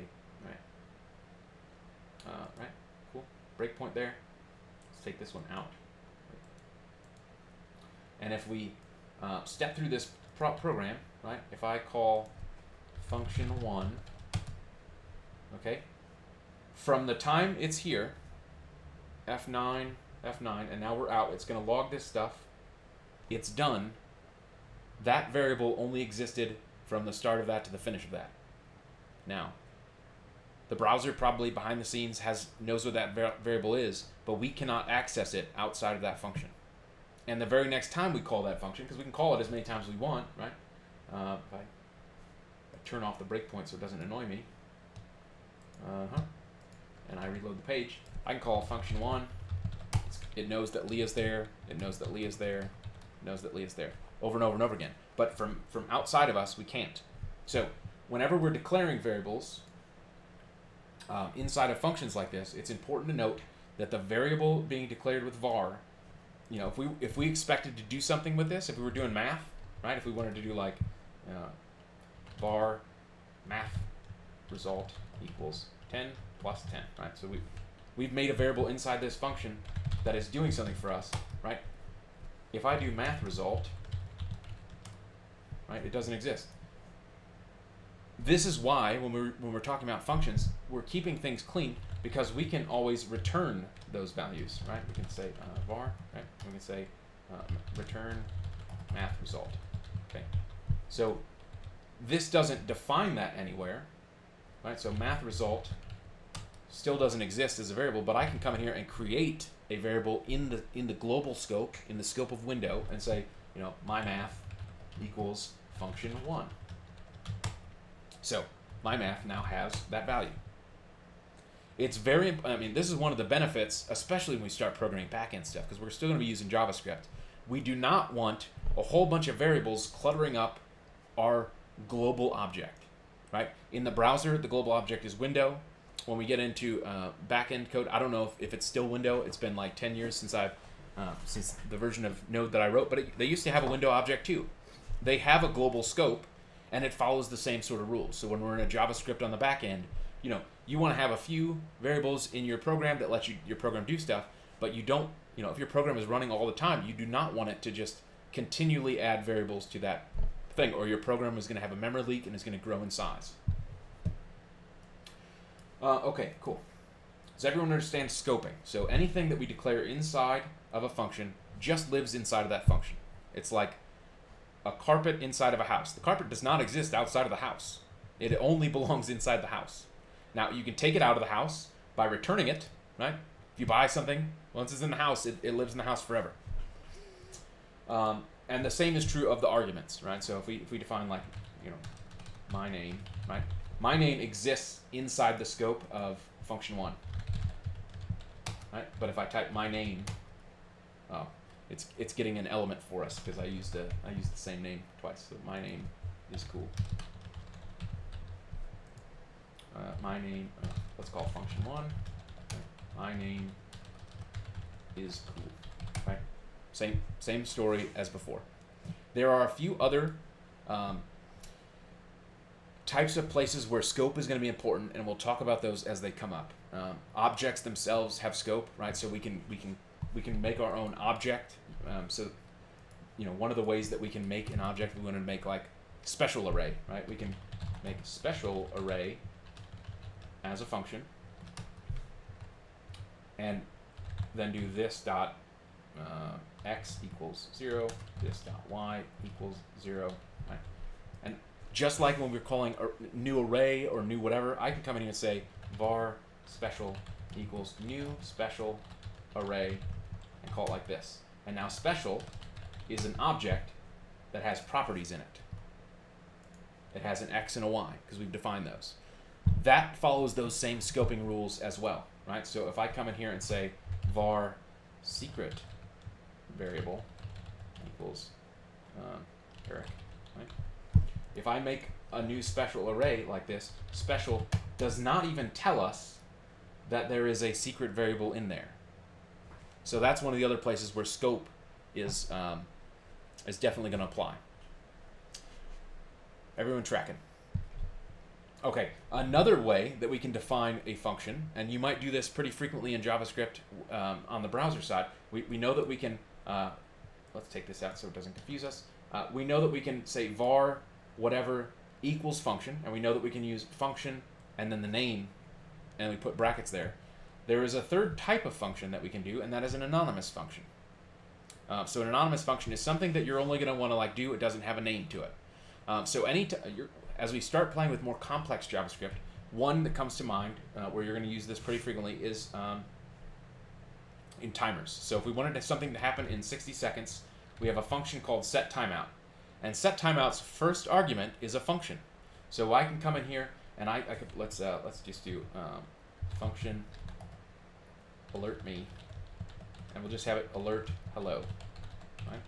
right, cool, breakpoint there. Let's take this one out. And if we step through this program, right? If I call function 1, okay, from the time it's here, F9, and now we're out, it's going to log this stuff, it's done. That variable only existed from the start of that to the finish of that. Now, the browser probably behind the scenes knows what that variable is, but we cannot access it outside of that function. And the very next time we call that function, because we can call it as many times as we want, right? If I turn off the breakpoint so it doesn't annoy me, and I reload the page, I can call function 1. It knows that Leah's there. It knows that Leah's there. It knows that Leah's there. Over and over and over again. But from outside of us, we can't. So whenever we're declaring variables inside of functions like this, it's important to note that the variable being declared with var, you know, if we expected to do something with this, if we were doing math, right? If we wanted to do like var math result equals 10 plus 10, right? So we've made a variable inside this function that is doing something for us, right? If I do math result, right, it doesn't exist. This is why when we're talking about functions, we're keeping things clean, because we can always return those values, right? We can say var, right? We can say return math result, okay? So this doesn't define that anywhere, right? So math result still doesn't exist as a variable, but I can come in here and create a variable in the global scope, in the scope of window, and say, you know, my math equals function 1. So my math now has that value. It's very, I mean, this is one of the benefits, especially when we start programming backend stuff, because we're still going to be using JavaScript. We do not want a whole bunch of variables cluttering up our global object, right? In the browser, the global object is window. When we get into backend code, I don't know if it's still window. It's been like 10 years since since the version of Node that I wrote, but they used to have a window object too. They have a global scope, and it follows the same sort of rules. So when we're in a JavaScript on the back end, you know, you want to have a few variables in your program that let your program do stuff, but you don't, you know, if your program is running all the time, you do not want it to just continually add variables to that thing, or your program is going to have a memory leak and is going to grow in size. Okay, cool. Does everyone understand scoping? So anything that we declare inside of a function just lives inside of that function. It's like a carpet inside of a house. The carpet does not exist outside of the house. It only belongs inside the house. Now, you can take it out of the house by returning it, right? If you buy something, once it's in the house, it lives in the house forever. And the same is true of the arguments, right? So if we define like, my name, right? My name exists inside the scope of function 1, right? But if I type my name, oh, it's getting an element for us because I used the same name twice. So my name is cool. My name, let's call function 1. My name is cool. Right? Same story as before. There are a few other types of places where scope is going to be important, and we'll talk about those as they come up. Objects themselves have scope, right? So we can make our own object. So one of the ways that we can make an object, we want to make like special array, right? We can make special array as a function, and then do this dot x equals 0, this dot y equals 0, right? And just like when we're calling a new array or new whatever, I can come in here and say var special equals new special array and call it like this. And now special is an object that has properties in it. It has an x and a y because we've defined those. That follows those same scoping rules as well, right? So if I come in here and say var secret variable equals Eric, right? If I make a new special array like this, special does not even tell us that there is a secret variable in there. So that's one of the other places where scope is definitely going to apply. Everyone tracking? Okay, another way that we can define a function, and you might do this pretty frequently in JavaScript on the browser side, we know that we can, let's take this out so it doesn't confuse us. We know that we can say var whatever equals function, and we know that we can use function and then the name, and we put brackets there. There is a third type of function that we can do, and that is an anonymous function. So an anonymous function is something that you're only going to want to do. It doesn't have a name to it. So as we start playing with more complex JavaScript, one that comes to mind where you're going to use this pretty frequently is in timers. So if we wanted something to happen in 60 seconds, we have a function called setTimeout. And setTimeout's first argument is a function. So I can come in here and I could let's just do function alert me, and we'll just have it alert hello. Right?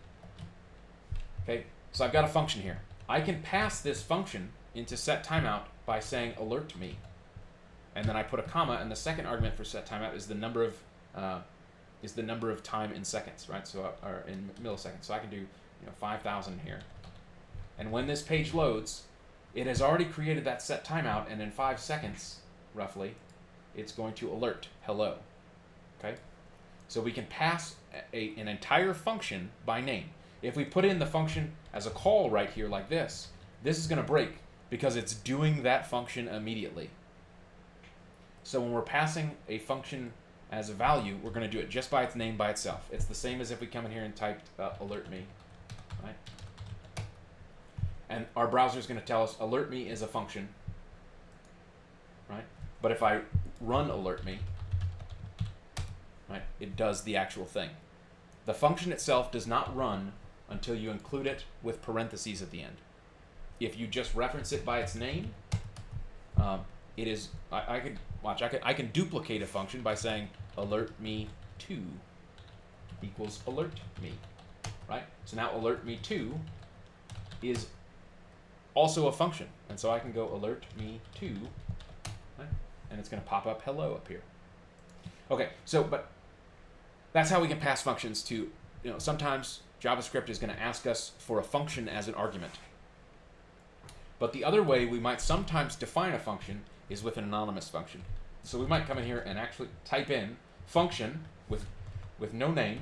Okay, so I've got a function here. I can pass this function into setTimeout by saying alert me, and then I put a comma, and the second argument for setTimeout is the number of time in seconds, right? So or in milliseconds. So I can do 5,000 here, and when this page loads, it has already created that setTimeout, and in 5 seconds, roughly, it's going to alert hello. Okay, so we can pass an entire function by name. If we put in the function as a call right here like this is going to break because it's doing that function immediately. So when we're passing a function as a value, we're going to do it just by its name by itself. It's the same as if we come in here and typed alert me, right? And our browser is going to tell us alert me is a function, right? But if I run alert me, right, it does the actual thing. The function itself does not run until you include it with parentheses at the end. If you just reference it by its name, it is. I can duplicate a function by saying alert me to equals alert me, right? So now alert me to is also a function, and so I can go alert me to, right? And it's going to pop up hello up here. Okay, so but that's how we can pass functions to. Sometimes JavaScript is going to ask us for a function as an argument. But the other way we might sometimes define a function is with an anonymous function. So we might come in here and actually type in function with no name,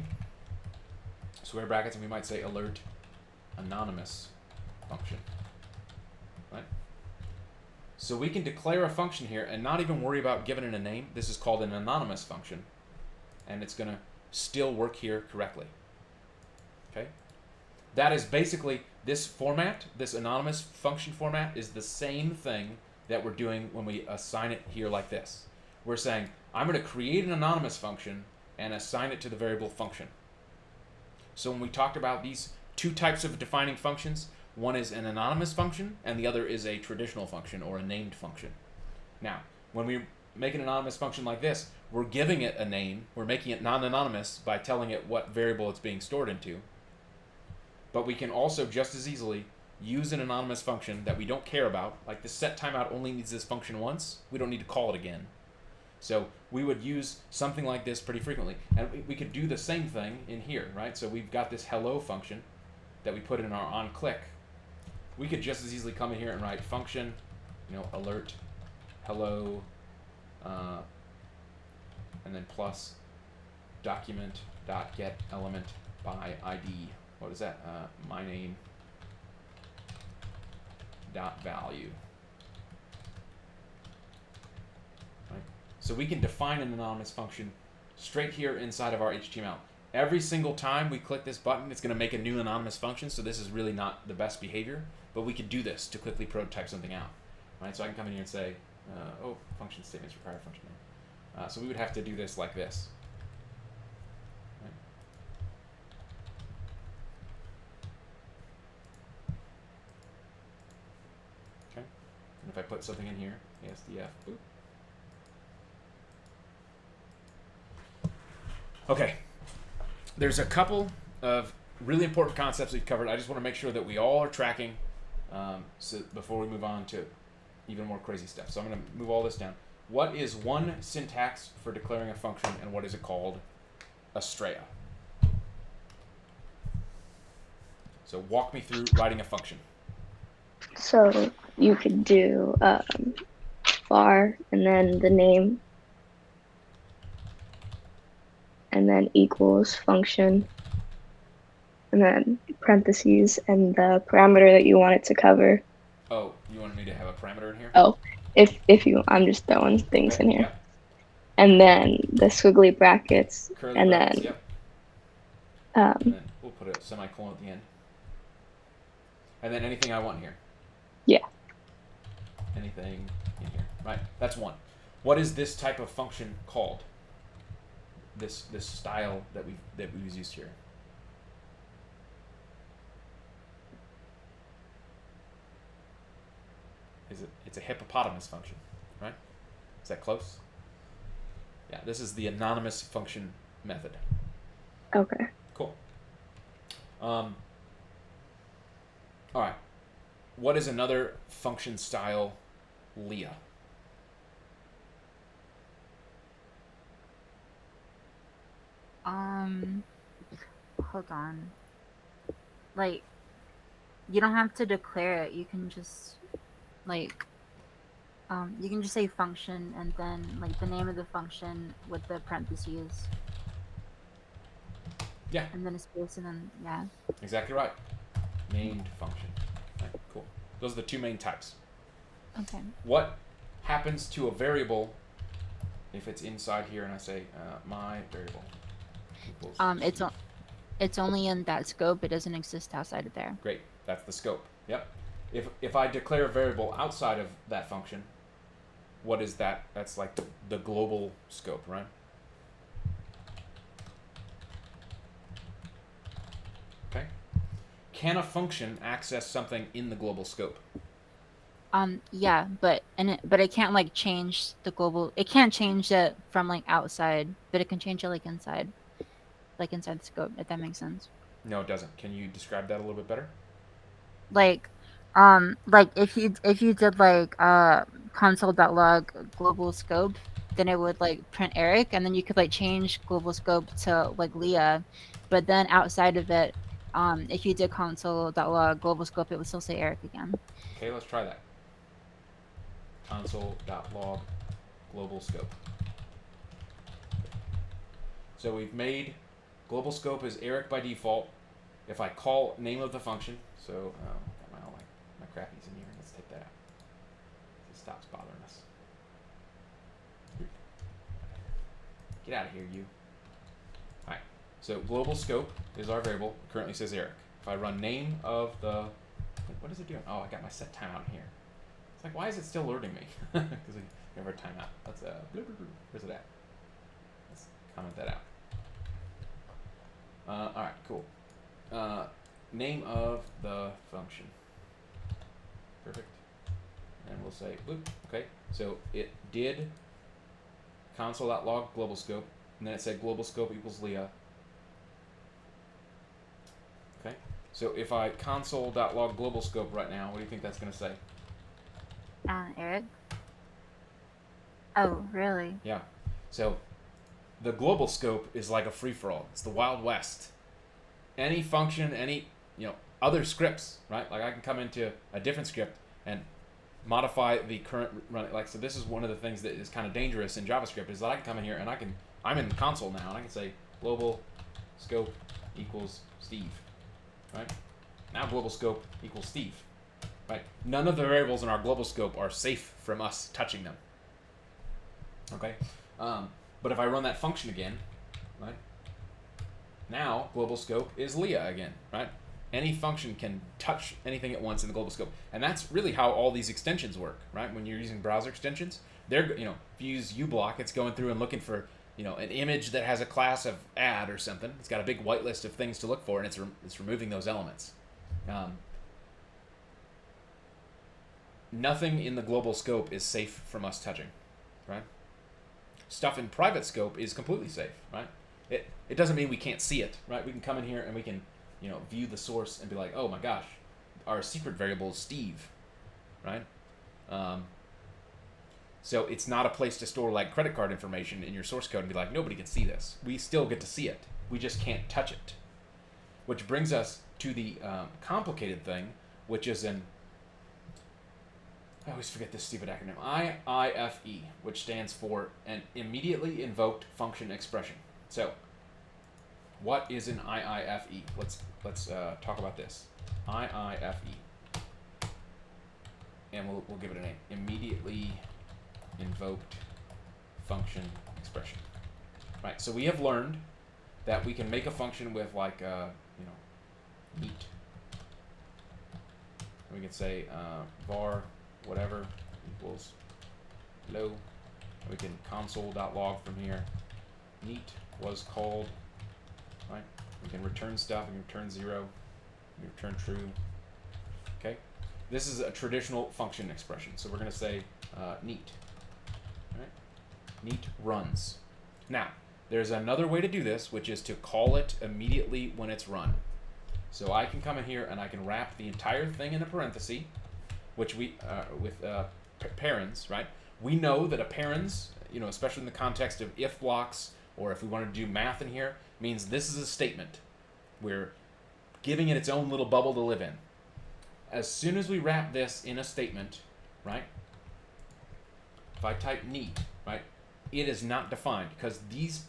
square brackets, and we might say alert anonymous function. Right? So we can declare a function here and not even worry about giving it a name. This is called an anonymous function, and it's going to still work here correctly. Okay? That is basically, this format, this anonymous function format, is the same thing that we're doing when we assign it here like this. We're saying, I'm going to create an anonymous function and assign it to the variable function. So when we talked about these two types of defining functions, one is an anonymous function and the other is a traditional function or a named function. Now, when we make an anonymous function like this, we're giving it a name. We're making it non-anonymous by telling it what variable it's being stored into. But we can also just as easily use an anonymous function that we don't care about, like the set timeout only needs this function once. We don't need to call it again. So we would use something like this pretty frequently. And we could do the same thing in here, right? So we've got this hello function that we put in our onClick. We could just as easily come in here and write function, alert, hello, and then plus document dot get element by ID. What is that? My name dot value. Right? So we can define an anonymous function straight here inside of our HTML. Every single time we click this button, it's going to make a new anonymous function. So this is really not the best behavior, but we could do this to quickly prototype something out. Right? So I can come in here and say, function statements require function name. So we would have to do this like this. Right? Okay. And if I put something in here, ASDF, boop. Okay. There's a couple of really important concepts we've covered. I just want to make sure that we all are tracking so before we move on to even more crazy stuff. So I'm going to move all this down. What is one syntax for declaring a function, and what is it called? Astrea. So walk me through writing a function. So you could do var and then the name, and then equals function, and then parentheses and the parameter that you want it to cover. Oh, you wanted me to have a parameter in here? Oh, if you, I'm just throwing things in here. Yep. And then the squiggly brackets, Curly and brackets, then yep. And then we'll put a semicolon at the end. And then anything I want here. Yeah. Anything in here. Right. That's one. What is this type of function called? This style that we used here. It's a hippopotamus function, right? Is that close? Yeah, this is the anonymous function method. Okay. Cool. All right. What is another function style, Leah? Hold on. Like, you don't have to declare it. You can just, you can just say function and then, the name of the function with the parentheses. Yeah. And then a space and then, yeah. Exactly right. Named function. Right, cool. Those are the two main types. Okay. What happens to a variable if it's inside here and I say my variable equals it's only in that scope. It doesn't exist outside of there. Great. That's the scope. Yep. If I declare a variable outside of that function, what is that? That's like the global scope, right? Okay. Can a function access something in the global scope? Yeah, but it can't change the global. It can't change it from outside, but it can change it inside, inside the scope. If that makes sense. No, it doesn't. Can you describe that a little bit better? If you did console.log global scope, then it would print Eric, and then you could change global scope to Leah, but then outside of it, if you did console.log global scope, it would still say Eric again. Okay, let's try that. Console.log global scope. So we've made global scope is Eric by default. If I call name of the function, so got all my crappies in here. Let's take that out. It stops bothering us. Get out of here, you. All right. So global scope is our variable. Currently says Eric. If I run name of the, what is it doing? Oh, I got my set timeout in here. It's like, why is it still alerting me? Because we have our timeout. Let's where's it at? Let's comment that out. All right, cool. Name of the function. Perfect. And we'll say boop. Okay. So it did console.log global scope, and then it said global scope equals Leah. Okay. So if I console.log global scope right now, what do you think that's going to say? Eric. Oh, really? Yeah. So the global scope is like a free-for-all. It's the Wild West. Any function, any other scripts, right? Like I can come into a different script and modify the current run. Like, so this is one of the things that is kind of dangerous in JavaScript, is that I can come in here and I'm in the console now, and I can say global scope equals Steve, right? Now global scope equals Steve, right? None of the variables in our global scope are safe from us touching them. Okay, but if I run that function again, right? Now global scope is Leah again, right? Any function can touch anything at once in the global scope, and that's really how all these extensions work, right? When you're using browser extensions, they're if you use uBlock, it's going through and looking for an image that has a class of add or something. It's got a big whitelist of things to look for, and it's removing those elements. Nothing in the global scope is safe from us touching, right? Stuff in private scope is completely safe, right? It doesn't mean we can't see it, right? We can come in here and we can view the source and be like, oh my gosh, our secret variable is Steve, right? So it's not a place to store like credit card information in your source code and be like, nobody can see this. We still get to see it. We just can't touch it. Which brings us to the complicated thing, which is I always forget this stupid acronym, IIFE, which stands for an immediately invoked function expression. So what is an IIFE? Let's talk about this. IIFE, and we'll give it a name. Immediately invoked function expression. Right. So we have learned that we can make a function with like neat. We can say var whatever equals low. We can console.log from here. Neat was called. Right? We can return stuff. We can return 0. We can return true. Okay. This is a traditional function expression. So we're going to say neat. Right? Neat runs. Now, there's another way to do this, which is to call it immediately when it's run. So I can come in here and I can wrap the entire thing in a parenthesis, which we with parens, right? We know that a parens, especially in the context of if blocks, or if we want to do math in here, means this is a statement. We're giving it its own little bubble to live in. As soon as we wrap this in a statement, right? If I type neat, right, it is not defined because these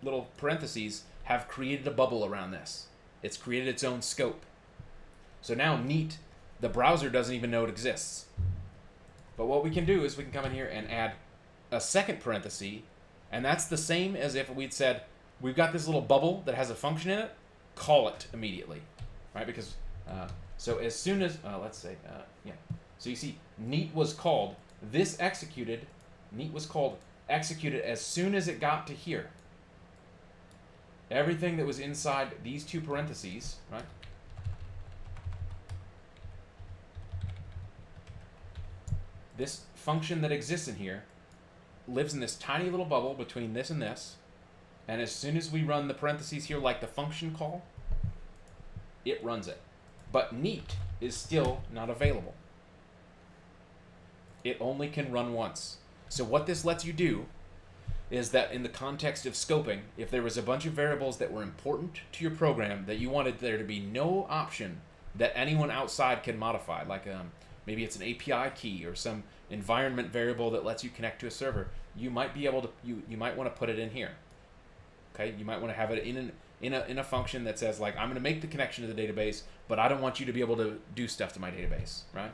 little parentheses have created a bubble around this. It's created its own scope. So now neat, the browser doesn't even know it exists. But what we can do is we can come in here and add a second parenthesis, and that's the same as if we'd said, we've got this little bubble that has a function in it, call it immediately, right? Because, so as soon as, let's say, yeah. So you see, neat was called, this executed, neat was called, executed as soon as it got to here. Everything that was inside these two parentheses, right? This function that exists in here lives in this tiny little bubble between this and this, and as soon as we run the parentheses here like the function call, it runs it. But neat is still not available. It only can run once. So what this lets you do is that in the context of scoping, if there was a bunch of variables that were important to your program that you wanted there to be no option that anyone outside can modify, like maybe it's an API key or some environment variable that lets you connect to a server, you might be able to you might want to put it in here. Okay, you might want to have it in a function that says like, I'm going to make the connection to the database, but I don't want you to be able to do stuff to my database, right?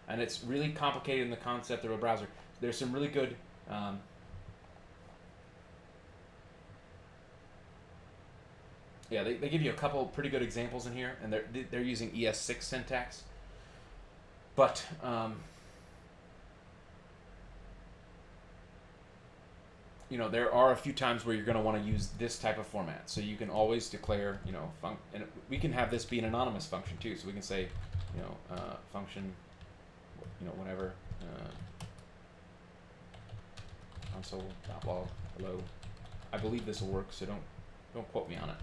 And it's really complicated in the concept of a browser. There's some really good Yeah, they give you a couple pretty good examples in here, and they're using ES6 syntax. But you know, there are a few times where you're going to want to use this type of format. So you can always declare, you know, and we can have this be an anonymous function too. So we can say, you know, function, you know, whatever, console.log hello. I believe this will work, so don't quote me on it.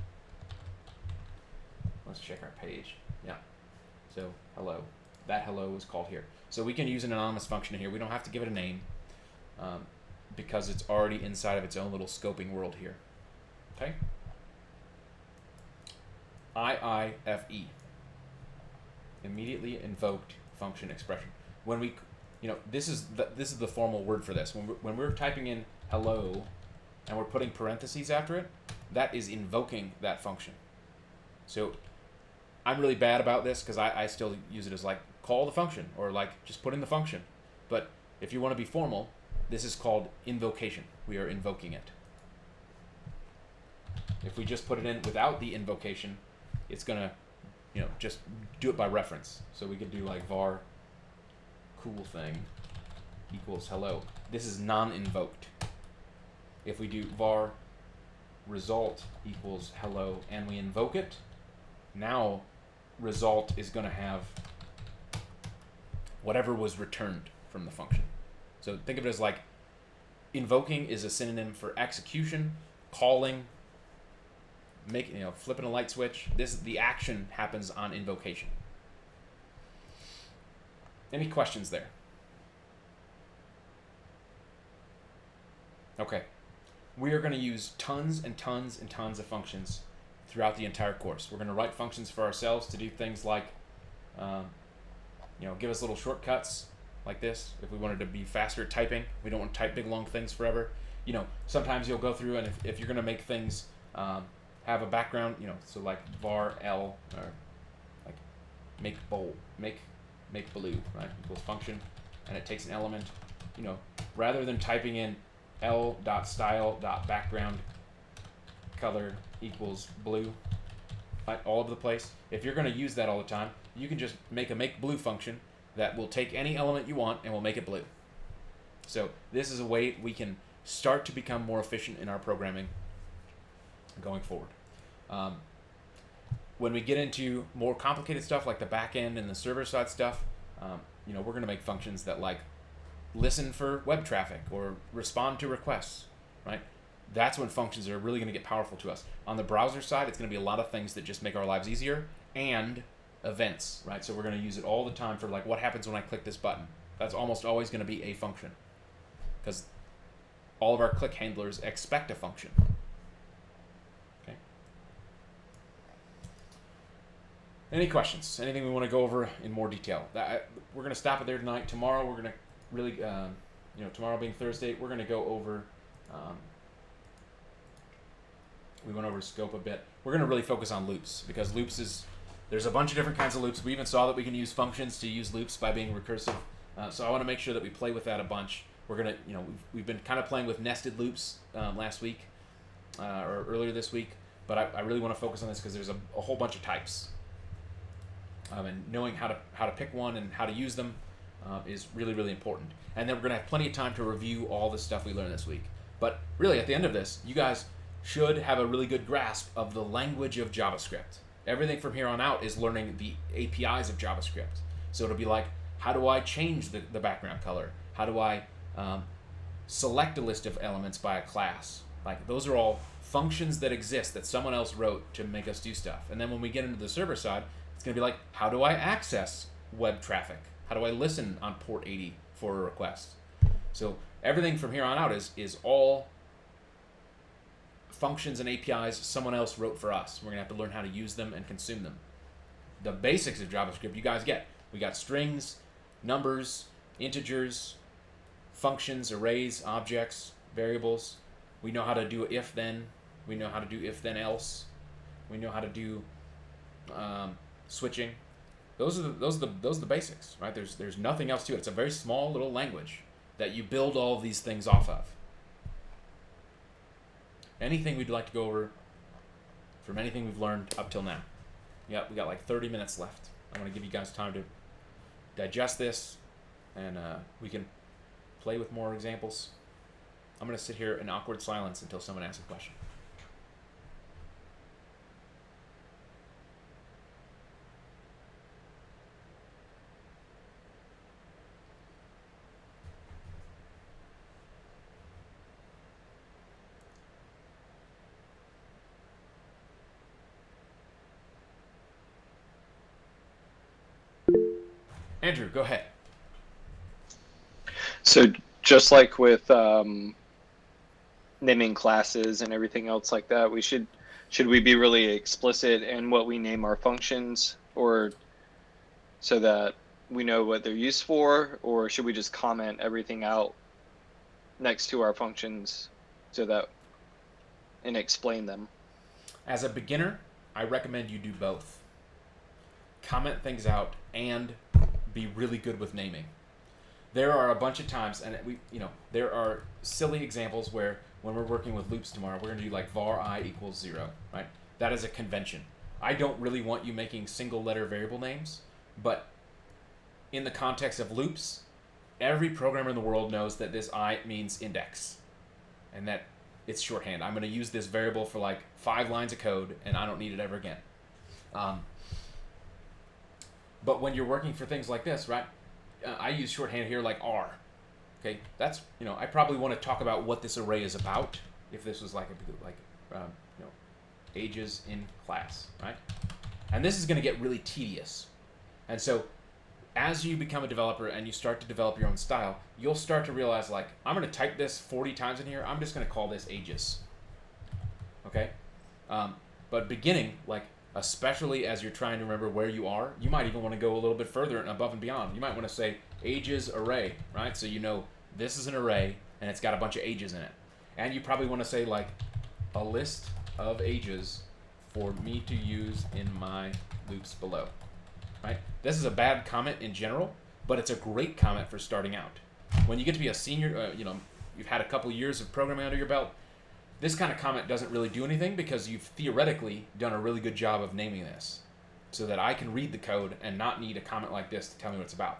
Let's check our page. Yeah. So hello. That hello is called here. So we can use an anonymous function here. We don't have to give it a name. Because it's already inside of its own little scoping world here. Okay? IIFE. Immediately invoked function expression. When we, you know, this is the formal word for this. When we're typing in hello and we're putting parentheses after it, that is invoking that function. So I'm really bad about this because I still use it as like call the function or like just put in the function. But if you want to be formal, this is called invocation. We are invoking it. If we just put it in without the invocation, it's gonna, you know, just do it by reference. So we could do like var cool thing equals hello. This is non-invoked. If we do var result equals hello and we invoke it, now result is gonna have whatever was returned from the function. So think of it as like invoking is a synonym for execution, calling, flipping a light switch. The action happens on invocation. Any questions there? Okay. We are going to use tons and tons and tons of functions throughout the entire course. We're going to write functions for ourselves to do things like, give us little shortcuts like this. If we wanted to be faster at typing, we don't want to type big long things forever. You know, sometimes you'll go through and if you're going to make things have a background, so like var l or like make blue, right? Equals function, and it takes an element. Rather than typing in l.style.background color equals blue all over the place, if you're going to use that all the time, you can just make a make blue function that will take any element you want and will make it blue. So this is a way we can start to become more efficient in our programming going forward. When we get into more complicated stuff like the back end and the server side stuff, we're going to make functions that like listen for web traffic or respond to requests, right? That's when functions are really going to get powerful to us. On the browser side, it's going to be a lot of things that just make our lives easier and events, right? So we're going to use it all the time for like what happens when I click this button. That's almost always going to be a function because all of our click handlers expect a function. Okay. Any questions? Anything we want to go over in more detail? We're going to stop it there tonight. Tomorrow we're going to really, tomorrow being Thursday, we're going to go over, we went over scope a bit. We're going to really focus on loops because there's a bunch of different kinds of loops. We even saw that we can use functions to use loops by being recursive. So I want to make sure that we play with that a bunch. We're going to, we've been kind of playing with nested loops last week or earlier this week, but I really want to focus on this because there's a whole bunch of types. And knowing how to pick one and how to use them is really, really important. And then we're going to have plenty of time to review all the stuff we learned this week. But really, at the end of this, you guys should have a really good grasp of the language of JavaScript. Everything from here on out is learning the APIs of JavaScript. So it'll be like, how do I change the background color? How do I select a list of elements by a class? Like those are all functions that exist that someone else wrote to make us do stuff. And then when we get into the server side, it's going to be like, how do I access web traffic? How do I listen on port 80 for a request? So everything from here on out is all functions and APIs someone else wrote for us. We're going to have to learn how to use them and consume them. The basics of JavaScript you guys get. We got strings, numbers, integers, functions, arrays, objects, variables. We know how to do if then. We know how to do if then else. We know how to do switching. Those are the basics, right? There's nothing else to it. It's a very small little language that you build all of these things off of. Anything we'd like to go over from anything we've learned up till now. Yep, we got like 30 minutes left. I want to give you guys time to digest this, and we can play with more examples. I'm going to sit here in awkward silence until someone asks a question. Andrew, go ahead. So just like with naming classes and everything else like that, should we be really explicit in what we name our functions, or so that we know what they're used for, or should we just comment everything out next to our functions so that and explain them? As a beginner, I recommend you do both. Comment things out and be really good with naming. There are a bunch of times, and there are silly examples where when we're working with loops tomorrow, we're going to do like var I equals 0, right? That is a convention. I don't really want you making single letter variable names, but in the context of loops, every programmer in the world knows that this I means index, and that it's shorthand. I'm going to use this variable for like 5 lines of code, and I don't need it ever again. But when you're working for things like this, right? I use shorthand here like R. Okay, that's, I probably want to talk about what this array is about if this was like ages in class, right? And this is going to get really tedious. And so as you become a developer and you start to develop your own style, you'll start to realize, like, I'm going to type this 40 times in here. I'm just going to call this ages. Okay? But beginning, like, especially as you're trying to remember where you are, you might even want to go a little bit further and above and beyond. You might want to say ages array, right? So you know this is an array and it's got a bunch of ages in it. And you probably want to say like a list of ages for me to use in my loops below, right? This is a bad comment in general, but it's a great comment for starting out. When you get to be a senior, you've had a couple years of programming under your belt, this kind of comment doesn't really do anything because you've theoretically done a really good job of naming this so that I can read the code and not need a comment like this to tell me what it's about.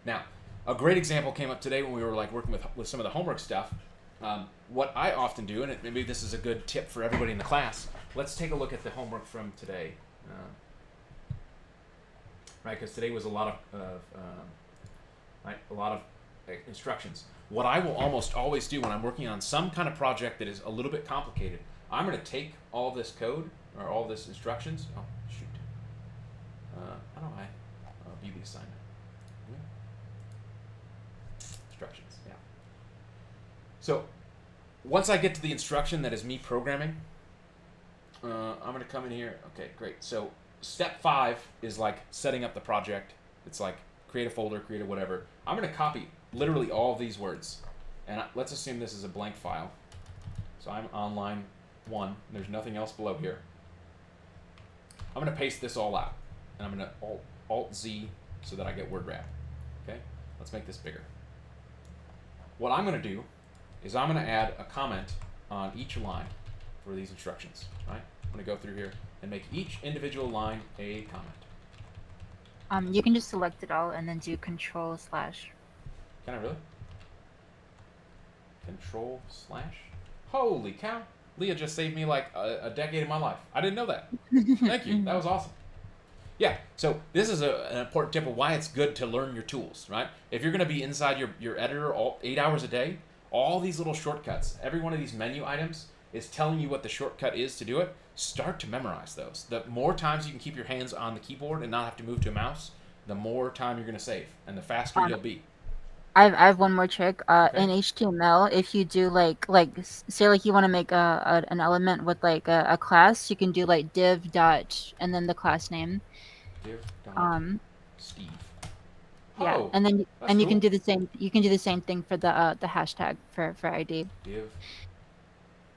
Now, a great example came up today when we were like working with some of the homework stuff. What I often do, and maybe this is a good tip for everybody in the class, let's take a look at the homework from today. Right, because today was a lot of instructions. What I will almost always do when I'm working on some kind of project that is a little bit complicated, I'm going to take all this code or all this instructions. Oh, shoot. How do I view the assignment? Instructions, yeah. So once I get to the instruction that is me programming, I'm going to come in here. Okay, great. So step 5 is like setting up the project. It's like create a folder, create a whatever. I'm going to copy literally all of these words. And let's assume this is a blank file. So I'm on line 1. There's nothing else below here. I'm going to paste this all out. And I'm going to Alt-Z so that I get word wrap. Okay? Let's make this bigger. What I'm going to do is I'm going to add a comment on each line for these instructions. Right? I'm going to go through here and make each individual line a comment. You can just select it all and then do Control/. Can I really? Control/? Holy cow. Leah just saved me like a decade of my life. I didn't know that. Thank you. That was awesome. Yeah, so this is an important tip of why it's good to learn your tools, right? If you're going to be inside your editor 8 hours a day, all these little shortcuts, every one of these menu items is telling you what the shortcut is to do it. Start to memorize those. The more times you can keep your hands on the keyboard and not have to move to a mouse, the more time you're going to save and the faster you'll be. I have one more trick. Okay. In HTML, if you do like say like you want to make an element with like a class, you can do like div dot and then the class name. Div dot Steve. Yeah, Oh, and then that's you cool. can do the same. You can do the same thing for the hashtag for ID. Div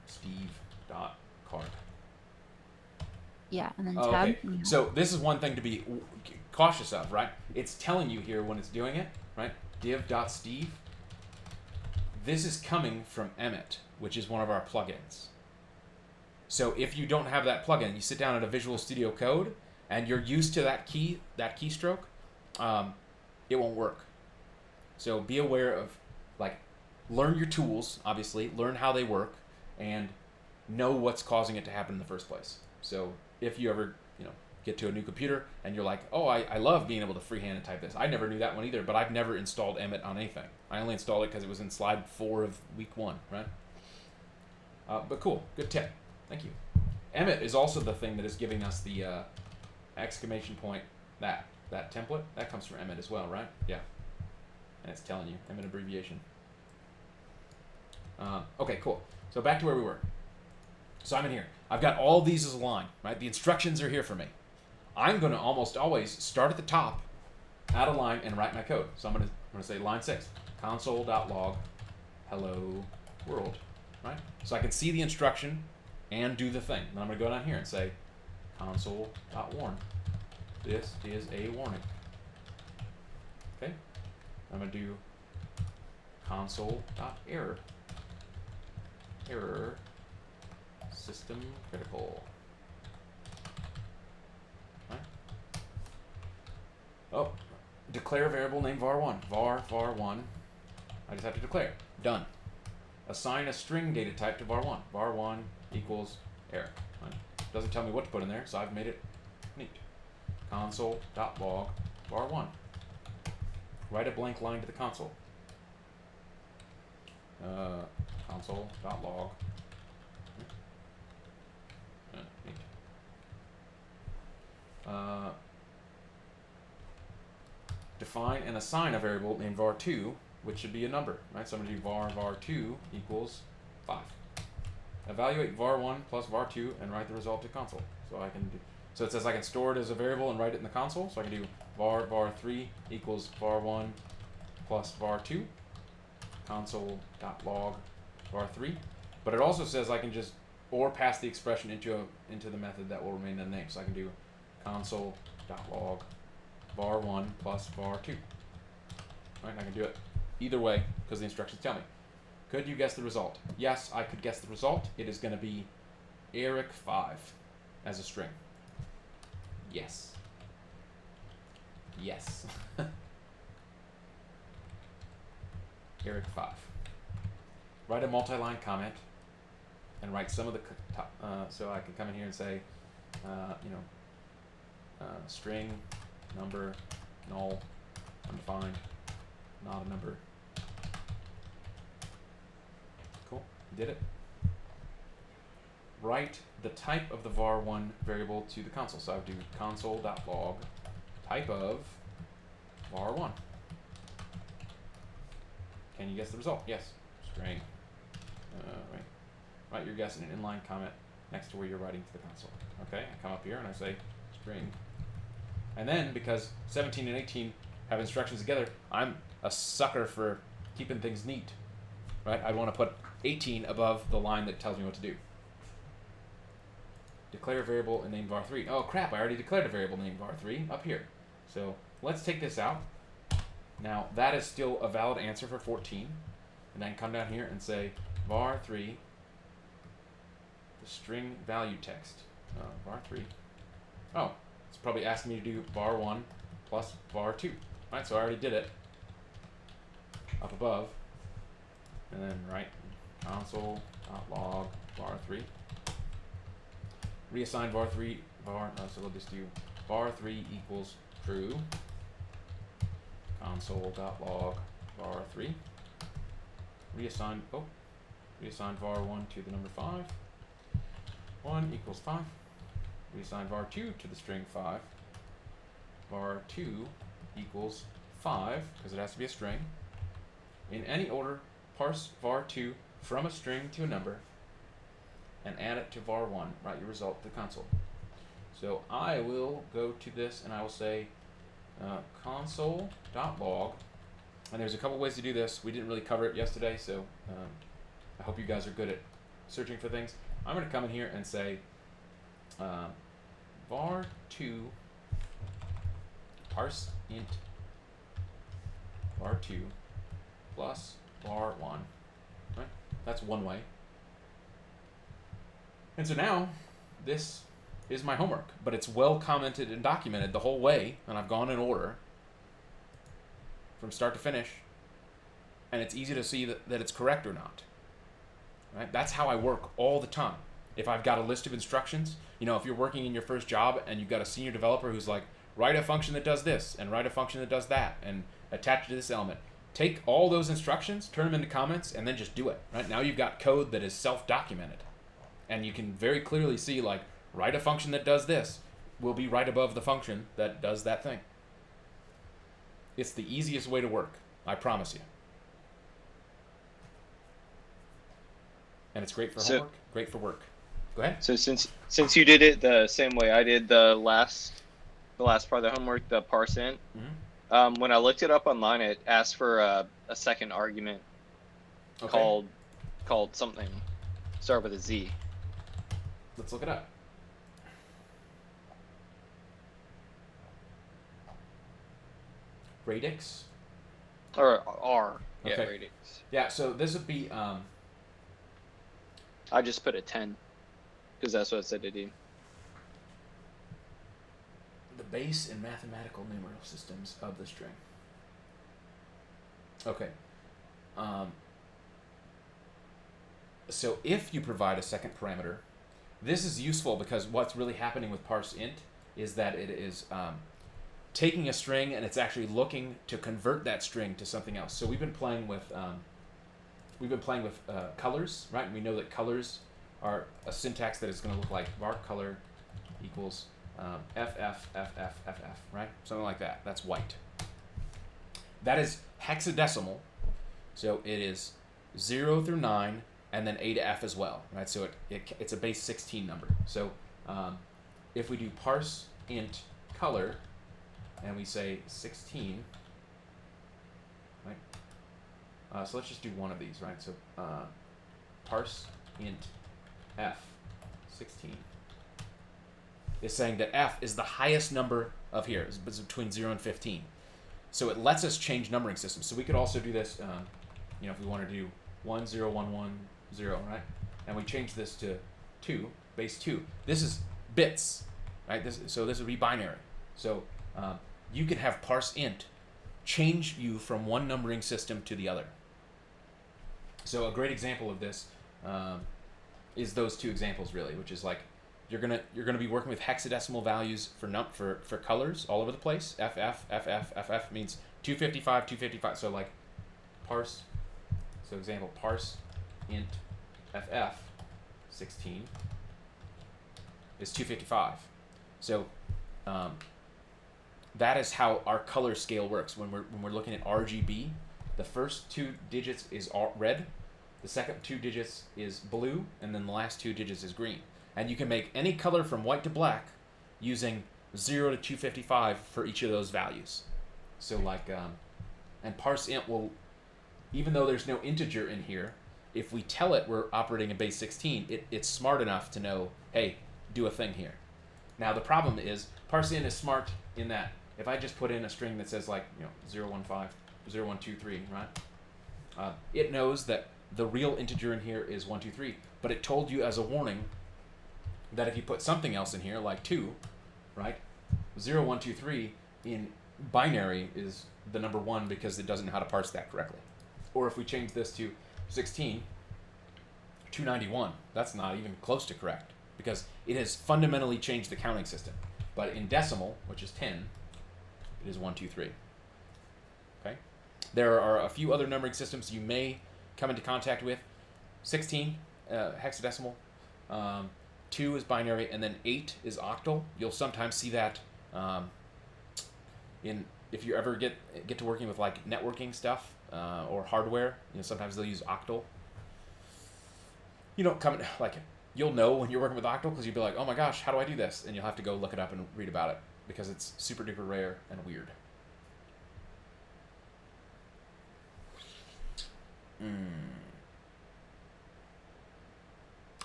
Steve dot card. Yeah, and then Oh, tab. okay. So this is one thing to be cautious of, right? It's telling you here when it's doing it, right? Div.steve. This is coming from Emmet, which is one of our plugins. So if you don't have that plugin, you sit down at a Visual Studio Code and you're used to that keystroke, it won't work. So be aware of, like, learn your tools, obviously, learn how they work, and know what's causing it to happen in the first place. So if you ever, get to a new computer and you're like, oh, I love being able to freehand type this. I never knew that one either, but I've never installed Emmet on anything. I only installed it because it was in slide 4 of week 1, right? But cool, good tip. Thank you. Emmet is also the thing that is giving us the exclamation point, that template. That comes from Emmet as well, right? Yeah. And it's telling you, Emmet abbreviation. Okay, cool. So back to where we were. So I'm in here. I've got all these as a line, right? The instructions are here for me. I'm going to almost always start at the top, add a line, and write my code. So I'm going to say line 6, console.log hello world, right? So I can see the instruction and do the thing. Then I'm going to go down here and say console.warn. This is a warning. Okay? I'm going to do console.error. Error system critical. Right? Oh, declare a variable named var1. var1. I just have to declare it. Done. Assign a string data type to var1. var1 equals error. Right? Doesn't tell me what to put in there, so I've made it neat. Console.log var1. Write a blank line to the console. Console.log. Neat. Define and assign a variable named var2, which should be a number, right? So I'm going to do var2 equals 5. Evaluate var1 plus var2 and write the result to console. So it says I can store it as a variable and write it in the console. So I can do var3 equals var1 plus var2, console.log var3. But it also says I can just pass the expression into the method that will remain the name. So I can do console.log var1 plus var2. Right, I can do it either way because the instructions tell me. Could you guess the result? Yes, I could guess the result. It is going to be Eric5 as a string. Yes. Yes. Eric5. Write a multi-line comment and write some of the so I can come in here and say, string, number, null, undefined, not a number. Cool, did it. Write the type of the var1 variable to the console. So I would do console.log type of var1. Can you guess the result? Yes, string. Right. Write your guess in an inline comment next to where you're writing to the console. Okay, I come up here and I say string. And then, because 17 and 18 have instructions together, I'm a sucker for keeping things neat. Right? I want to put 18 above the line that tells me what to do. Declare a variable and name var3. Oh crap, I already declared a variable named var3 up here. So let's take this out. Now that is still a valid answer for 14. And then come down here and say var3, the string value text. var3. Oh, it's probably asking me to do var1 plus var2. Right, so I already did it up above. And then write console.log var3. Reassign var3, so we'll just do var3 equals true. Console.log var3. Reassign var1 to the number 5. 1 equals 5. Reassign var2 to the string 5. var2 equals 5, because it has to be a string. In any order, parse var2 from a string to a number and add it to var1. Write your result to the console. So I will go to this and I will say console.log, and there's a couple ways to do this. We didn't really cover it yesterday, so I hope you guys are good at searching for things. I'm going to come in here and say var2 parse int var2 plus var1. Right? That's one way. And so now, this is my homework, but it's well commented and documented the whole way, and I've gone in order from start to finish, and it's easy to see that it's correct or not. Right? That's how I work all the time. If I've got a list of instructions, if you're working in your first job and you've got a senior developer who's like, write a function that does this, and write a function that does that, and attach it to this element. Take all those instructions, turn them into comments, and then just do it. Right? Now you've got code that is self-documented. And you can very clearly see, like, write a function that does this will be right above the function that does that thing. It's the easiest way to work, I promise you. And it's great for homework, great for work. Go ahead. So since you did it the same way I did the last part of the homework, the parse int, when I looked it up online, it asked for a second argument called something, start with a Z. Let's look it up. Radix? Or R. Yeah, Okay. radix. Yeah, so this would be, I just put a 10 because that's what it said to do. the base in mathematical numeral systems of the string. Okay. So if you provide a second parameter, this is useful because what's really happening with parse int is that it is taking a string and it's actually looking to convert that string to something else. So we've been playing with colors, right? And we know that colors are a syntax that is going to look like var color equals FF, right? Something like that. That's white. That is hexadecimal, so it is 0 through 9, and then A to F as well, right? So it's a base 16 number. So if we do parse int color, and we say 16, right? So let's just do one of these, right? So parse int F 16 is saying that F is the highest number of here. It's between 0 and 15. So it lets us change numbering systems. So we could also do this, if we want to do 1, 0, 1, 1, 0, right? And we change this to 2, base 2. This is bits, right? So this would be binary. So you can have parse int change you from one numbering system to the other. So a great example of this is those two examples, really, which is like you're gonna be working with hexadecimal values for colors all over the place. FF means 255, 255. So like parse. So example, parse int FF 16 is 255. So that is how our color scale works. When we're looking at RGB, the first 2 digits is red, the second 2 digits is blue, and then the last 2 digits is green. And you can make any color from white to black using 0 to 255 for each of those values. So like, and parse int will, even though there's no integer in here, if we tell it we're operating in base 16, it's smart enough to know, hey, do a thing here. Now the problem is, parse int is smart in that if I just put in a string that says like 015, 0123, right? It knows that the real integer in here is 123, but it told you as a warning that if you put something else in here, like 2, right? 0123 in binary is the number 1 because it doesn't know how to parse that correctly. Or if we change this to 16, 291, that's not even close to correct because it has fundamentally changed the counting system. But in decimal, which is 10, it is 123. Okay? There are a few other numbering systems you may come into contact with. 16, hexadecimal. 2 is binary, and then 8 is octal. You'll sometimes see that if you ever get to working with like networking stuff or hardware. Sometimes they'll use octal. You'll know when you're working with octal because you'll be like, oh my gosh, how do I do this? And you'll have to go look it up and read about it because it's super duper rare and weird.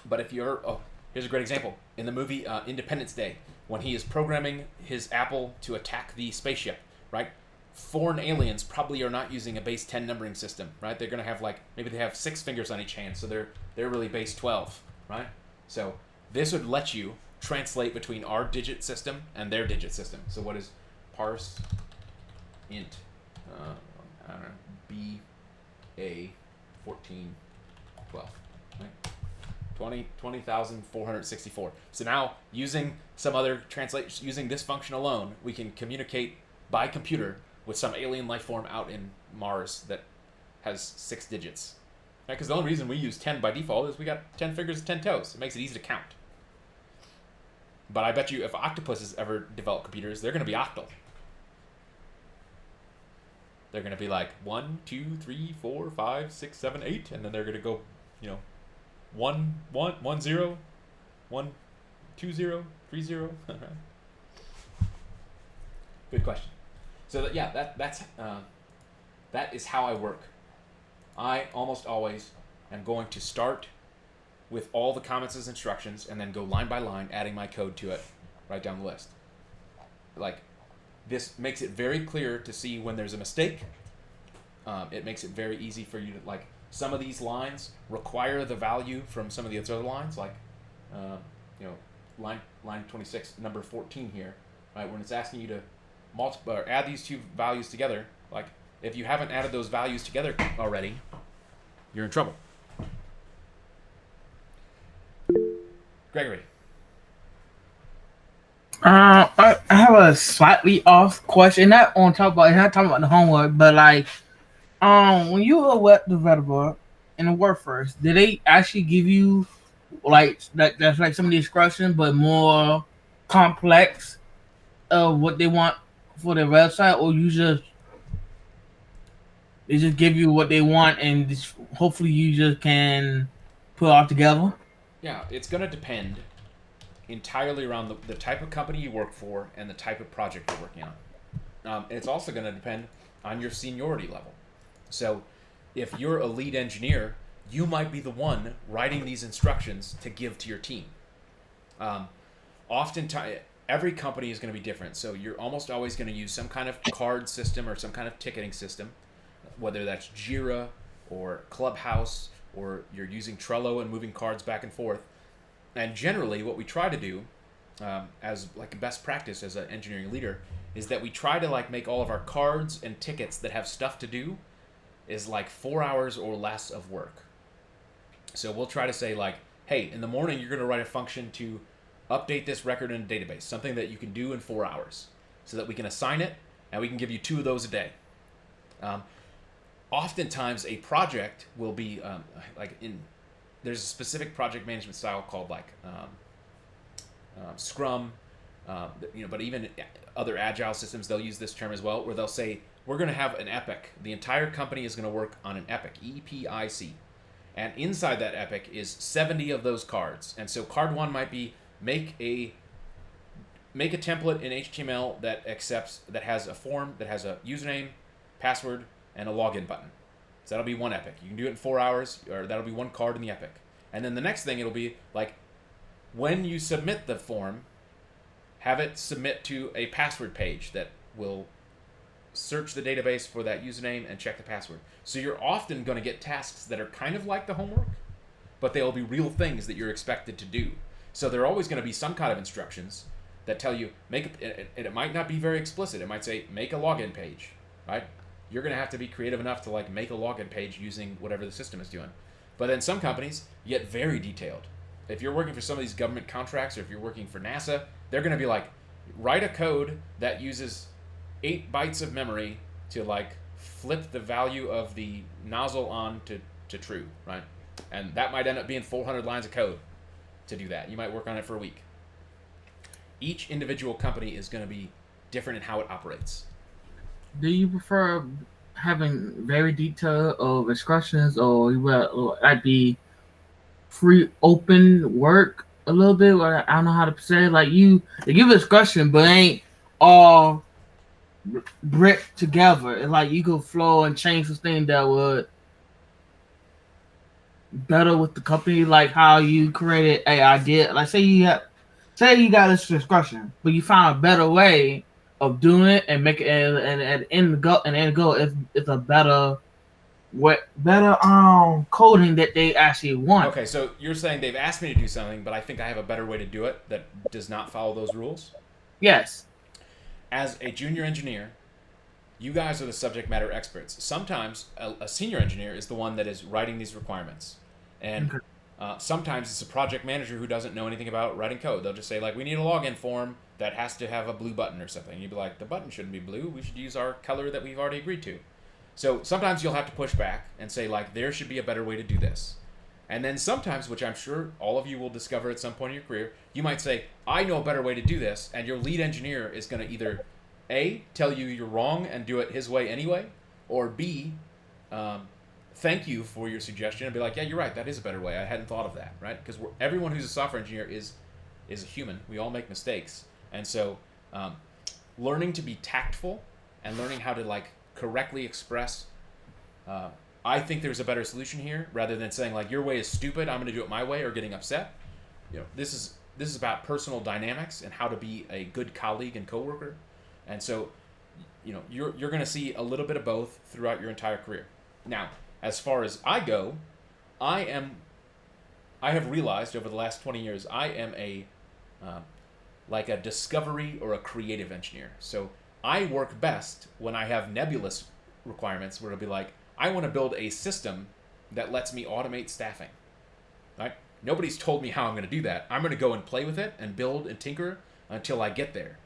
But if you're here's a great example. In the movie Independence Day, when he is programming his Apple to attack the spaceship, right? Foreign aliens probably are not using a base 10 numbering system, right? They're going to have maybe they have 6 fingers on each hand, so they're really base 12, right? So this would let you translate between our digit system and their digit system. So what is parse int, I don't know, BA 1412, right? 20,464. So now using some other using this function alone, we can communicate by computer with some alien life form out in Mars that has 6 digits. Because the only reason we use 10 by default is we got 10 fingers and 10 toes. It makes it easy to count. But I bet you if octopuses ever develop computers, they're going to be octal. They're going to be like 1, 2, 3, 4, 5, 6, 7, 8, and then they're going to go, 1, 1, 1, 0, 1, 2, 0, 3, 0. Good question. So that is how I work. I almost always am going to start with all the comments as instructions and then go line by line, adding my code to it right down the list. Like, this makes it very clear to see when there's a mistake. It makes it very easy for you to, like, some of these lines require the value from some of the other lines, like, line 26, number 14 here, right? When it's asking you to multiply or add these two values together, like, if you haven't added those values together already, you're in trouble. Gregory. I have a slightly off question. Not talking about the homework, but like, when you were a web developer in the workforce, did they actually give you like that's like some of the instructions, but more complex of what they want for their website, or they just give you what they want and hopefully you just can put it all together? Yeah, it's going to depend entirely around the type of company you work for and the type of project you're working on. It's also going to depend on your seniority level. So if you're a lead engineer, you might be the one writing these instructions to give to your team. Oftentimes, every company is going to be different. So you're almost always going to use some kind of card system or some kind of ticketing system, whether that's Jira or Clubhouse, or you're using Trello and moving cards back and forth. And generally what we try to do as like a best practice as an engineering leader is that we try to like make all of our cards and tickets that have stuff to do is like 4 hours or less of work. So we'll try to say like, hey, in the morning you're going to write a function to update this record in a database, something that you can do in 4 hours, so that we can assign it and we can give you 2 of those a day. Oftentimes a project will be there's a specific project management style called like Scrum, but even other agile systems, they'll use this term as well, where they'll say, we're going to have an epic. The entire company is going to work on an epic, EPIC. And inside that epic is 70 of those cards. And so card 1 might be make a template in HTML that has a form, that has a username, password, and a login button. So that'll be one epic. You can do it in 4 hours, or that'll be one card in the epic. And then the next thing, it'll be like, when you submit the form, have it submit to a password page that will search the database for that username and check the password. So you're often going to get tasks that are kind of like the homework, but they'll be real things that you're expected to do. So there are always going to be some kind of instructions that tell you, it might not be very explicit. It might say, make a login page, right? You're going to have to be creative enough to like make a login page using whatever the system is doing. But then some companies get very detailed. If you're working for some of these government contracts, or if you're working for NASA, they're going to be like, write a code that uses 8 bytes of memory to like flip the value of the nozzle on to true, right? And that might end up being 400 lines of code to do that. You might work on it for a week. Each individual company is going to be different in how it operates. Do you prefer having very detailed instructions, or you would like the free open work a little bit? Or I don't know how to say it. Like they give instruction, but ain't all bricked together. It's like you could flow and change something that would better with the company, like how you created an idea. Like say you got this instruction, but you found a better way of doing it and make it and end goal if it's a better what better coding that they actually want. Okay, so you're saying they've asked me to do something, but I think I have a better way to do it that does not follow those rules? Yes. As a junior engineer, you guys are the subject matter experts. Sometimes a senior engineer is the one that is writing these requirements. And sometimes it's a project manager who doesn't know anything about writing code. They'll just say, like, we need a login form that has to have a blue button or something. And you'd be like, the button shouldn't be blue. We should use our color that we've already agreed to. So sometimes you'll have to push back and say, like, there should be a better way to do this. And then sometimes, which I'm sure all of you will discover at some point in your career, you might say, I know a better way to do this. And your lead engineer is going to either A, tell you you're wrong and do it his way anyway, or B, thank you for your suggestion and be like, yeah, you're right, that is a better way. I hadn't thought of that, right? Because everyone who's a software engineer is a human. We all make mistakes. And so learning to be tactful and learning how to like correctly express, I think there's a better solution here rather than saying like, your way is stupid, I'm going to do it my way, or getting upset. You know, this is about personal dynamics and how to be a good colleague and coworker. And so, you know, you're going to see a little bit of both throughout your entire career. Now, as far as I go, I have realized over the last 20 years, I am like a discovery or a creative engineer. So I work best when I have nebulous requirements where it'll be like, I want to build a system that lets me automate staffing, right? Nobody's told me how I'm going to do that. I'm going to go and play with it and build and tinker until I get there.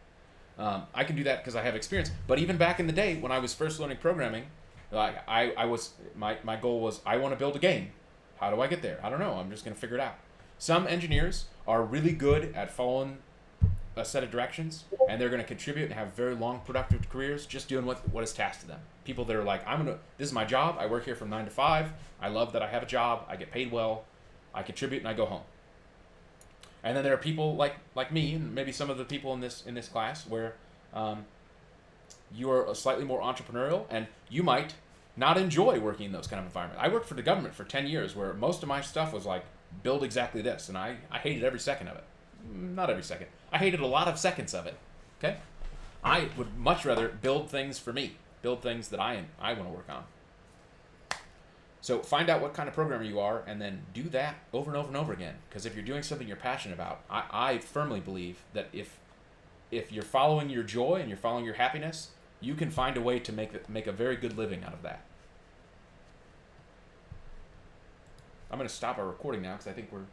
I can do that because I have experience. But even back in the day when I was first learning programming, my goal was I want to build a game. How do I get there? I don't know. I'm just going to figure it out. Some engineers are really good at following a set of directions, and they're going to contribute and have very long productive careers just doing what is tasked to them. People that are like, this is my job. I work here from 9 to 5. I love that I have a job. I get paid well. I contribute and I go home. And then there are people like me and maybe some of the people in this class where you are slightly more entrepreneurial and you might not enjoy working in those kind of environments. I worked for the government for 10 years where most of my stuff was like, build exactly this. And I hated every second of it. Not every second. I hated a lot of seconds of it. Okay? I would much rather build things for me. Build things that I want to work on. So find out what kind of programmer you are and then do that over and over and over again. Because if you're doing something you're passionate about, I firmly believe that if you're following your joy and you're following your happiness, you can find a way to make a very good living out of that. I'm going to stop our recording now because I think we're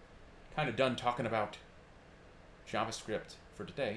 kind of done talking about JavaScript for today.